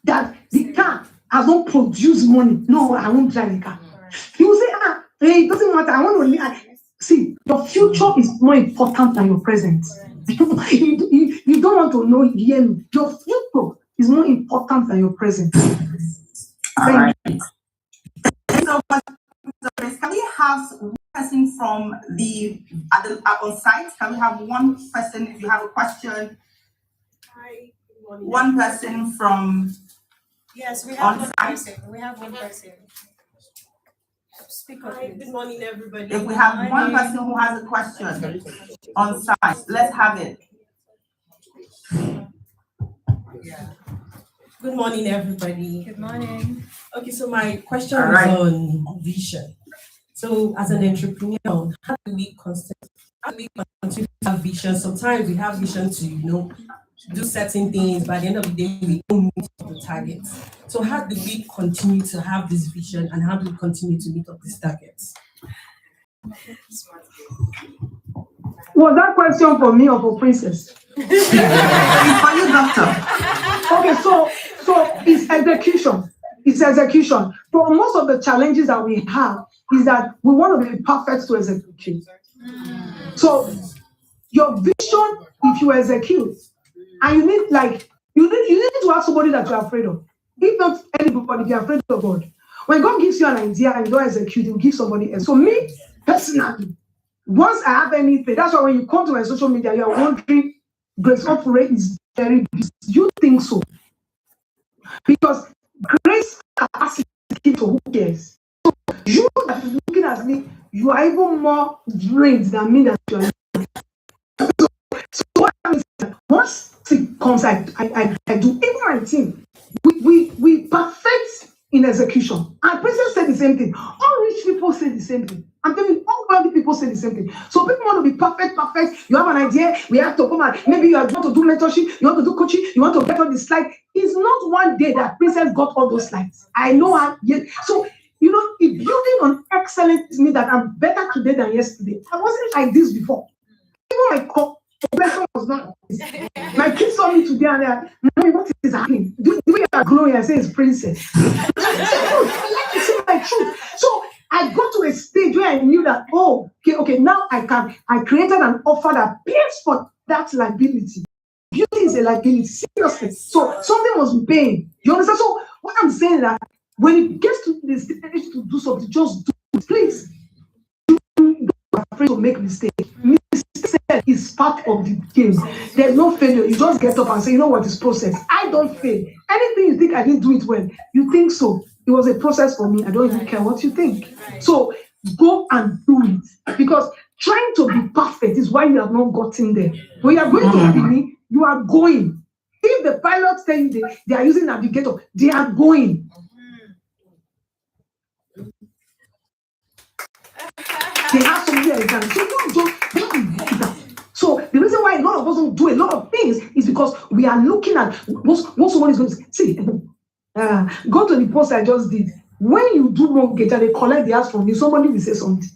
that the car has not produced money. No, I won't drive a car. You will say, hey, it doesn't matter. I want to see, your future is more important than your present. You don't want to know, hear me. Your future is more important than your present. All right. So, can we have one person from on site? Can we have one person if you have a question? One person from. Yes, we have on one site. person. We have one person. Speak up, please. Good morning, everybody. If we have one person who has a question on site, let's have it. Good morning, everybody. Good morning. Okay, so my question All is right. on vision. So, as an entrepreneur, how do we continue to have vision? Sometimes we have vision to, do certain things, but at the end of the day, we don't meet the targets. So, how do we continue to have this vision, and how do we continue to meet up these targets? Was that question for me or for Princess? It's for you, doctor. Okay, so it's execution. It's execution. So most of the challenges that we have is that we want to be perfect to execute. So your vision, if you execute, and you need to have somebody that you're afraid of. If not anybody, you're afraid of God. When God gives you an idea and you don't execute, you give somebody else. So me, Personally, once I have anything, that's why when you come to my social media, you're wondering, Grace Opure is very busy. You think so? Because Grace capacity for who cares? So you that is looking at me, you are even more drained than me that you are. So what happens is that once it comes, I do, even my team, we perfect in execution. And Princess said the same thing. All rich people say the same thing. I'm telling you, all wealthy people say the same thing. So people want to be perfect. You have an idea, we have to come out. Maybe you want to do mentorship, you want to do coaching, you want to get on the slide. It's not one day that Princess got all those slides. I know her. So, if building on excellence means that I'm better today than yesterday. I wasn't like this before. Even my professor was not. My kids saw me today and they're, Mommy, what is happening? The way you are glowing, I say it's Princess. I like to say my truth. So I got to a stage where I knew that, okay, now I created an offer that pays for that liability. Beauty is a liability, seriously. So something must be paying. You understand? So what I'm saying is that when it gets to this stage to do something, just do it, please. Don't be afraid to make mistakes. Mistake is part of the game. There's no failure. You just get up and say, you know what, it's process. I don't fail. Anything you think I didn't do it well, you think so. It was a process for me. I don't even care what you think. So go and do it. Because trying to be perfect is why you have not gotten there. When you are going to Benin, you are going. If the pilots tell you they are using navigator, they are going. They have something that they can. So don't do that. So the reason why a lot of us don't do a lot of things is because we are looking at what someone is going to say. See, go to the post I just did. When you do mortgage and they collect the house from you, somebody will say something.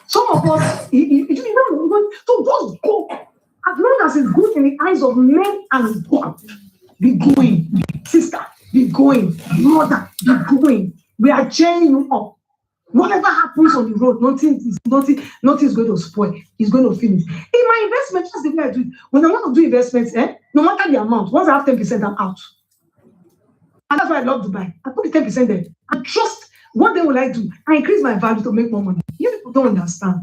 Some of us, you don't so just go. As long as it's good in the eyes of men and God, be going, sister, be going, mother, be going. We are cheering you up. Whatever happens on the road, nothing is going to spoil. It's going to finish. In my investment, just the way I do it. When I want to do investments, no matter the amount, once I have 10%, I'm out. And that's why I love Dubai. I put the 10% there. And trust, what then will I do? I increase my value to make more money. You people don't understand.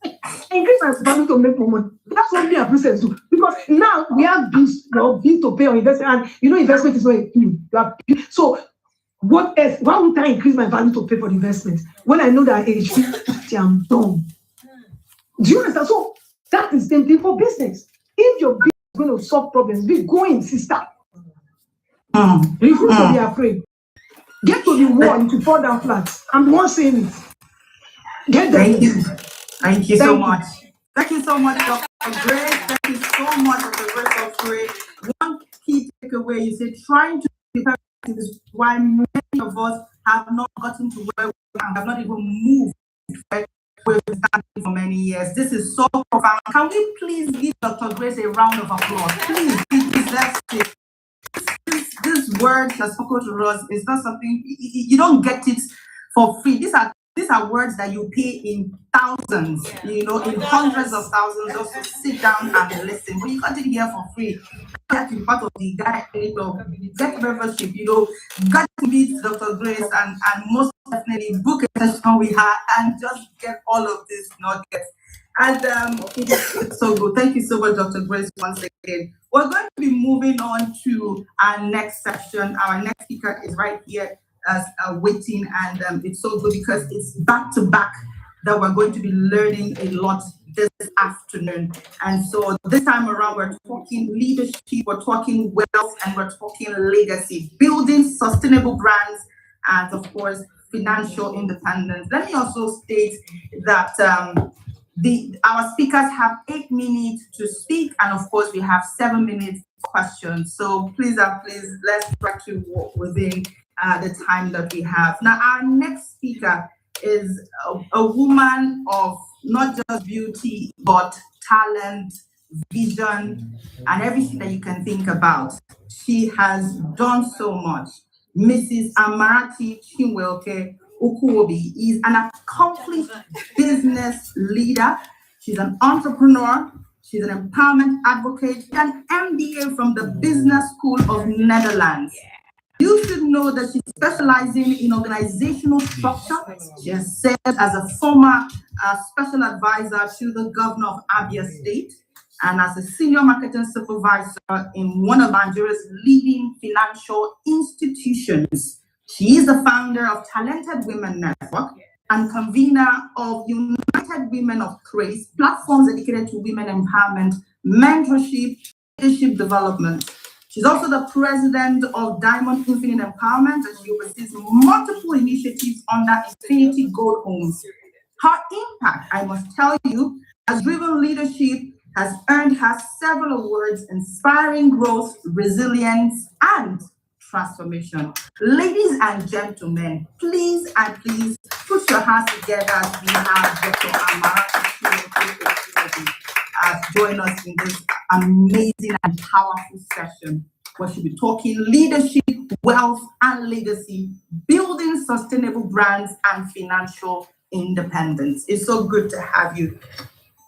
I increase my value to make more money. That's what me and Princess do. Because now we have bills to pay on investment. And investment is not a thing. So what else? Why would I increase my value to pay for the investment when I know that at age 50 I'm done? Do you understand? So that is the same thing for business. If your business is going to solve problems, be going, sister. Refuse to be afraid. Get to the wall if you fall down flat. I'm the one saying it. Get there. Thank you so much. Thank you so much, Dr. Grace. Thank you so much, Dr. Grace Opure. One key takeaway is that trying to prepare is why many of us have not gotten to where we are, have not even moved where we've been standing for many years. This is so profound. Can we please give Dr. Grace a round of applause? Please, it deserves it. This word has spoken to us is not something you don't get it for free. These are words that you pay in thousands, in hundreds of thousands, just to sit down and listen. But you got it here for free. Get to be part of the Gah Elite get membership, got to meet Dr. Grace and most definitely book a session with her and just get all of this nuggets. And it's so good. Thank you so much, Dr. Grace, once again. We're going to be moving on to our next session. Our next speaker is right here as waiting, and it's so good because it's back to back that we're going to be learning a lot this afternoon. And so this time around, we're talking leadership, we're talking wealth, and we're talking legacy, building sustainable brands, and of course, financial independence. Let me also state that our speakers have 8 minutes to speak, and of course, we have 7 minutes for questions. So please, let's try to walk within the time that we have. Now, our next speaker is a woman of not just beauty, but talent, vision, and everything that you can think about. She has done so much. Mrs. Amarati Chinwelke Ukuobi is an accomplished business leader. She's an entrepreneur. She's an empowerment advocate, an MBA from the Business School of Netherlands. You should know that she's specializing in organizational structure. She has served as a former special advisor to the governor of Abia State and as a senior marketing supervisor in one of Nigeria's leading financial institutions. She is the founder of Talented Women Network and convener of United Women of Grace, platforms dedicated to women empowerment, mentorship, leadership development. She's also the president of Diamond Infinite Empowerment, and she oversees multiple initiatives under Infinity Gold Homes. Her impact, I must tell you, has driven leadership, has earned her several awards, inspiring growth, resilience, and transformation. Ladies and gentlemen, please and please put your hands together as we have Dr. Amara join us in this amazing and powerful session where she'll be talking leadership, wealth, and legacy, building sustainable brands and financial independence. It's so good to have you,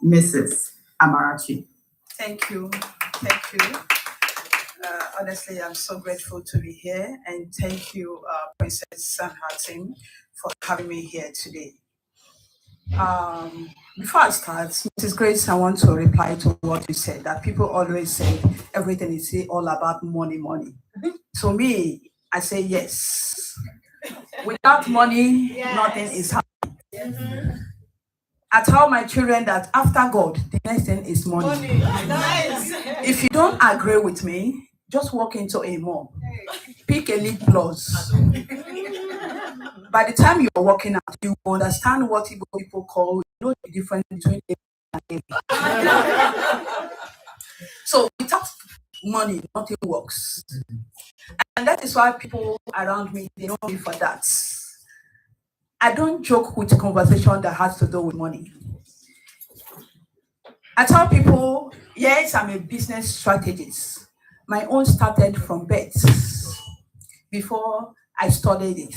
Mrs. Amarachi. Thank you. Thank you. Honestly, I'm so grateful to be here, and thank you, Princess Sanhatin, for having me here today. Before I start, Mrs. Grace, I want to reply to what you said, that people always say everything is all about money, money. To me, I say yes. Without money, nothing is happening. I tell my children that after God, the next thing is money. Nice. If you don't agree with me, just walk into a mall, pick Elite Plus. By the time you're walking out, you understand what people call, you know the difference between A and A. So without money, nothing works. And that is why people around me, they know me for that. I don't joke with conversation that has to do with money. I tell people, yes, I'm a business strategist. My own started from birth before I studied it.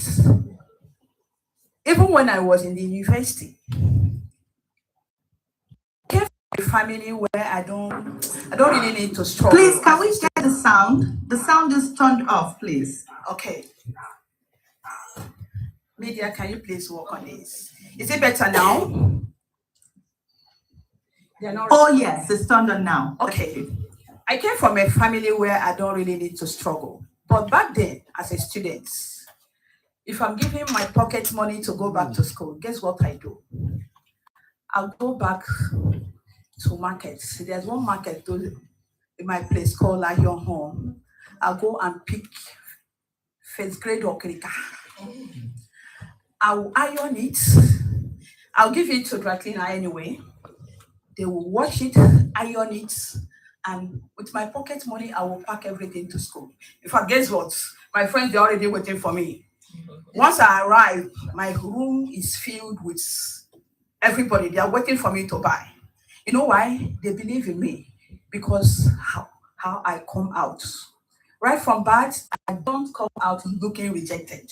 Even when I was in the university, I came from a family where I don't really need to struggle. Please, can we get the sound? The sound is turned off, please. Okay. Media, can you please work on this? Is it better now? Oh yes, it's turned on now. Okay. I came from a family where I don't really need to struggle. But back then, as a student, if I'm giving my pocket money to go back to school, guess what I do? I'll go back to markets. There's one market in my place called Lion Home. I'll go and pick first grade okrika. I'll iron it. I'll give it to dry cleaner anyway. They will wash it, iron it, and with my pocket money, I will pack everything to school. In fact, guess what? My friends, they're already waiting for me. Once I arrive, my room is filled with everybody. They are waiting for me to buy. You know why? They believe in me because how I come out. Right from birth, I don't come out looking rejected.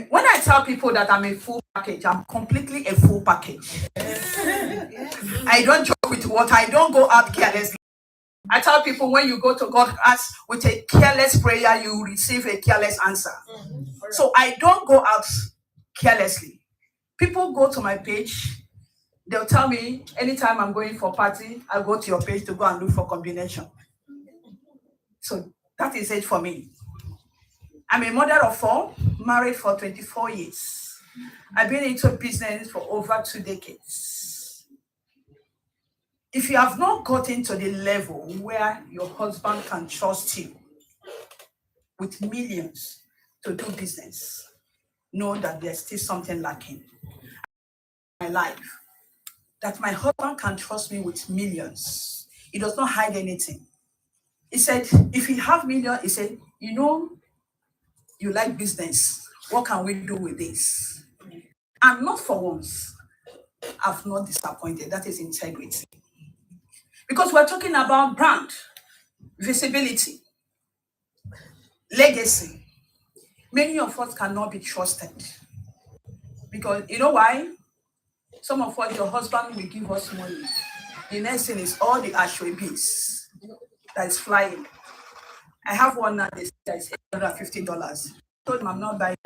When I tell people that I'm a full package, I'm completely a full package. I don't joke with what I don't go out carelessly. I tell people when you go to God ask with a careless prayer, you receive a careless answer. So I don't go out carelessly. People go to my page, they'll tell me anytime I'm going for party, I go to your page to go and look for combination. So that is it for me. I'm a mother of 4, married for 24 years. I've been into business for over 2 decades. If you have not gotten to the level where your husband can trust you with millions to do business, know that there's still something lacking in my life. That my husband can trust me with millions. He does not hide anything. He said, if you have millions, he said, you know, you like business. What can we do with this? And not for once, I've not disappointed. That is integrity. Because we're talking about brand, visibility, legacy. Many of us cannot be trusted. Because you know why? Some of us, your husband will give us money. The next thing is all the ashwebis that is flying. I have one now that is $850. Told him I'm not buying.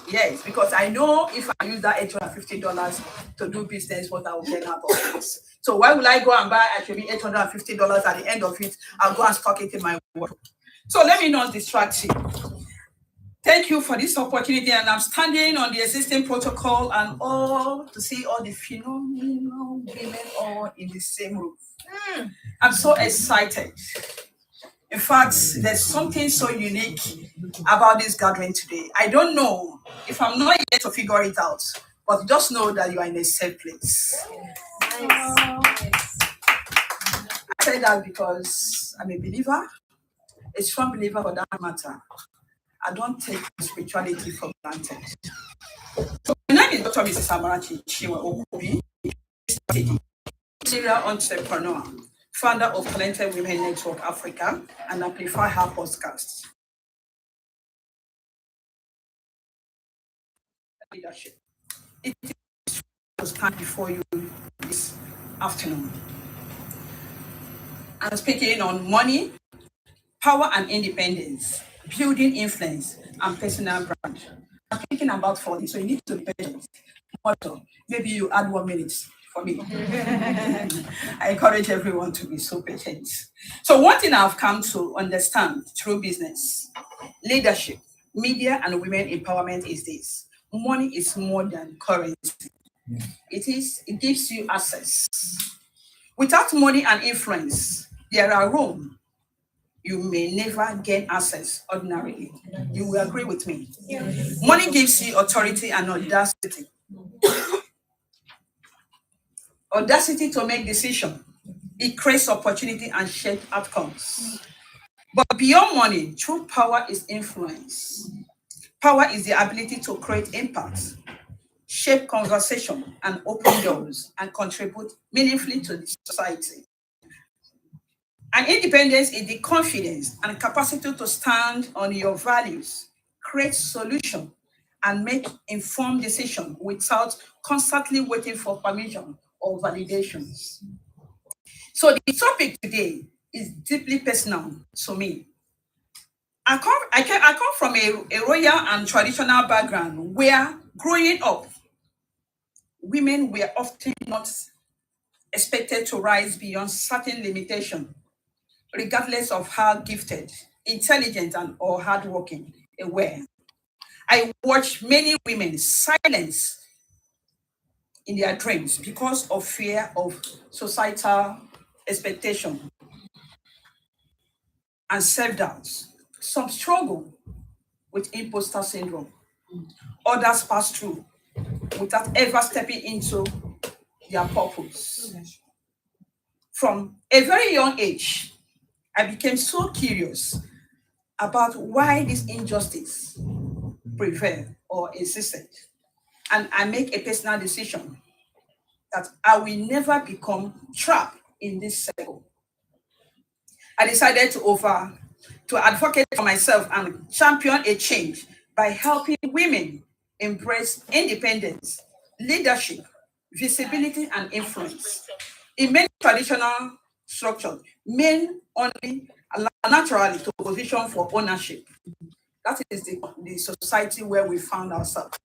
Yes, because I know if I use that $850 to do business, what I will get out of it. So why will I go and buy actually $850 at the end of it? I'll go and stock it in my wardrobe. So let me not distract you. Thank you for this opportunity, and I'm standing on the existing protocol and all to see all the phenomenal women all in the same room. I'm so excited. In fact, there's something so unique about this gathering today. I don't know if I'm not yet to figure it out, but just know that you are in a safe place. I say that because I'm a believer, a strong believer for that matter. I don't take spirituality for granted. So my name is Dr. Mrs. Amarachi Chiwa Okubi, serial entrepreneur, founder of Talented Women Network Africa, and Amplify Her podcast. Leadership. It is to stand before you this afternoon. I'm speaking on money, power and independence, building influence, and personal brand. I'm thinking about 40, so you need to be patient. Maybe you add 1 minute for me. I encourage everyone to be so patient. So one thing I've come to understand through business, leadership, media, and women empowerment is this. Money is more than currency. It gives you access. Without money and influence, there are room. You may never gain access ordinarily. You will agree with me. Yes. Money gives you authority and audacity. Audacity to make decisions. It creates opportunity and shapes outcomes. But beyond money, true power is influence. Power is the ability to create impact, shape conversation, and open doors, and contribute meaningfully to the society. And independence is the confidence and capacity to stand on your values, create solutions, and make informed decisions without constantly waiting for permission or validations. So the topic today is deeply personal to me. I come from a royal and traditional background where growing up, women were often not expected to rise beyond certain limitations, regardless of how gifted, intelligent, or hardworking they were. I watched many women silenced in their dreams because of fear of societal expectation and self-doubt. Some struggle with imposter syndrome. Others pass through without ever stepping into their purpose. From a very young age, I became so curious about why this injustice prevailed or existed. And I make a personal decision that I will never become trapped in this circle. I decided to advocate for myself and champion a change by helping women embrace independence, leadership, visibility, and influence. In many traditional structures, men only allow naturally to position for ownership. That is the society where we found ourselves.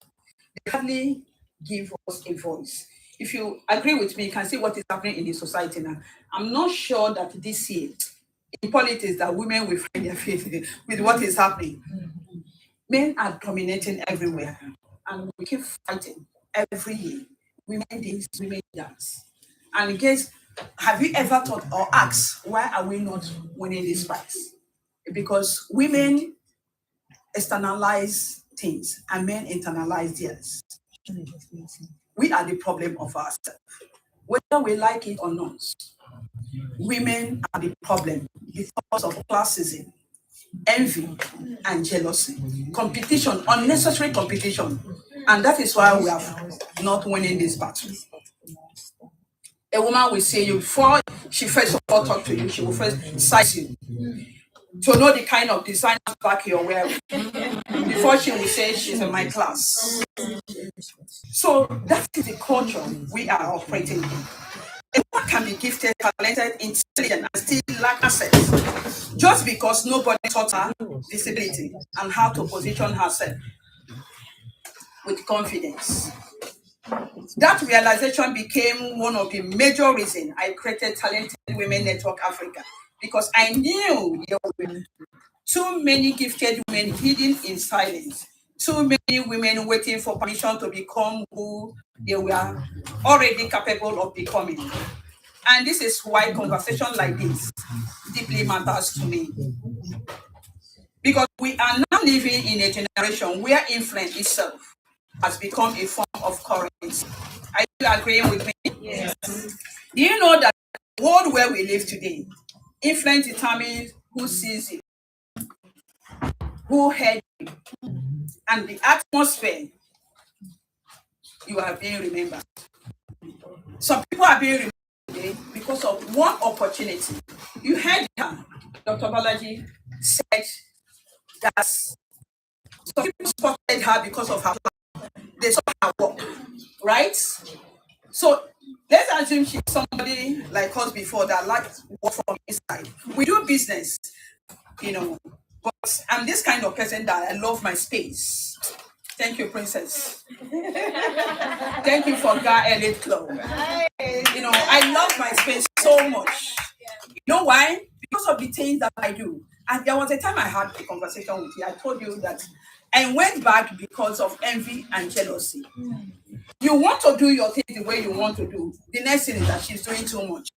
They hardly give us a voice. If you agree with me, you can see what is happening in the society now. I'm not sure that this year, in politics, that women will find their faith with what is happening. Men are dominating everywhere, and we keep fighting every year. Women this, women that. And in case, have you ever thought or asked, why are we not winning this fight? Because women externalize things and men internalize theirs. We are the problem of ourselves. Whether we like it or not, women are the problem because of classism, envy, and jealousy. Competition, unnecessary competition. And that is why we are not winning this battle. A woman will say you before she first of all talk to you, she will first size you to know the kind of designer bag you're wearing before she will say she's in my class. So that is the culture we are operating in. A woman can be gifted, talented, intelligent, and still lack assets just because nobody taught her visibility and how to position herself with confidence. That realization became one of the major reasons I created Talented Women Network Africa, because I knew there were too many gifted women hidden in silence, too many women waiting for permission to become who they were already capable of becoming. And this is why conversation like this deeply matters to me. Because we are now living in a generation where influence itself has become a form of currency. Are you agreeing with me? Yes. Do you know that the world where we live today, influence determines who sees you, who heard you, and the atmosphere you are being remembered. Some people are being remembered today because of one opportunity. You heard her, Dr. Balaji said that some people spotted her because of her plan. They saw her work, right? So let's assume she's somebody like us before that likes work from inside. We do business, but I'm this kind of person that I love my space. Thank you, Princess. Thank you for Gah Elite Club. I love my space so much. You know why? Because of the things that I do. And there was a time I had a conversation with you. I told you that I went back because of envy and jealousy. You want to do your thing the way you want to do. The next thing is that she's doing too much.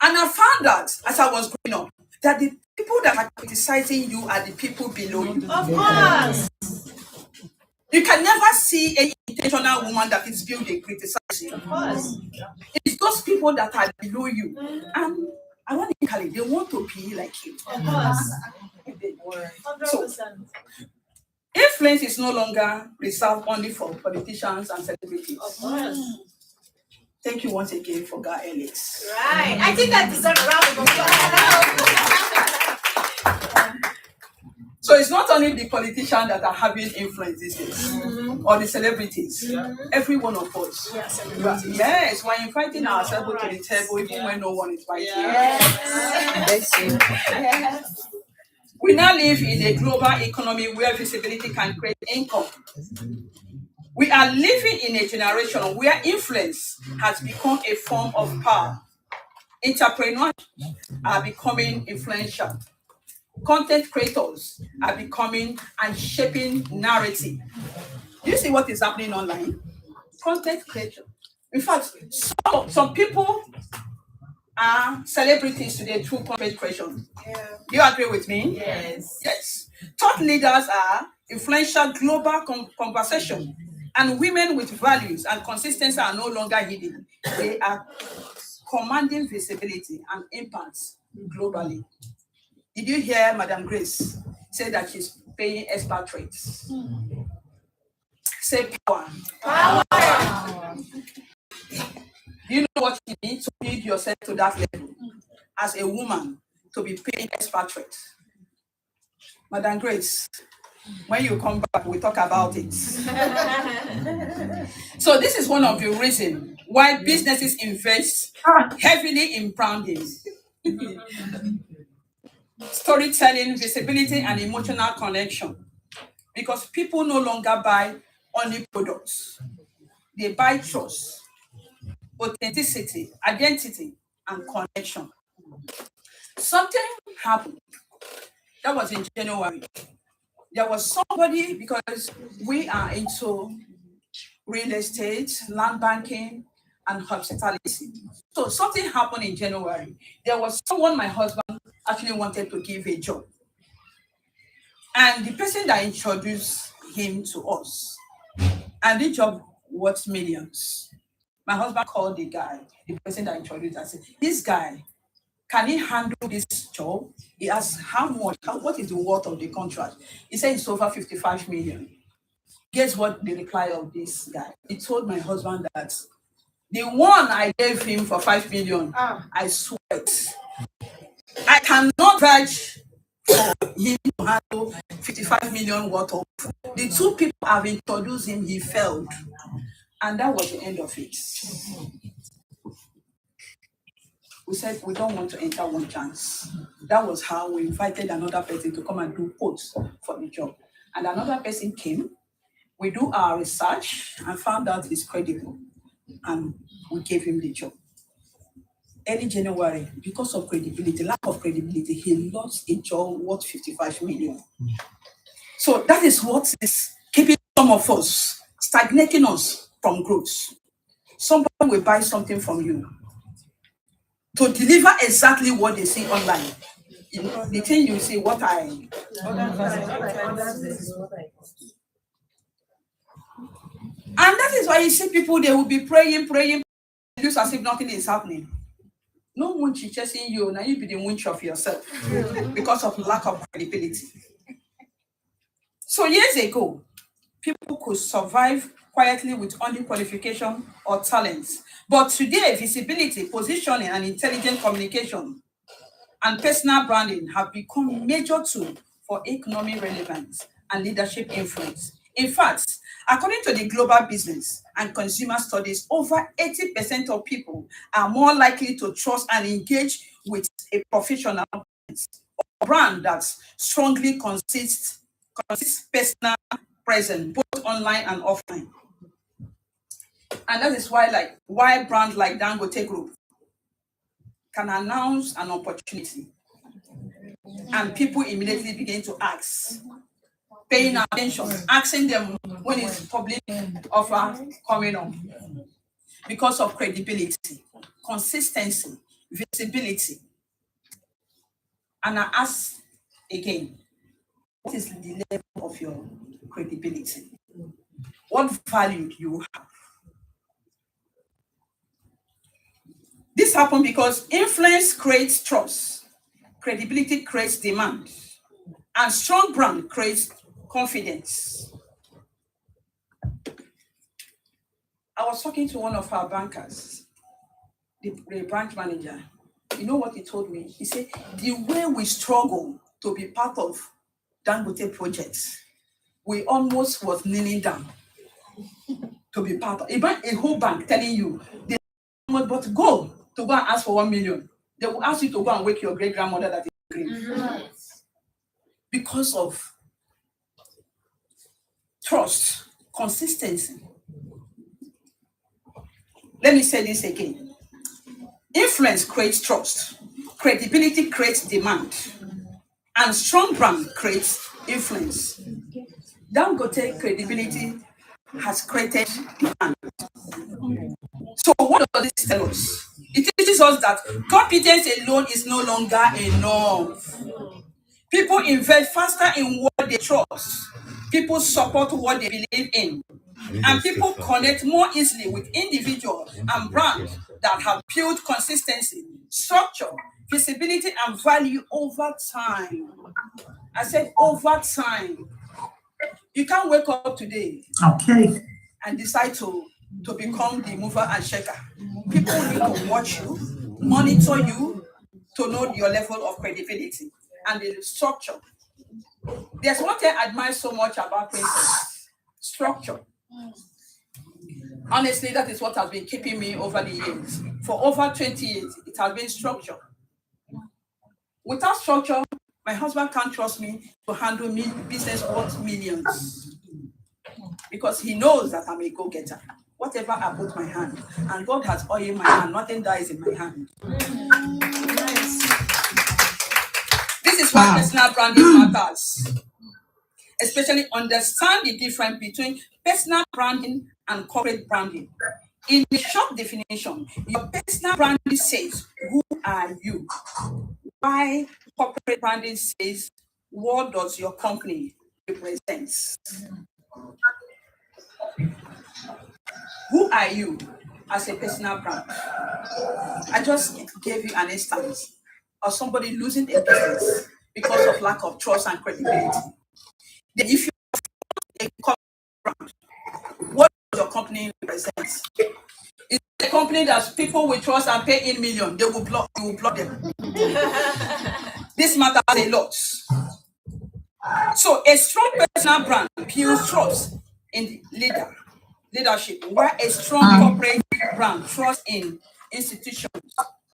And I found out as I was growing up that the people that are criticizing you are the people below you. Of course. You can never see any intentional woman that is building criticizing. Of course. It's those people that are below you. And ironically, they want to be like you. Of course. 100%. So, influence is no longer reserved only for politicians and celebrities. Of course. Thank you once again for Gah Elite. Right. I think that deserves a round of applause. So it's not only the politicians that are having influence these days, or the celebrities. Every one of us. Yes, we're inviting ourselves to the table even when no one is inviting. Yes. We now live in a global economy where visibility can create income. We are living in a generation where influence has become a form of power. Entrepreneurs are becoming influential. Content creators are becoming and shaping narrative. Do you see what is happening online? Content creation. In fact, some people are celebrities today through content creation. Yeah. Do you agree with me? Yes. Yes. Thought leaders are influential global conversation, and women with values and consistency are no longer hidden. They are commanding visibility and impact globally. Did you hear Madam Grace say that she's paying expatriates? Say power. Power. Do you know what you need to build yourself to that level? As a woman, to be paying expatriates. Madam Grace, when you come back, we'll talk about it. So this is one of the reasons why businesses invest heavily in branding, storytelling, visibility, and emotional connection. Because people no longer buy only products. They buy trust, authenticity, identity, and connection. Something happened. That was in January. There was somebody, because we are into real estate, land banking, and hospitality. So something happened in January. There was someone my husband actually wanted to give a job. And the person that introduced him to us, and the job worth millions. My husband called the guy, the person that introduced us, said, this guy, can he handle this job? He asked, how much? What is the worth of the contract? He said it's over 55 million. Guess what the reply of this guy? He told my husband that the one I gave him for 5 million, I sweat. I cannot vouch for him to handle 55 million worth of. The two people have introduced him, he failed. And that was the end of it. We said we don't want to enter one chance. That was how we invited another person to come and do quotes for the job. And another person came. We do our research and found out he's credible. And we gave him the job. Early January, because of credibility, lack of credibility, he lost a job worth 55 million. So that is what is keeping some of us, stagnating us from growth. Somebody will buy something from you to deliver exactly what they see online. You know, the thing you see, what I. And that is why you see people, they will be praying, just as if nothing is happening. No one is chasing you, now you be the winch of yourself because of lack of credibility. So years ago, people could survive quietly with only qualification or talents. But today, visibility, positioning, and intelligent communication and personal branding have become major tools for economic relevance and leadership influence. In fact, according to the Global Business and Consumer Studies, over 80% of people are more likely to trust and engage with a professional brand that strongly consists personal presence, both online and offline. And that is why brands like Dangote Group can announce an opportunity and people immediately begin to ask, paying attention, asking them when is public offer coming on, because of credibility, consistency, visibility. And I ask again, what is the level of your credibility? What value do you have? This happened because influence creates trust, credibility creates demand, and strong brand creates confidence. I was talking to one of our bankers, the branch manager. You know what he told me? He said, the way we struggle to be part of Dangote projects, we almost was kneeling down to be part of a whole bank telling you, but go to go and ask for 1 million. They will ask you to go and wake your great grandmother that is grave. Because of trust, consistency. Let me say this again. Influence creates trust, credibility creates demand, and strong brand creates influence. Dangote credibility has created demand. So what does this tell us? It teaches us that competence alone is no longer enough. People invest faster in what they trust. People support what they believe in. And people connect more easily with individuals and brands that have built consistency, structure, visibility, and value over time. I said over time. You can't wake up today and decide to become the mover and shaker. People need to watch you, monitor you to know your level of credibility and the structure. There's one thing I admire so much about Princess: structure. Honestly, that is what has been keeping me over the years. For over 20 years, it has been structure. Without structure, my husband can't trust me to handle business worth millions, because he knows that I'm a go-getter. Whatever I put my hand, and God has oil in my hand, nothing dies in my hand. This is why personal branding matters. Especially understand the difference between personal branding and corporate branding. In the short definition, your personal branding says, who are you? Why corporate branding says, what does your company represent? Who are you as a personal brand? I just gave you an instance of somebody losing a business because of lack of trust and credibility. Then if you are a corporate brand, what does your company represent? It's a company that people will trust and pay in millions. They will block, you will block them. This matters a lot. So a strong personal brand builds trust in the leader, leadership, where a strong corporate brand, trust in institutions,